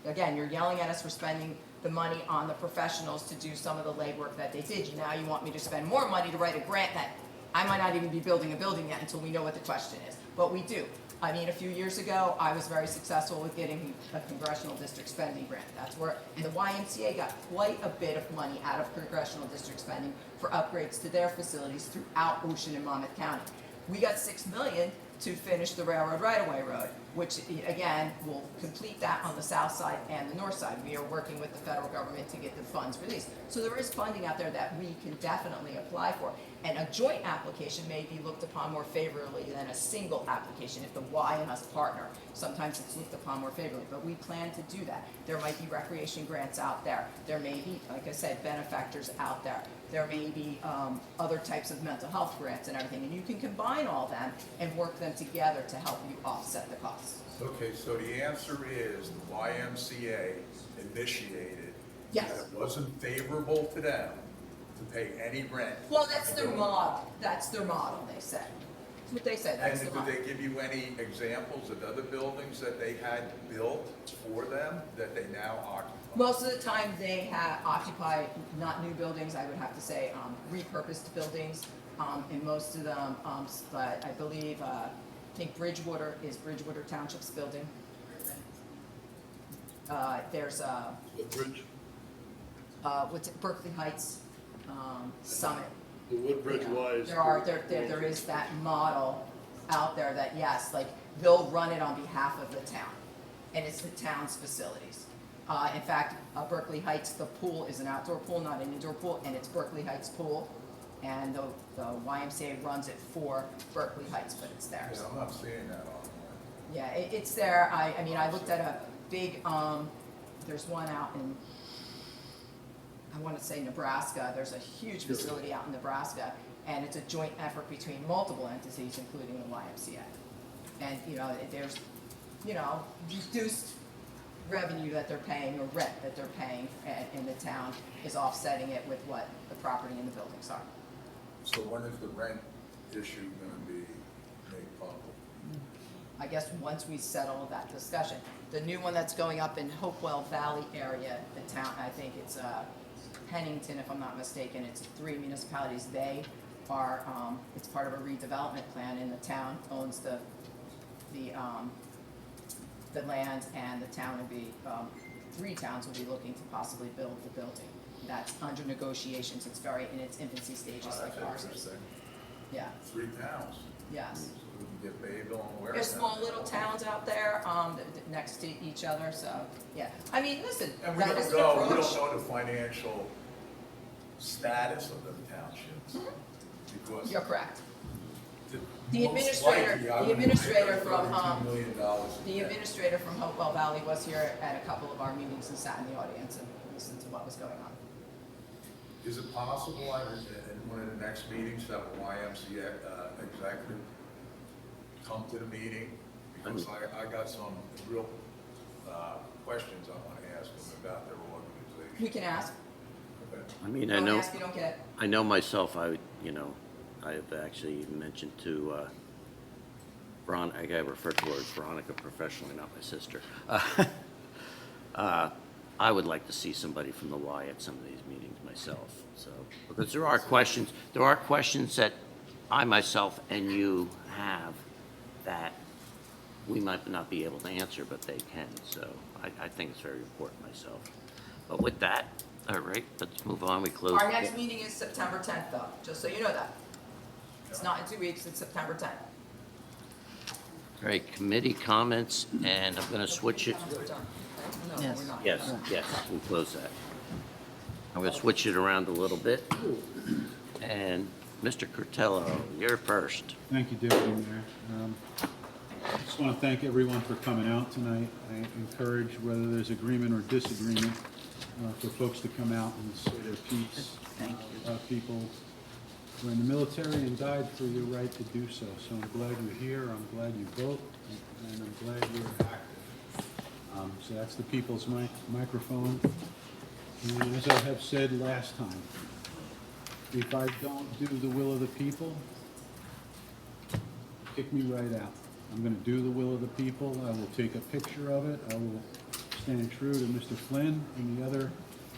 S2: again, you're yelling at us for spending the money on the professionals to do some of the legwork that they did. Now you want me to spend more money to write a grant that I might not even be building a building yet until we know what the question is. But we do. I mean, a few years ago, I was very successful with getting a congressional district spending grant. And the YMCA got quite a bit of money out of congressional district spending for upgrades to their facilities throughout Ocean and Monmouth County. We got $6 million to finish the railroad right-of-way road, which again, will complete that on the south side and the north side. We are working with the federal government to get the funds released. So there is funding out there that we can definitely apply for. And a joint application may be looked upon more favorably than a single application if the YMS partner. Sometimes it's looked upon more favorably, but we plan to do that. There might be recreation grants out there. There may be, like I said, benefactors out there. There may be other types of mental health grants and everything, and you can combine all them and work them together to help you offset the costs.
S9: Okay, so the answer is the YMCA initiated.
S2: Yes.
S9: That it wasn't favorable to them to pay any rent.
S2: Well, that's their model, they say. That's what they say,
S9: And
S2: that's the
S9: did
S2: model.
S9: they give you any examples of other buildings that they had built for them that they now occupy?
S2: Most of the time, they have occupied, not new buildings, I would have to say, repurposed buildings, in most of them, but I believe, I think Bridgewater is Bridgewater Township's building. There's,
S5: The bridge,
S2: what's it, Berkeley Heights, Summit.
S5: the Woodbridge Wise.
S2: There is that model out there that, yes, like, they'll run it on behalf of the town, and it's the town's facilities. In fact, Berkeley Heights, the pool is an outdoor pool, not an indoor pool, and it's Berkeley Heights Pool, and the YMCA runs it for Berkeley Heights, but it's theirs.
S9: Yeah, I'm not seeing that on
S2: Yeah, it's there. I mean, I looked at a big, there's one out in, I want to say Nebraska. There's a huge facility out in Nebraska, and it's a joint effort between multiple entities, including the YMCA. And, there's, reduced revenue that they're paying, or rent that they're paying in the town is offsetting it with what the property and the buildings are.
S9: So when is the rent issue gonna be made public?
S2: I guess once we settle that discussion. The new one that's going up in Hopewell Valley area, the town, I think it's Pennington, if I'm not mistaken, it's 3 municipalities. They are, it's part of a redevelopment plan, and the town owns the land, and the town would be, 3 towns will be looking to possibly build the building. That's under negotiations. It's very in its infancy stages, like ours is.
S9: Interesting.
S2: Yeah,
S9: 3 towns.
S2: yes.
S9: So we can get Bayville and Wareham.
S2: There's small little towns out there, next to each other, so, yeah. I mean, listen,
S9: And we
S2: that is
S9: don't
S2: an
S9: know, we
S2: approach.
S9: don't know the financial status of them townships. Because
S2: You're correct.
S9: the most likely, I would think they're $32 million in
S2: The
S9: debt.
S2: administrator from Hopewell Valley was here at a couple of our meetings and sat in the audience and listened to what was going on.
S9: Is it possible in one of the next meetings to have a YMCA executive come to the meeting? Because I got some real questions I want to ask them about their organization.
S2: We can ask.
S9: Okay.
S1: I mean, I
S2: Don't
S1: know,
S2: ask, you don't get.
S1: I know myself, I've actually even mentioned to Veronica, I gotta refer to her as Veronica professionally, not my sister. I would like to see somebody from the Y at some of these meetings myself, so, because there are questions that I myself and you have that we might not be able to answer, but they can, so I think it's very important myself. But with that, all right, let's move on, we close.
S2: Our next meeting is September 10th, though, just so you know that. It's not in 2 weeks, it's September 10th.
S1: All right, committee comments, and I'm gonna switch it.
S2: We're done. No, we're not.
S1: Yes, yes, we close that. I'm going to switch it around a little bit. And Mr. Curtello, you're first.
S6: Thank you, Deputy Mayor. I just want to thank everyone for coming out tonight. I encourage, whether there's agreement or disagreement, for folks to come out and say their piece. People were in the military and died for your right to do so. So I'm glad you're here, I'm glad you vote, and I'm glad you're active. So that's the people's microphone. And as I have said last time, if I don't do the will of the people, kick me right out. I'm going to do the will of the people. I will take a picture of it. I will stand true to Mr. Flynn and the other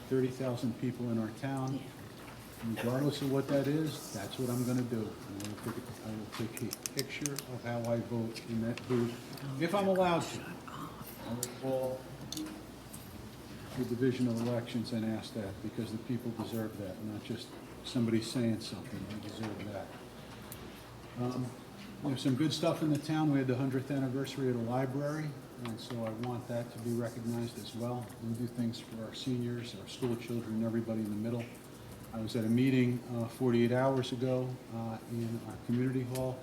S6: 30,000 people in our town. Regardless of what that is, that's what I'm going to do. I will take a picture of how I vote in that booth, if I'm allowed to. I will call the Division of Elections and ask that, because the people deserve that, not just somebody saying something. They deserve that. There's some good stuff in the town. We had the 100th anniversary of the library, and so I want that to be recognized as well. We do things for our seniors, our school children, everybody in the middle. I was at a meeting 48 hours ago in our community hall,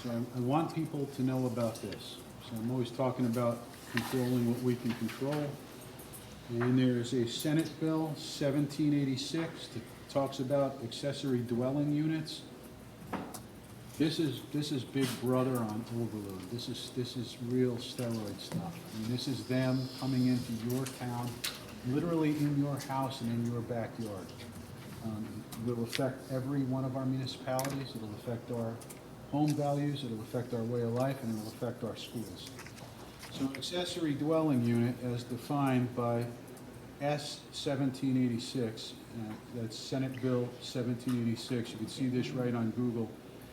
S6: so I want people to know about this. So I'm always talking about controlling what we can control. And there's a Senate Bill 1786 that talks about accessory dwelling units. This is Big Brother on overload. This is real steroid stuff. I mean, this is them coming into your town, literally in your house and in your backyard. It'll affect every one of our municipalities. It'll affect our home values, it'll affect our way of life, and it'll affect our schools. So accessory dwelling unit as defined by S 1786, that's Senate Bill 1786, you can see this right on Google,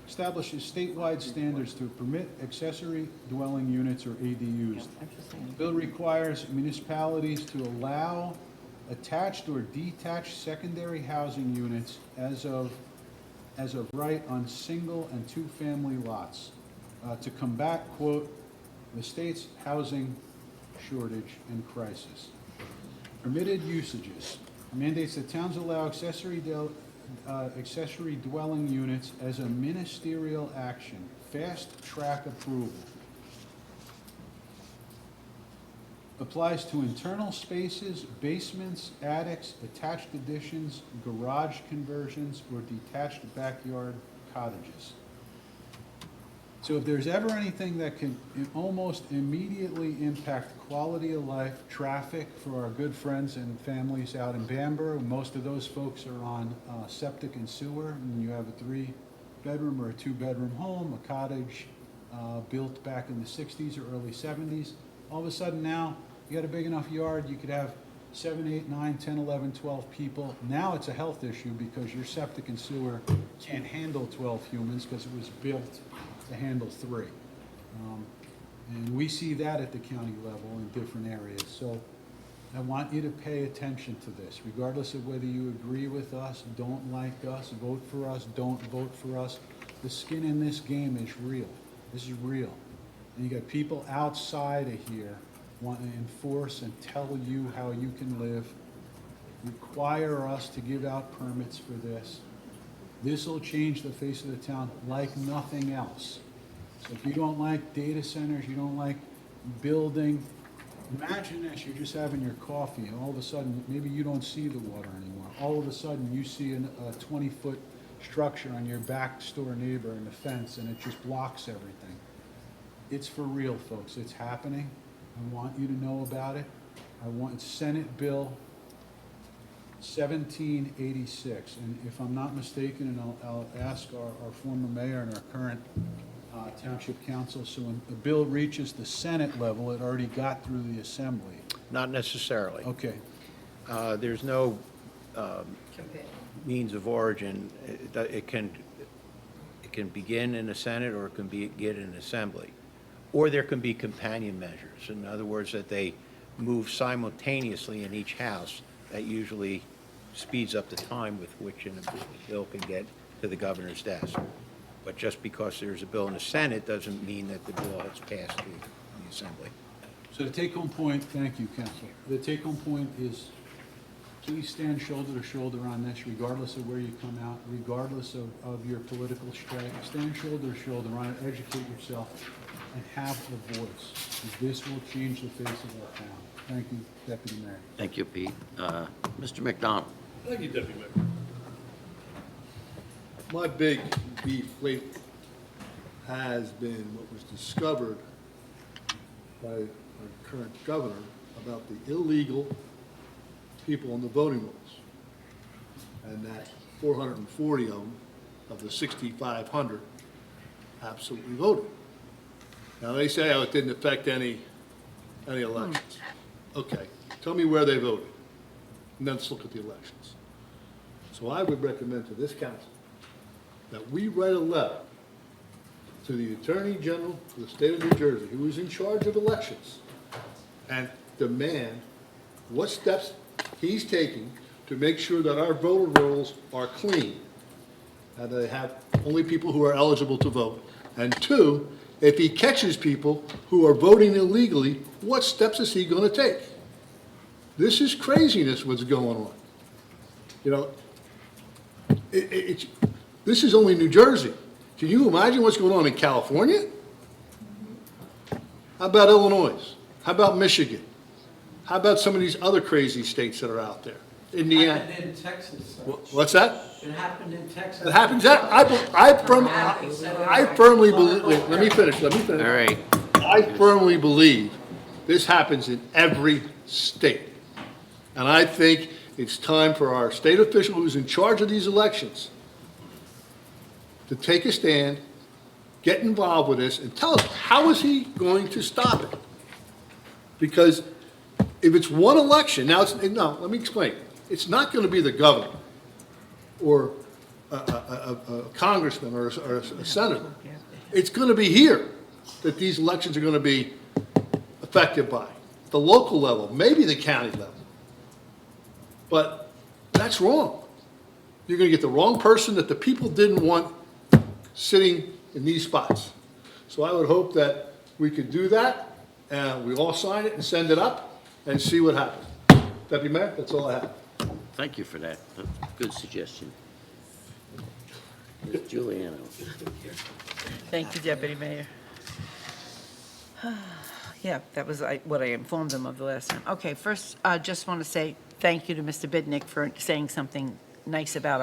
S6: establishes statewide standards to permit accessory dwelling units or ADUs. The bill requires municipalities to allow attached or detached secondary housing units as of right on single and two-family lots to combat, quote, the state's housing shortage and crisis. Permitted usages mandates that towns allow accessory dwelling units as a ministerial action, fast-track approval. Applies to internal spaces, basements, attics, attached additions, garage conversions, or detached backyard cottages. So if there's ever anything that can almost immediately impact quality of life, traffic for our good friends and families out in Bamber, most of those folks are on septic and sewer, and you have a 3-bedroom or a 2-bedroom home, a cottage built back in the 60s or early 70s. All of a sudden now, you got a big enough yard, you could have 7, 8, 9, 10, 11, 12 people. Now it's a health issue because your septic and sewer can't handle 12 humans because it was built to handle 3. And we see that at the county level in different areas. So I want you to pay attention to this, regardless of whether you agree with us, don't like us, vote for us, don't vote for us. The skin in this game is real. This is real. And you got people outside of here wanting to enforce and tell you how you can live, require us to give out permits for this. This will change the face of the town like nothing else. So if you don't like data centers, you don't like building, imagine this, you're just having your coffee and all of a sudden, maybe you don't see the water anymore. All of a sudden, you see a 20-foot structure on your back door neighbor and a fence and it just blocks everything. It's for real, folks. It's happening. I want you to know about it. I want Senate Bill 1786. And if I'm not mistaken, and I'll ask our former mayor and our current township council, so when the bill reaches the Senate level, it already got through the assembly.
S11: Not necessarily.
S6: Okay.
S11: There's no means of origin. It can begin in the Senate or it can begin in assembly. Or there can be companion measures. In other words, that they move simultaneously in each house. That usually speeds up the time with which a bill can get to the governor's desk. But just because there's a bill in the Senate doesn't mean that the bill has passed through the assembly.
S6: So the take-home point, thank you, Council. The take-home point is please stand shoulder to shoulder on this, regardless of where you come out, regardless of your political stripe. Stand shoulder to shoulder on it, educate yourself, and have a voice. This will change the face of our town. Thank you, Deputy Mayor.
S1: Thank you, Pete. Mr. McDonald?
S5: Thank you, Deputy Mayor. My big beef lately has been what was discovered by our current governor about the illegal people on the voting rolls, and that 440 of them, of the 6,500, absolutely voted. Now, they say, oh, it didn't affect any elections. Okay, tell me where they voted, and then let's look at the elections. So I would recommend to this council that we write a letter to the Attorney General of the state of New Jersey, who is in charge of elections, and demand what steps he's taking to make sure that our voter rolls are clean, and they have only people who are eligible to vote. And 2, if he catches people who are voting illegally, what steps is he going to take? This is craziness what's going on. You know, this is only New Jersey. Can you imagine what's going on in California? How about Illinois? How about Michigan? How about some of these other crazy states that are out there? Indiana.
S17: It happened in Texas.
S5: What's that?
S17: It happened in Texas.
S5: It happens. I firmly believe. Wait, let me finish.
S1: All right.
S5: I firmly believe this happens in every state, and I think it's time for our state official who's in charge of these elections to take a stand, get involved with this, and tell us, how is he going to stop it? Because if it's one election, now it's, no, let me explain. It's not going to be the governor or a congressman or a senator. It's going to be here that these elections are going to be affected by. The local level, maybe the county level. But that's wrong. You're going to get the wrong person that the people didn't want sitting in these spots. So I would hope that we could do that, and we all sign it and send it up and see what happens. Deputy Mayor, that's all I have.
S1: Thank you for that. That's a good suggestion. Ms. Giuliano.
S4: Thank you, Deputy Mayor. Yeah, that was what I informed them of the last time. Okay, first, I just want to say thank you to Mr. Bidnick for saying something nice about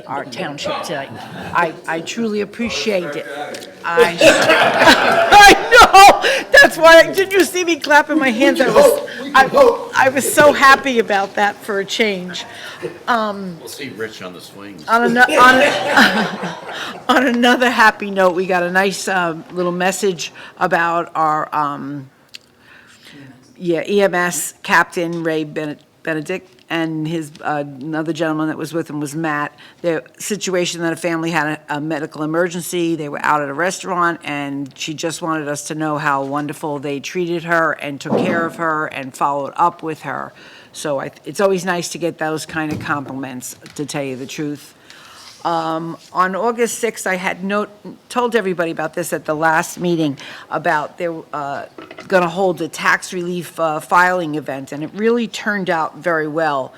S4: our township tonight. I truly appreciate it. I know, that's why, did you see me clapping my hands? I was so happy about that for a change.
S1: We'll see Rich on the swings.
S4: On another happy note, we got a nice little message about our EMS Captain Ray Benedict and his another gentleman that was with him was Matt. The situation that a family had a medical emergency. They were out at a restaurant, and she just wanted us to know how wonderful they treated her and took care of her and followed up with her. So it's always nice to get those kind of compliments, to tell you the truth. On August 6th, I had told everybody about this at the last meeting, about they're going to hold a tax relief filing event, and it really turned out very well.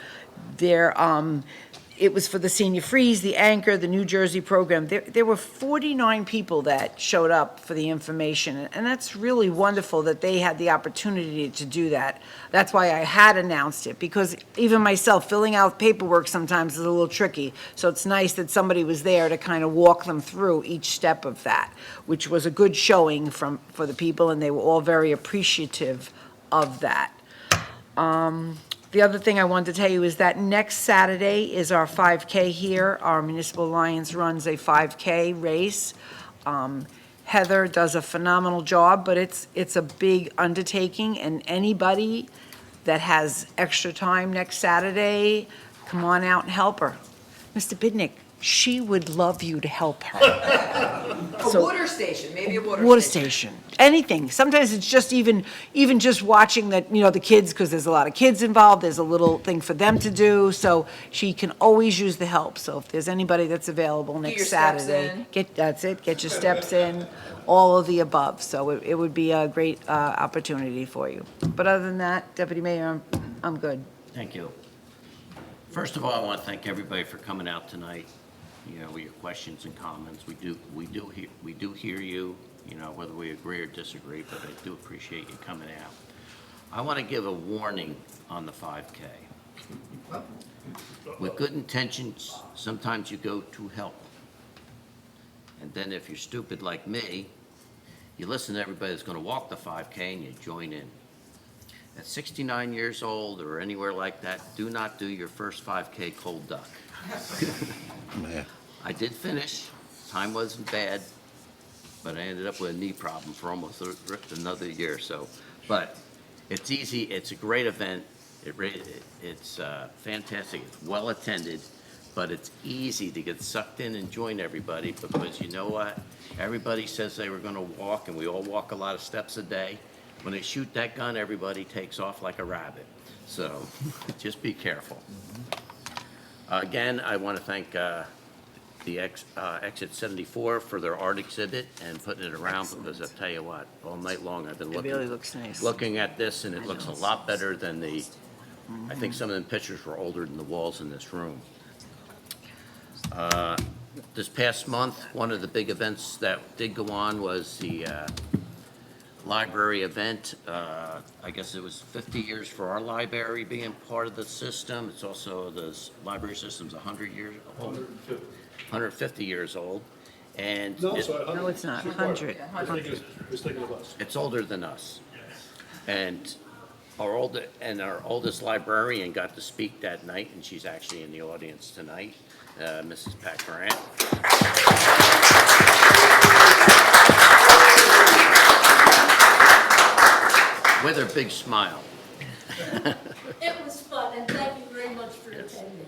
S4: It was for the Senior Freeze, the Anchor, the New Jersey program. There were 49 people that showed up for the information, and that's really wonderful that they had the opportunity to do that. That's why I had announced it, because even myself, filling out paperwork sometimes is a little tricky. So it's nice that somebody was there to kind of walk them through each step of that, which was a good showing for the people, and they were all very appreciative of that. The other thing I wanted to tell you is that next Saturday is our 5K here. Our Municipal Alliance runs a 5K race. Heather does a phenomenal job, but it's a big undertaking, and anybody that has extra time next Saturday, come on out and help her. Mr. Bidnick, she would love you to help her.
S2: A water station, maybe a water station.
S4: Water station, anything. Sometimes it's just even just watching that, the kids, because there's a lot of kids involved, there's a little thing for them to do, so she can always use the help. So if there's anybody that's available next
S2: your steps
S4: Saturday,
S2: in.
S4: get your steps in, all of the above. So it would be a great opportunity for you. But other than that, Deputy Mayor, I'm good.
S1: Thank you. First of all, I want to thank everybody for coming out tonight, with your questions and comments. We do hear you, whether we agree or disagree, but I do appreciate you coming out. I want to give a warning on the 5K. With good intentions, sometimes you go to help. And then if you're stupid like me, you listen to everybody that's going to walk the 5K and you join in. At 69 years old or anywhere like that, do not do your first 5K cold duck. I did finish. Time wasn't bad, but I ended up with a knee problem for almost another year or so. But it's easy. It's a great event. It's fantastic. It's well attended, but it's easy to get sucked in and join everybody, because you know what? Everybody says they were going to walk, and we all walk a lot of steps a day. When they shoot that gun, everybody takes off like a rabbit. So just be careful. Again, I want to thank the Exit 74 for their art exhibit and putting it around, because I'll tell you what, all night long I've been
S4: It really looks nice.
S1: looking at this, and it looks a lot better than I think some of them pictures were older than the walls in this room. This past month, one of the big events that did go on was the library event. I guess it was 50 years for our library being part of the system. It's also, the library system's 100 years old. 150 years old. And
S5: No, sorry,
S4: No, it's not. 100.
S5: I was thinking of us.
S1: it's older than us. And our oldest librarian got to speak that night, and she's actually in the audience tonight, Mrs. Pat Grant. With her big smile.
S18: It was fun, and thank you very much for attending.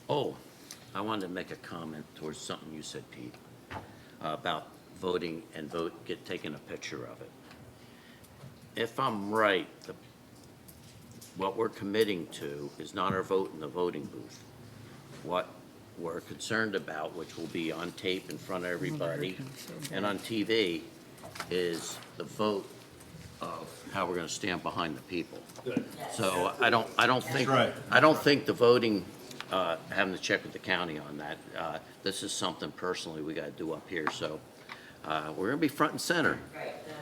S1: Oh, I wanted to make a comment towards something you said, Pete, about voting and taking a picture of it. If I'm right, what we're committing to is not our vote in the voting booth. What we're concerned about, which will be on tape in front of everybody and on TV, is the vote of how we're going to stand behind the people. So I don't think the voting, having to check with the county on that. This is something personally we got to do up here. So we're going to be front and center.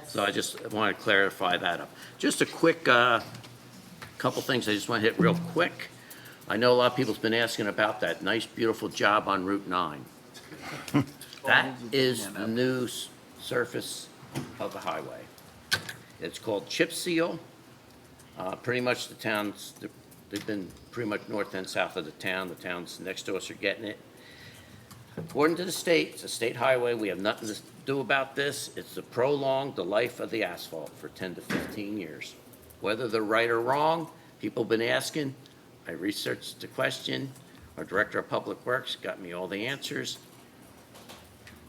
S1: So I just want to clarify that up. Just a quick couple things I just want to hit real quick. I know a lot of people's been asking about that nice, beautiful job on Route 9. That is the new surface of the highway. It's called chip seal. Pretty much the towns, they've been pretty much north and south of the town. The towns next to us are getting it. According to the state, it's a state highway. We have nothing to do about this. It's to prolong the life of the asphalt for 10 to 15 years. Whether they're right or wrong, people have been asking. I researched the question. Our Director of Public Works got me all the answers.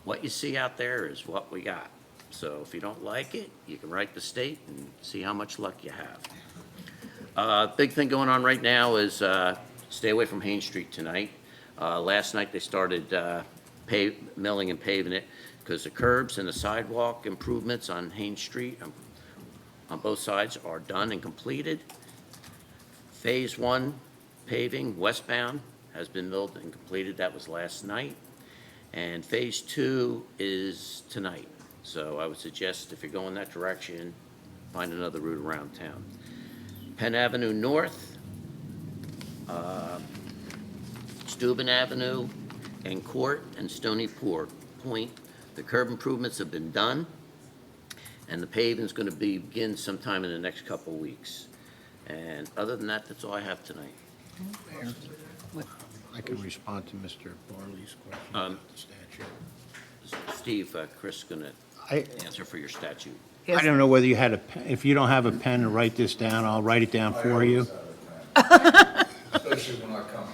S1: What you see out there is what we got. So if you don't like it, you can write the state and see how much luck you have. Big thing going on right now is stay away from Haines Street tonight. Last night they started milling and paving it because the curbs and the sidewalk improvements on Haines Street on both sides are done and completed. Phase 1 paving westbound has been milled and completed. That was last night. And Phase 2 is tonight. So I would suggest if you're going that direction, find another route around town. Penn Avenue North, Steuben Avenue, and Court and Stony Point. The curb improvements have been done, and the paving is going to begin sometime in the next couple weeks. And other than that, that's all I have tonight.
S11: I can respond to Mr. Barley's question about the statute.
S1: Steve, Chris is going
S11: I-
S1: to answer for your statute.
S11: I don't know whether you had a pen. If you don't have a pen to write this down, I'll write it down for you.
S9: Especially when I come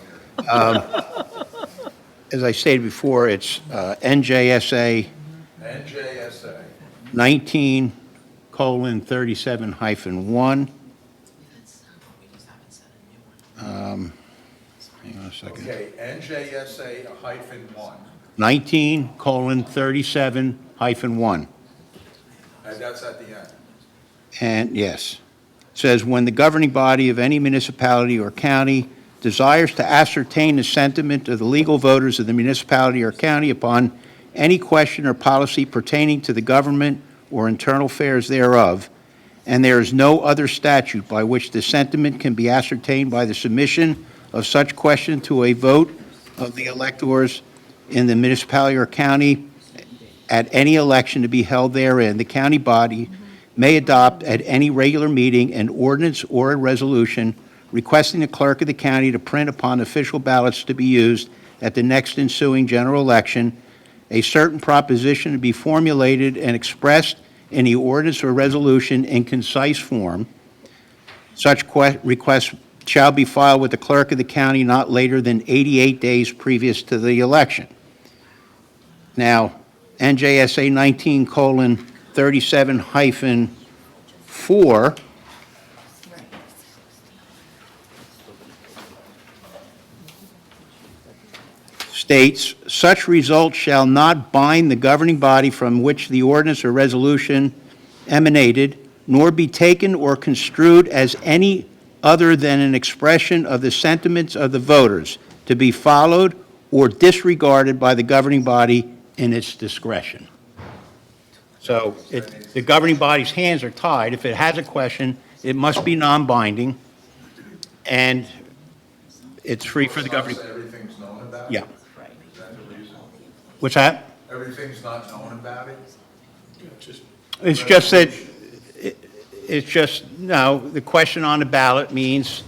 S9: here.
S11: As I stated before, it's NJSA
S9: NJSA.
S11: 19:37-1. Hang on a second.
S9: Okay, NJSA -1.
S11: 19:37-1.
S9: And that's at the end.
S11: And yes, says, when the governing body of any municipality or county desires to ascertain the sentiment of the legal voters of the municipality or county upon any question or policy pertaining to the government or internal affairs thereof, and there is no other statute by which the sentiment can be ascertained by the submission of such question to a vote of the electors in the municipality or county at any election to be held therein, the county body may adopt at any regular meeting an ordinance or a resolution requesting the clerk of the county to print upon official ballots to be used at the next ensuing general election a certain proposition to be formulated and expressed in the ordinance or resolution in concise form. Such request shall be filed with the clerk of the county not later than 88 days previous to the election. Now, NJSA 19:37-4 states, such results shall not bind the governing body from which the ordinance or resolution emanated, nor be taken or construed as any other than an expression of the sentiments of the voters, to be followed or disregarded by the governing body in its discretion. So the governing body's hands are tied. If it has a question, it must be non-binding, and it's free for the governing.
S9: Everything's known about it?
S11: Yeah.
S9: Is that the reason?
S11: What's that?
S9: Everything's not known about it?
S11: It's just that, it's just, no, the question on the ballot means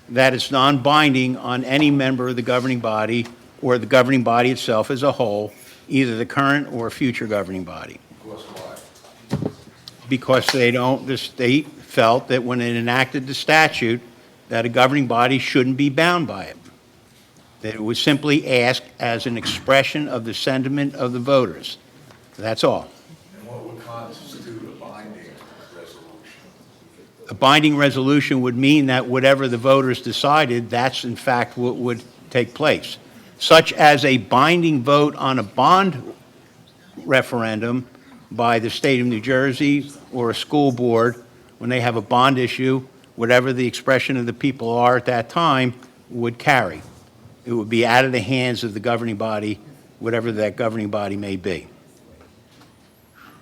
S11: that it's non-binding on any member of the governing body or the governing body itself as a whole, either the current or future governing body. Because they don't, the state felt that when it enacted the statute, that a governing body shouldn't be bound by it. That it was simply asked as an expression of the sentiment of the voters. That's all.
S9: And what would constitute a binding resolution?
S11: A binding resolution would mean that whatever the voters decided, that's in fact what would take place. Such as a binding vote on a bond referendum by the state of New Jersey or a school board, when they have a bond issue, whatever the expression of the people are at that time would carry. It would be out of the hands of the governing body, whatever that governing body may be.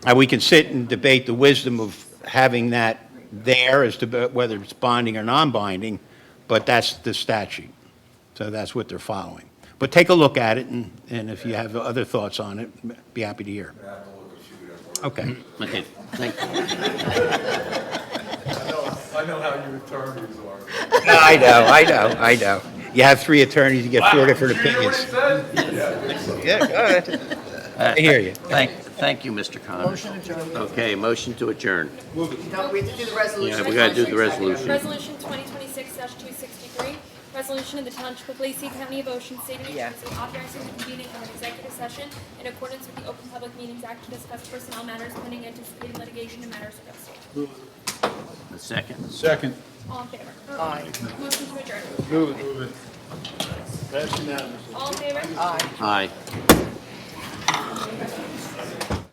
S11: Now, we can sit and debate the wisdom of having that there as to whether it's binding or non-binding, but that's the statute. So that's what they're following. But take a look at it, and if you have other thoughts on it, be happy to hear. Okay.
S1: Okay, thank you.
S9: I know how your attorneys are.
S11: I know. You have 3 attorneys, you get 4 different opinions. Yeah, go ahead. I hear you.
S1: Thank you, Mr. Connors.
S2: Motion adjourned.
S1: Okay, motion to adjourn.
S2: No, we have to do the resolution.
S1: Yeah, we gotta do the resolution.
S7: Resolution 2026-263, resolution of the Township of Lacey, County of Ocean, State of New
S2: Yeah.
S7: Jersey, authorizing the convening of an executive session in accordance with the Open Public Meetings Act to discuss personnel matters pending anticipated litigation and matters of state.
S1: A second.
S6: Second.
S7: All in favor?
S2: Aye.
S7: Motion to adjourn.
S5: Move it. That's unanimous.
S7: All in favor?
S2: Aye.
S1: Aye.